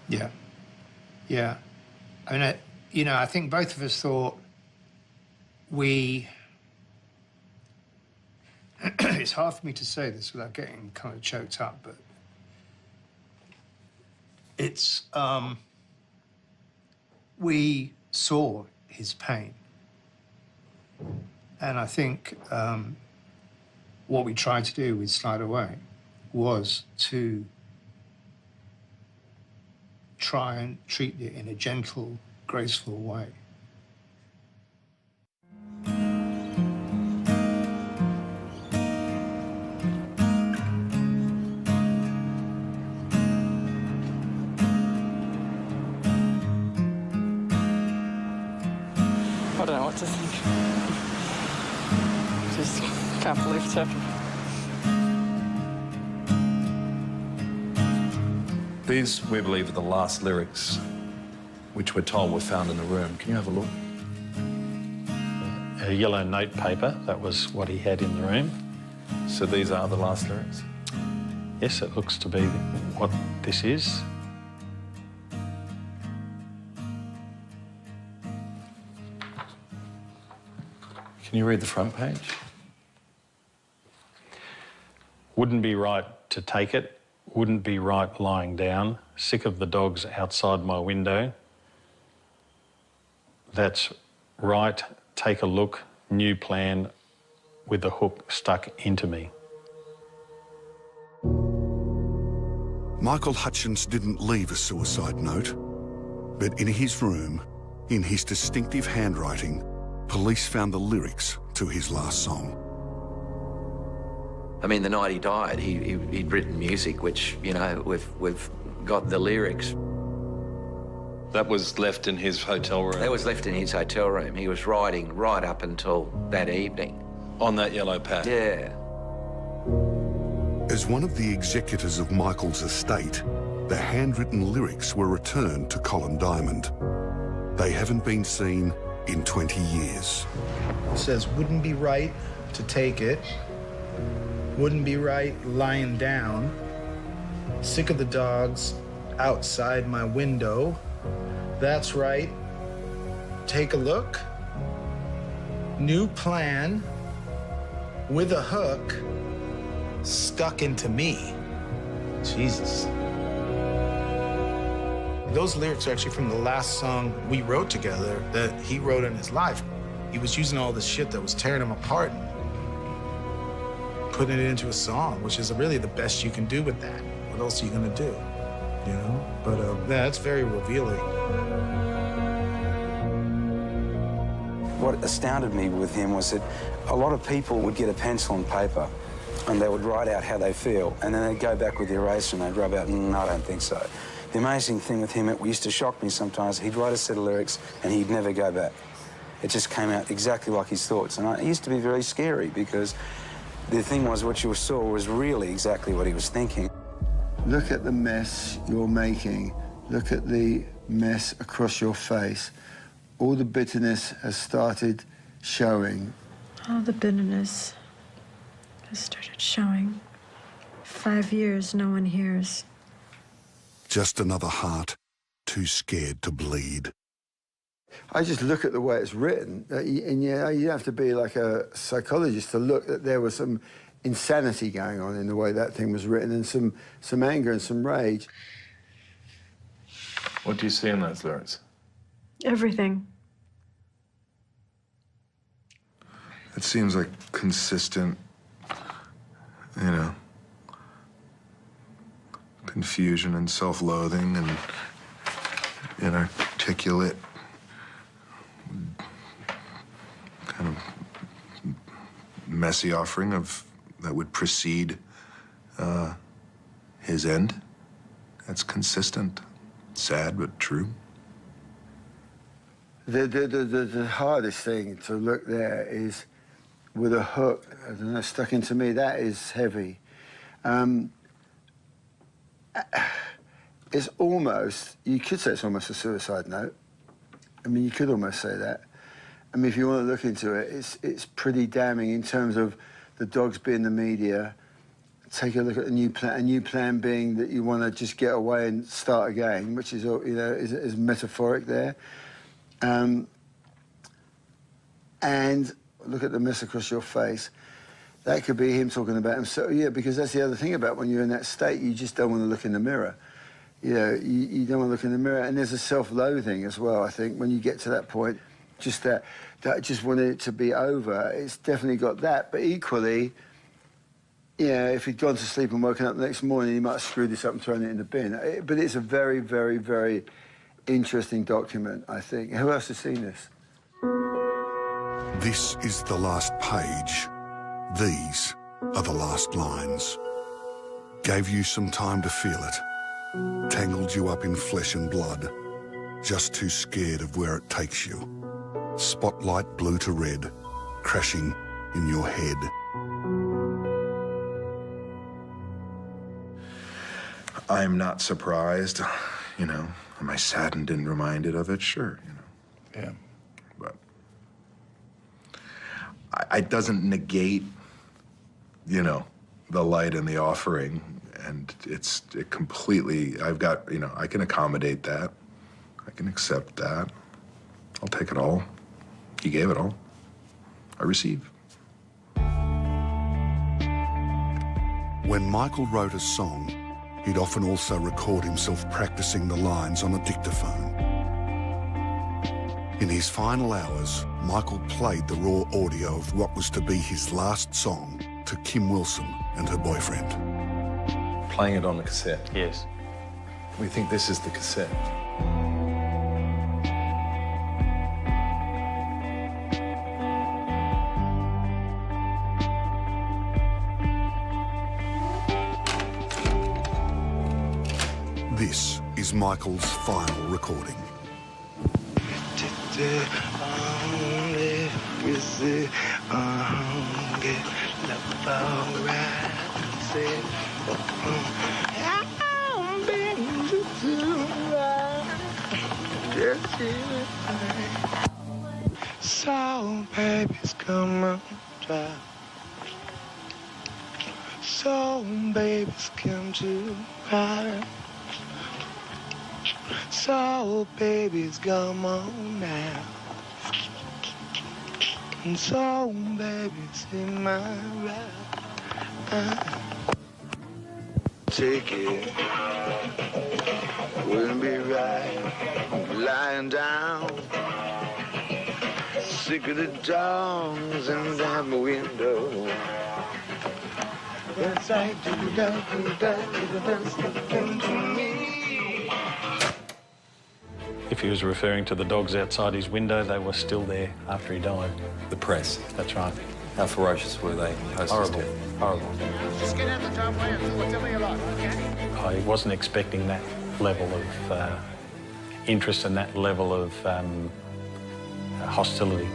Yeah. Yeah. I mean, I think both of us thought it's hard for me to say this without getting kind of choked up, but it's, we saw his pain. And I think what we tried to do with Slide Away was to try and treat it in a gentle, graceful way. I don't know what to think. Just can't believe it's happened. These, we believe, are the last lyrics which we're told were found in the room. Can you have a look? A yellow note paper, that was what he had in the room. So these are the last lyrics? Yes, it looks to be what this is. Can you read the front page? Wouldn't be right to take it. Wouldn't be right lying down. Sick of the dogs outside my window. That's right. Take a look. New plan with the hook stuck into me. Michael Hutchence didn't leave a suicide note, but in his room, in his distinctive handwriting, police found the lyrics to his last song. I mean, the night he died, he'd written music, which, you know, we've got the lyrics. That was left in his hotel room? That was left in his hotel room. He was writing right up until that evening. On that yellow pad? Yeah. As one of the executors of Michael's estate, the handwritten lyrics were returned to Colin Diamond. They haven't been seen in 20 years. It says, wouldn't be right to take it. Wouldn't be right lying down. Sick of the dogs outside my window. That's right. Take a look. New plan with a hook stuck into me. Jesus. Those lyrics are actually from the last song we wrote together that he wrote in his life. He was using all this shit that was tearing him apart. putting it into a song, which is really the best you can do with that. What else are you gonna do, you know? But yeah, that's very revealing. What astounded me with him was that a lot of people would get a pencil and paper and they would write out how they feel, and then they'd go back with the eraser and they'd rub out, I don't think so. The amazing thing with him, it used to shock me sometimes, he'd write a set of lyrics and he'd never go back. It just came out exactly like his thoughts, and it used to be very scary because the thing was what you saw was really exactly what he was thinking. Look at the mess you're making. Look at the mess across your face. All the bitterness has started showing. All the bitterness has started showing. 5 years, no one hears. Just another heart too scared to bleed. I just look at the way it's written, and you have to be like a psychologist to look that there was some insanity going on in the way that thing was written, and some anger and some rage. What do you see in those lyrics? Everything. It seems like consistent, you know, confusion and self-loathing and inarticulate, kind of messy offering of that would precede his end. That's consistent, sad but true. The hardest thing to look there is with a hook, I don't know, stuck into me. That is heavy. It's almost, you could say it's almost a suicide note. I mean, you could almost say that. I mean, if you want to look into it, it's pretty damning in terms of the dogs being the media. Take a look at a new plan being that you want to just get away and start again, which is, you know, is metaphoric there. And look at the mess across your face. That could be him talking about himself. Yeah, because that's the other thing about when you're in that state, you just don't want to look in the mirror. You know, you don't want to look in the mirror. And there's a self-loathing as well, I think, when you get to that point. Just that just wanted it to be over. It's definitely got that. But equally, you know, if he'd gone to sleep and woken up the next morning, he might have screwed this up and thrown it in the bin. But it's a very, very, very interesting document, I think. Who else has seen this? This is the last page. These are the last lines. Gave you some time to feel it. Tangled you up in flesh and blood. Just too scared of where it takes you. Spotlight blue to red, crashing in your head. I'm not surprised, you know. Am I saddened and reminded of it? Sure, you know. Yeah. But it doesn't negate, you know, the light and the offering, and it completely, I've got, you know, I can accommodate that. I can accept that. I'll take it all. He gave it all. I receive. When Michael wrote a song, he'd often also record himself practicing the lines on a dictaphone. In his final hours, Michael played the raw audio of what was to be his last song to Kim Wilson and her boyfriend. Playing it on the cassette. Yes. We think this is the cassette. This is Michael's final recording. So, babies, come on, drive. So, babies, come to ride. So, babies, come on now. And so, babies, in my ride. Take it. Wouldn't be right lying down. Sick of the dogs in that window. inside. Do you love the dance that came to me? If he was referring to the dogs outside his window, they were still there after he died. The press. That's right. How ferocious were they? Horrible. Horrible. Just get out the driveway and tell me a lot, okay? I wasn't expecting that level of interest and that level of hostility.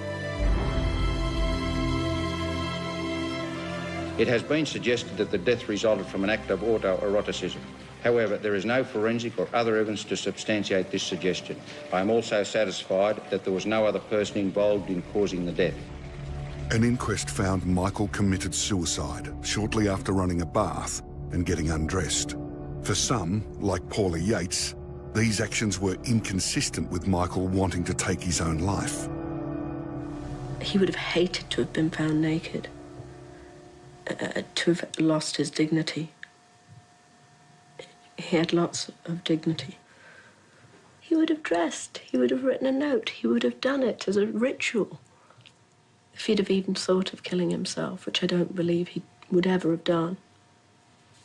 It has been suggested that the death resulted from an act of autoeroticism. However, there is no forensic or other evidence to substantiate this suggestion. I am also satisfied that there was no other person involved in causing the death. An inquest found Michael committed suicide shortly after running a bath and getting undressed. For some, like Paula Yates, these actions were inconsistent with Michael wanting to take his own life. He would have hated to have been found naked, to have lost his dignity. He had lots of dignity. He would have dressed, he would have written a note, he would have done it as a ritual. If he'd have even thought of killing himself, which I don't believe he would ever have done,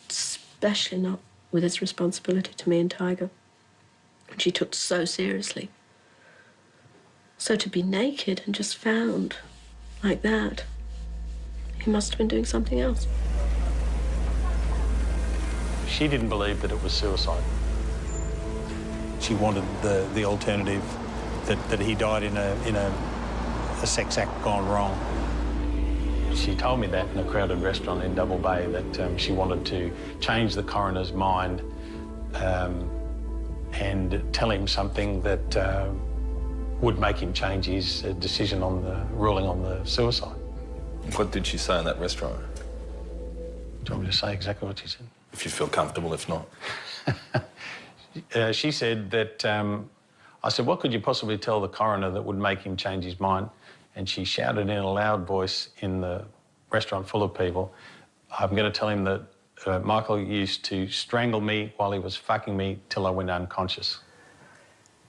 especially not with his responsibility to me and Tiger, which he took so seriously. So to be naked and just found like that, he must have been doing something else. She didn't believe that it was suicide. She wanted the alternative that he died in a sex act gone wrong. She told me that in a crowded restaurant in Double Bay, that she wanted to change the coroner's mind and tell him something that would make him change his decision on the ruling on the suicide. What did she say in that restaurant? Do you want me to say exactly what she said? If you feel comfortable, if not. She said that, I said, what could you possibly tell the coroner that would make him change his mind? And she shouted in a loud voice in the restaurant full of people, I'm going to tell him that Michael used to strangle me while he was fucking me till I went unconscious.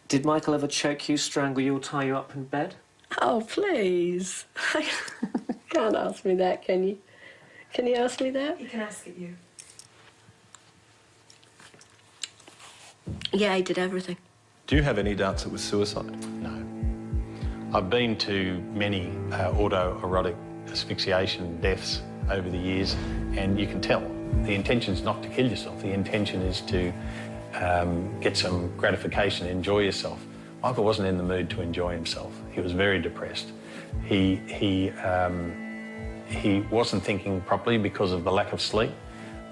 Did Michael ever choke you, strangle you, or tie you up in bed? Oh, please. Can't ask me that, can you? Can you ask me that? He can ask it you. Yeah, he did everything. Do you have any doubts it was suicide? No. I've been to many autoerotic asphyxiation deaths over the years, and you can tell the intention is not to kill yourself. The intention is to get some gratification, enjoy yourself. Michael wasn't in the mood to enjoy himself. He was very depressed. He wasn't thinking properly because of the lack of sleep,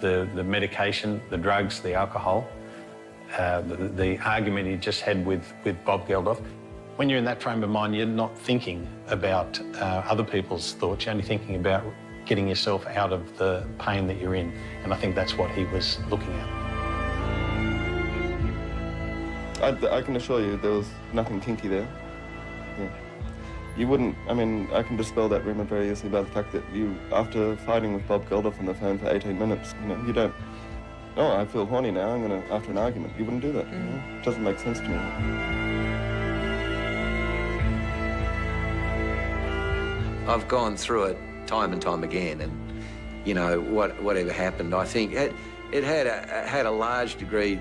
the medication, the drugs, the alcohol, the argument he just had with Bob Geldof. When you're in that frame of mind, you're not thinking about other people's thoughts. You're only thinking about getting yourself out of the pain that you're in. And I think that's what he was looking at. I can assure you there was nothing kinky there. Yeah. You wouldn't, I mean, I can dispel that rumour very easily by the fact that you, after fighting with Bob Geldof on the phone for 18 minutes, you don't, oh, I feel horny now, I'm going to, after an argument. You wouldn't do that. It doesn't make sense to me. I've gone through it time and time again, and, you know, whatever happened, I think it had a large degree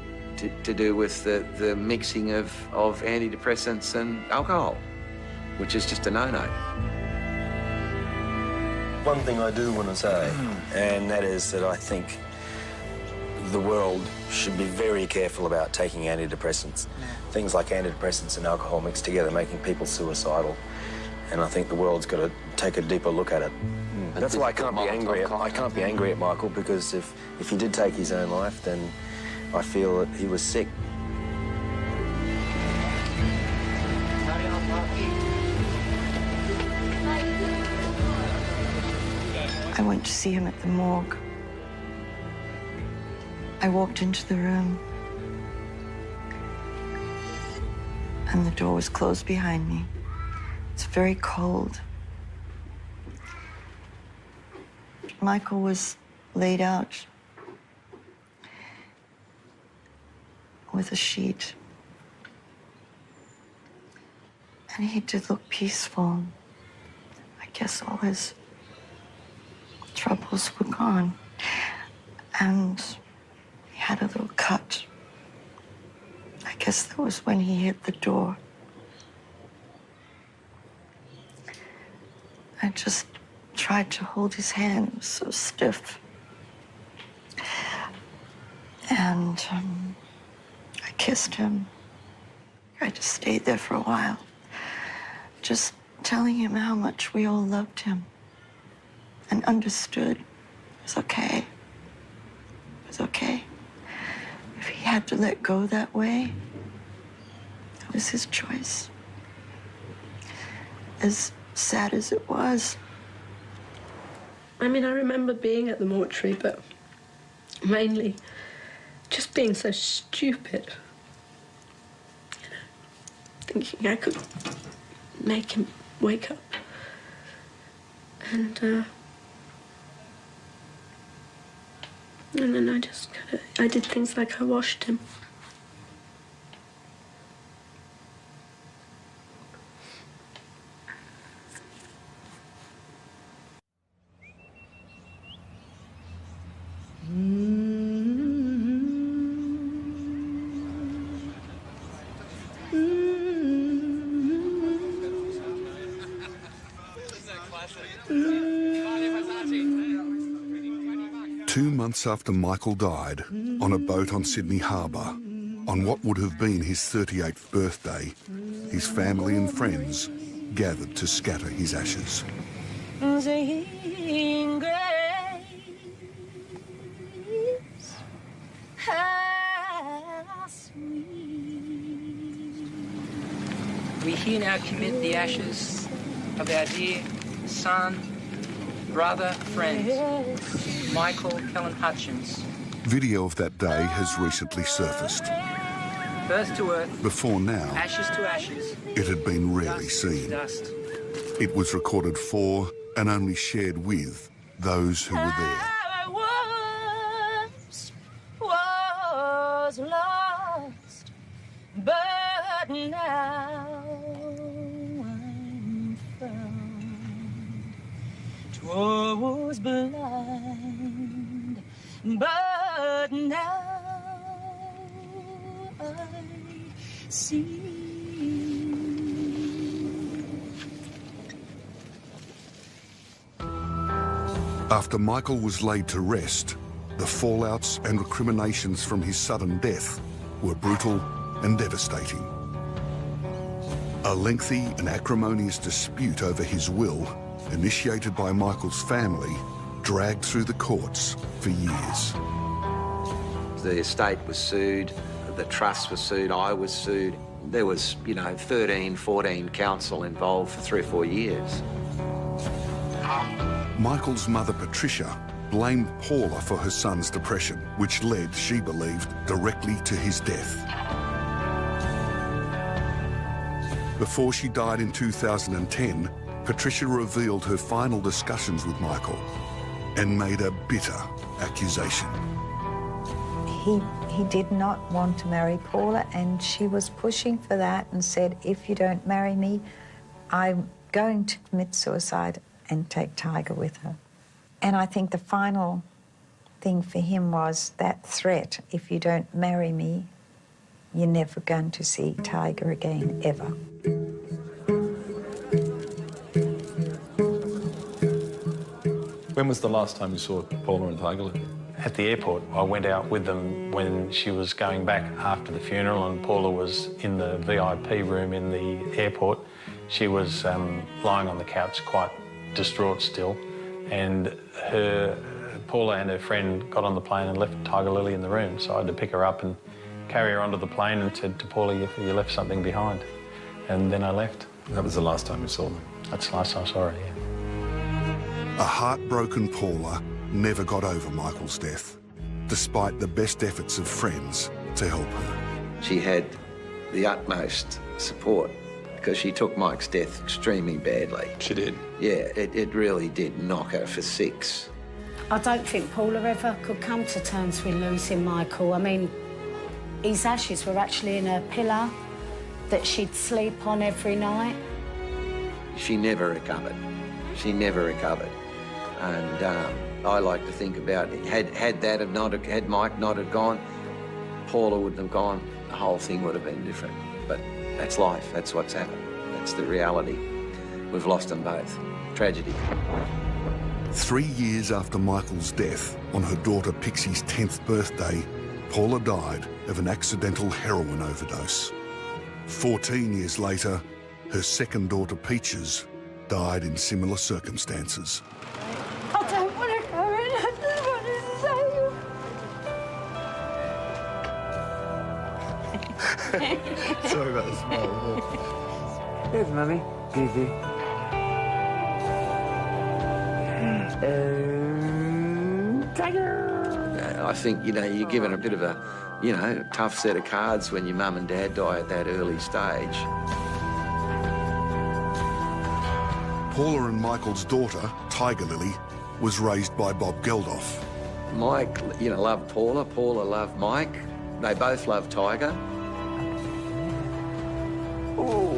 to do with the mixing of antidepressants and alcohol, which is just a no-no. One thing I do want to say, and that is that I think the world should be very careful about taking antidepressants. Things like antidepressants and alcohol mixed together, making people suicidal. And I think the world's got to take a deeper look at it. That's why I can't be angry at Michael, because if he did take his own life, then I feel that he was sick. I went to see him at the morgue. I walked into the room, and the door was closed behind me. It's very cold. Michael was laid out with a sheet. And he did look peaceful. I guess all his troubles were gone. And he had a little cut. I guess that was when he hit the door. I just tried to hold his hand. It was so stiff. And I kissed him. I just stayed there for a while, just telling him how much we all loved him and understood it was okay. It was okay. If he had to let go that way, it was his choice. As sad as it was. I mean, I remember being at the mortuary, but mainly just being so stupid. You know, thinking I could make him wake up. And then I just I did things like I washed him. Two months after Michael died, on a boat on Sydney Harbour, on what would have been his 38th birthday, his family and friends gathered to scatter his ashes. We here now commit the ashes of our dear son, brother, friend, Michael Kellen Hutchence. Video of that day has recently surfaced. Earth to earth. Before now, ashes to ashes. It had been rarely seen. Dust. It was recorded for and only shared with those who were there. Was lost, but now I'm found. 'Twas blind, but now I see. After Michael was laid to rest, the fallouts and recriminations from his sudden death were brutal and devastating. A lengthy and acrimonious dispute over his will, initiated by Michael's family, dragged through the courts for years. The estate was sued, the trust was sued, I was sued. There was, 13, 14 counsel involved for 3 or 4 years. Michael's mother, Patricia, blamed Paula for her son's depression, which led, she believed, directly to his death. Before she died in 2010, Patricia revealed her final discussions with Michael and made a bitter accusation. He did not want to marry Paula, and she was pushing for that and said, if you don't marry me, I'm going to commit suicide and take Tiger with her. And I think the final thing for him was that threat, if you don't marry me, you're never going to see Tiger again, ever. When was the last time you saw Paula and Tiger? At the airport. I went out with them when she was going back after the funeral, and Paula was in the VIP room in the airport. She was lying on the couch, quite distraught still, and Paula and her friend got on the plane and left Tiger Lily in the room, so I had to pick her up and carry her onto the plane and said to Paula, you left something behind. And then I left. That was the last time you saw them? That's the last time I saw her, yeah. A heartbroken Paula never got over Michael's death, despite the best efforts of friends to help her. She had the utmost support because she took Mike's death extremely badly. She did? Yeah, it really did knock her for 6. I don't think Paula ever could come to terms with losing Michael. I mean, his ashes were actually in a pillow that she'd sleep on every night. She never recovered. She never recovered. And I like to think about, had Mike not have gone, Paula wouldn't have gone, the whole thing would have been different. But that's life, that's what's happened, that's the reality. We've lost them both. Tragedy. 3 years after Michael's death, on her daughter Pixie's 10th birthday, Paula died of an accidental heroin overdose. 14 years later, her second daughter Peaches died in similar circumstances. I don't want to go in. I just want to say you. Sorry about the smile. Here's Mummy. Gigi. Tiger. I think, you know, you're given a bit of a, you know, tough set of cards when your mum and dad die at that early stage. Paula and Michael's daughter, Tiger Lily, was raised by Bob Geldof. Mike, you know, loved Paula. Paula loved Mike. They both loved Tiger. Oh,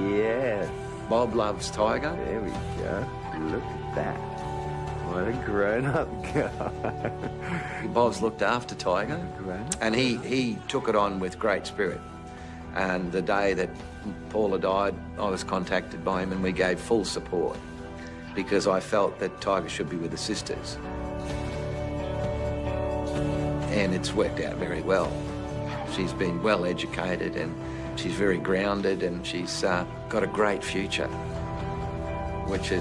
yes. Bob loves Tiger. There we go. Look at that. What a grown-up guy. Bob's looked after Tiger, and he took it on with great spirit. And the day that Paula died, I was contacted by him and we gave full support because I felt that Tiger should be with the sisters. And it's worked out very well. She's been well educated and she's very grounded and she's got a great future, which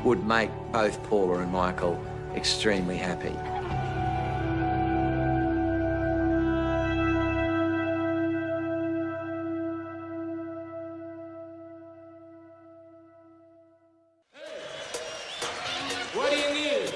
would make both Paula and Michael extremely happy. What do you need?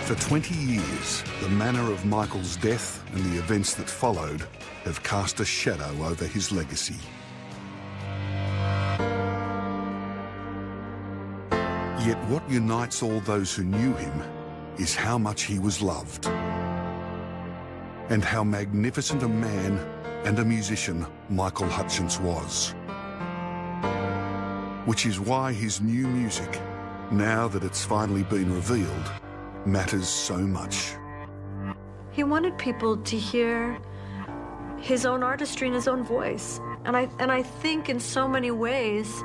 For 20 years, the manner of Michael's death and the events that followed have cast a shadow over his legacy. Yet what unites all those who knew him is how much he was loved, and how magnificent a man and a musician Michael Hutchence was. Which is why his new music, now that it's finally been revealed, matters so much. He wanted people to hear his own artistry and his own voice. And I think in so many ways,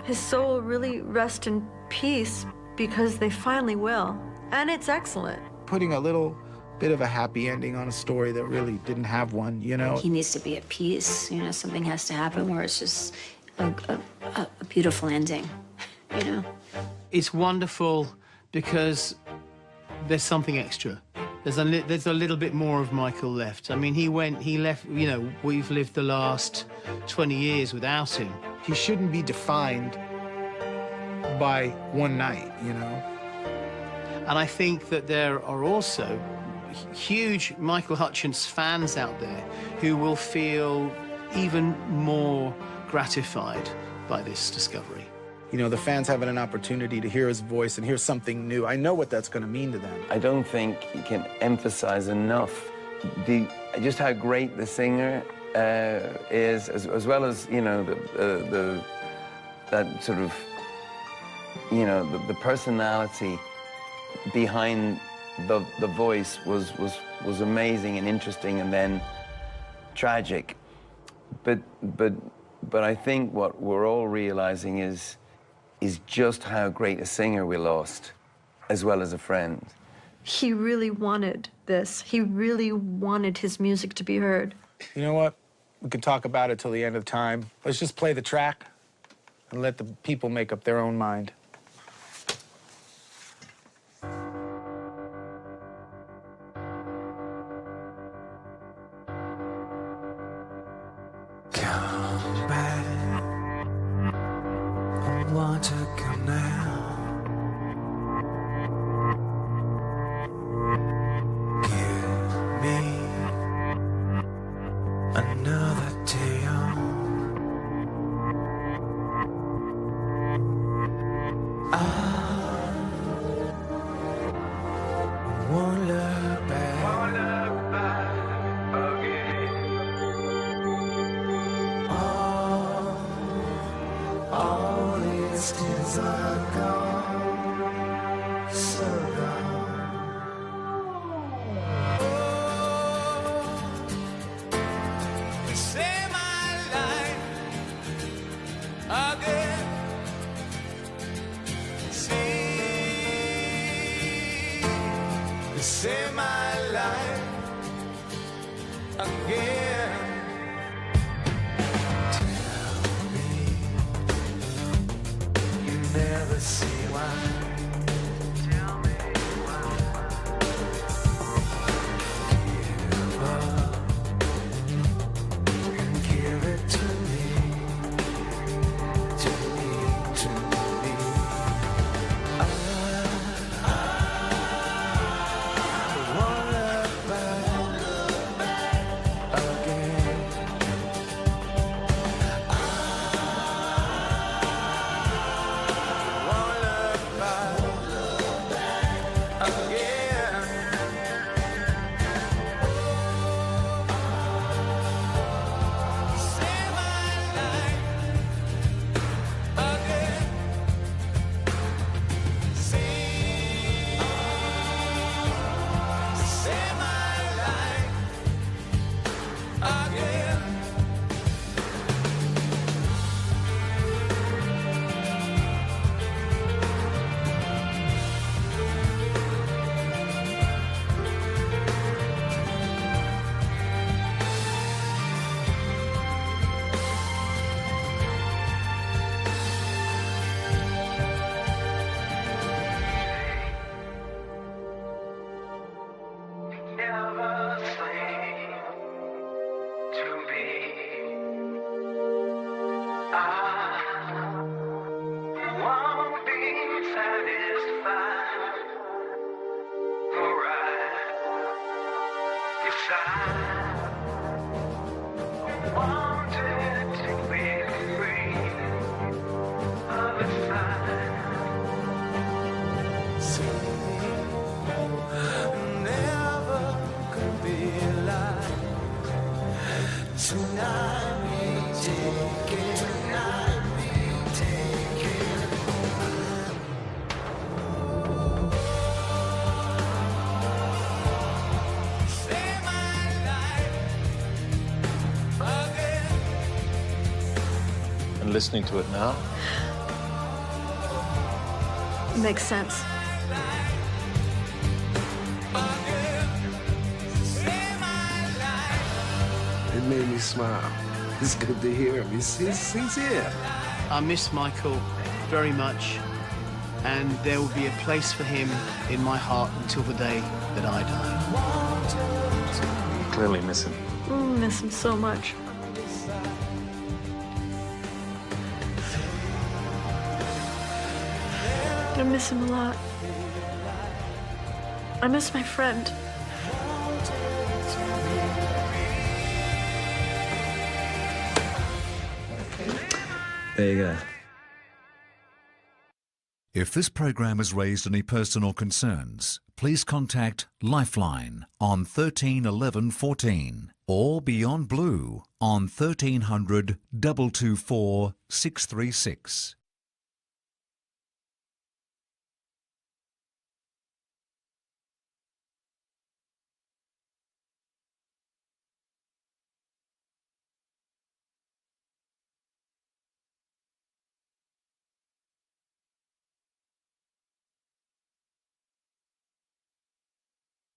his soul will really rest in peace because they finally will. And it's excellent. Putting a little bit of a happy ending on a story that really didn't have one, you know? He needs to be at peace, you know, something has to happen where it's just a beautiful ending, you know? It's wonderful because there's something extra. There's a little bit more of Michael left. I mean, he left, you know, we've lived the last 20 years without him. He shouldn't be defined by one night, you know? And I think that there are also huge Michael Hutchence fans out there who will feel even more gratified by this discovery. You know, the fans having an opportunity to hear his voice and hear something new. I know what that's going to mean to them. I don't think you can emphasize enough just how great the singer is, as well as, you know, that sort of, you know, the personality behind the voice was amazing and interesting and then tragic. But I think what we're all realizing is is just how great a singer we lost, as well as a friend. He really wanted this. He really wanted his music to be heard. You know what? We can talk about it till the end of time. Let's just play the track and let the people make up their own mind. Come back. I want to come now. Give me another day on. I won't look back. All these tears are gone, so gone. Oh, save my life again. Save my life again. Never see why. Tell me why. Give up and give it to me. To me, to me. I won't look back again. Never seem to be. I won't be satisfied. Alright, yes, I wanted to be free of the side. Never could be alive. Tonight we take it. Tonight we take it. Save my life again. And listening to it now, Makes sense. It made me smile. It's good to hear him. He's here. I miss Michael very much, and there will be a place for him in my heart until the day that I die. you clearly miss him. Miss him so much. I miss him a lot. I miss my friend. There you go. If this program has raised any personal concerns, please contact Lifeline on 13 11 14 or Beyond Blue on 1300 224 636.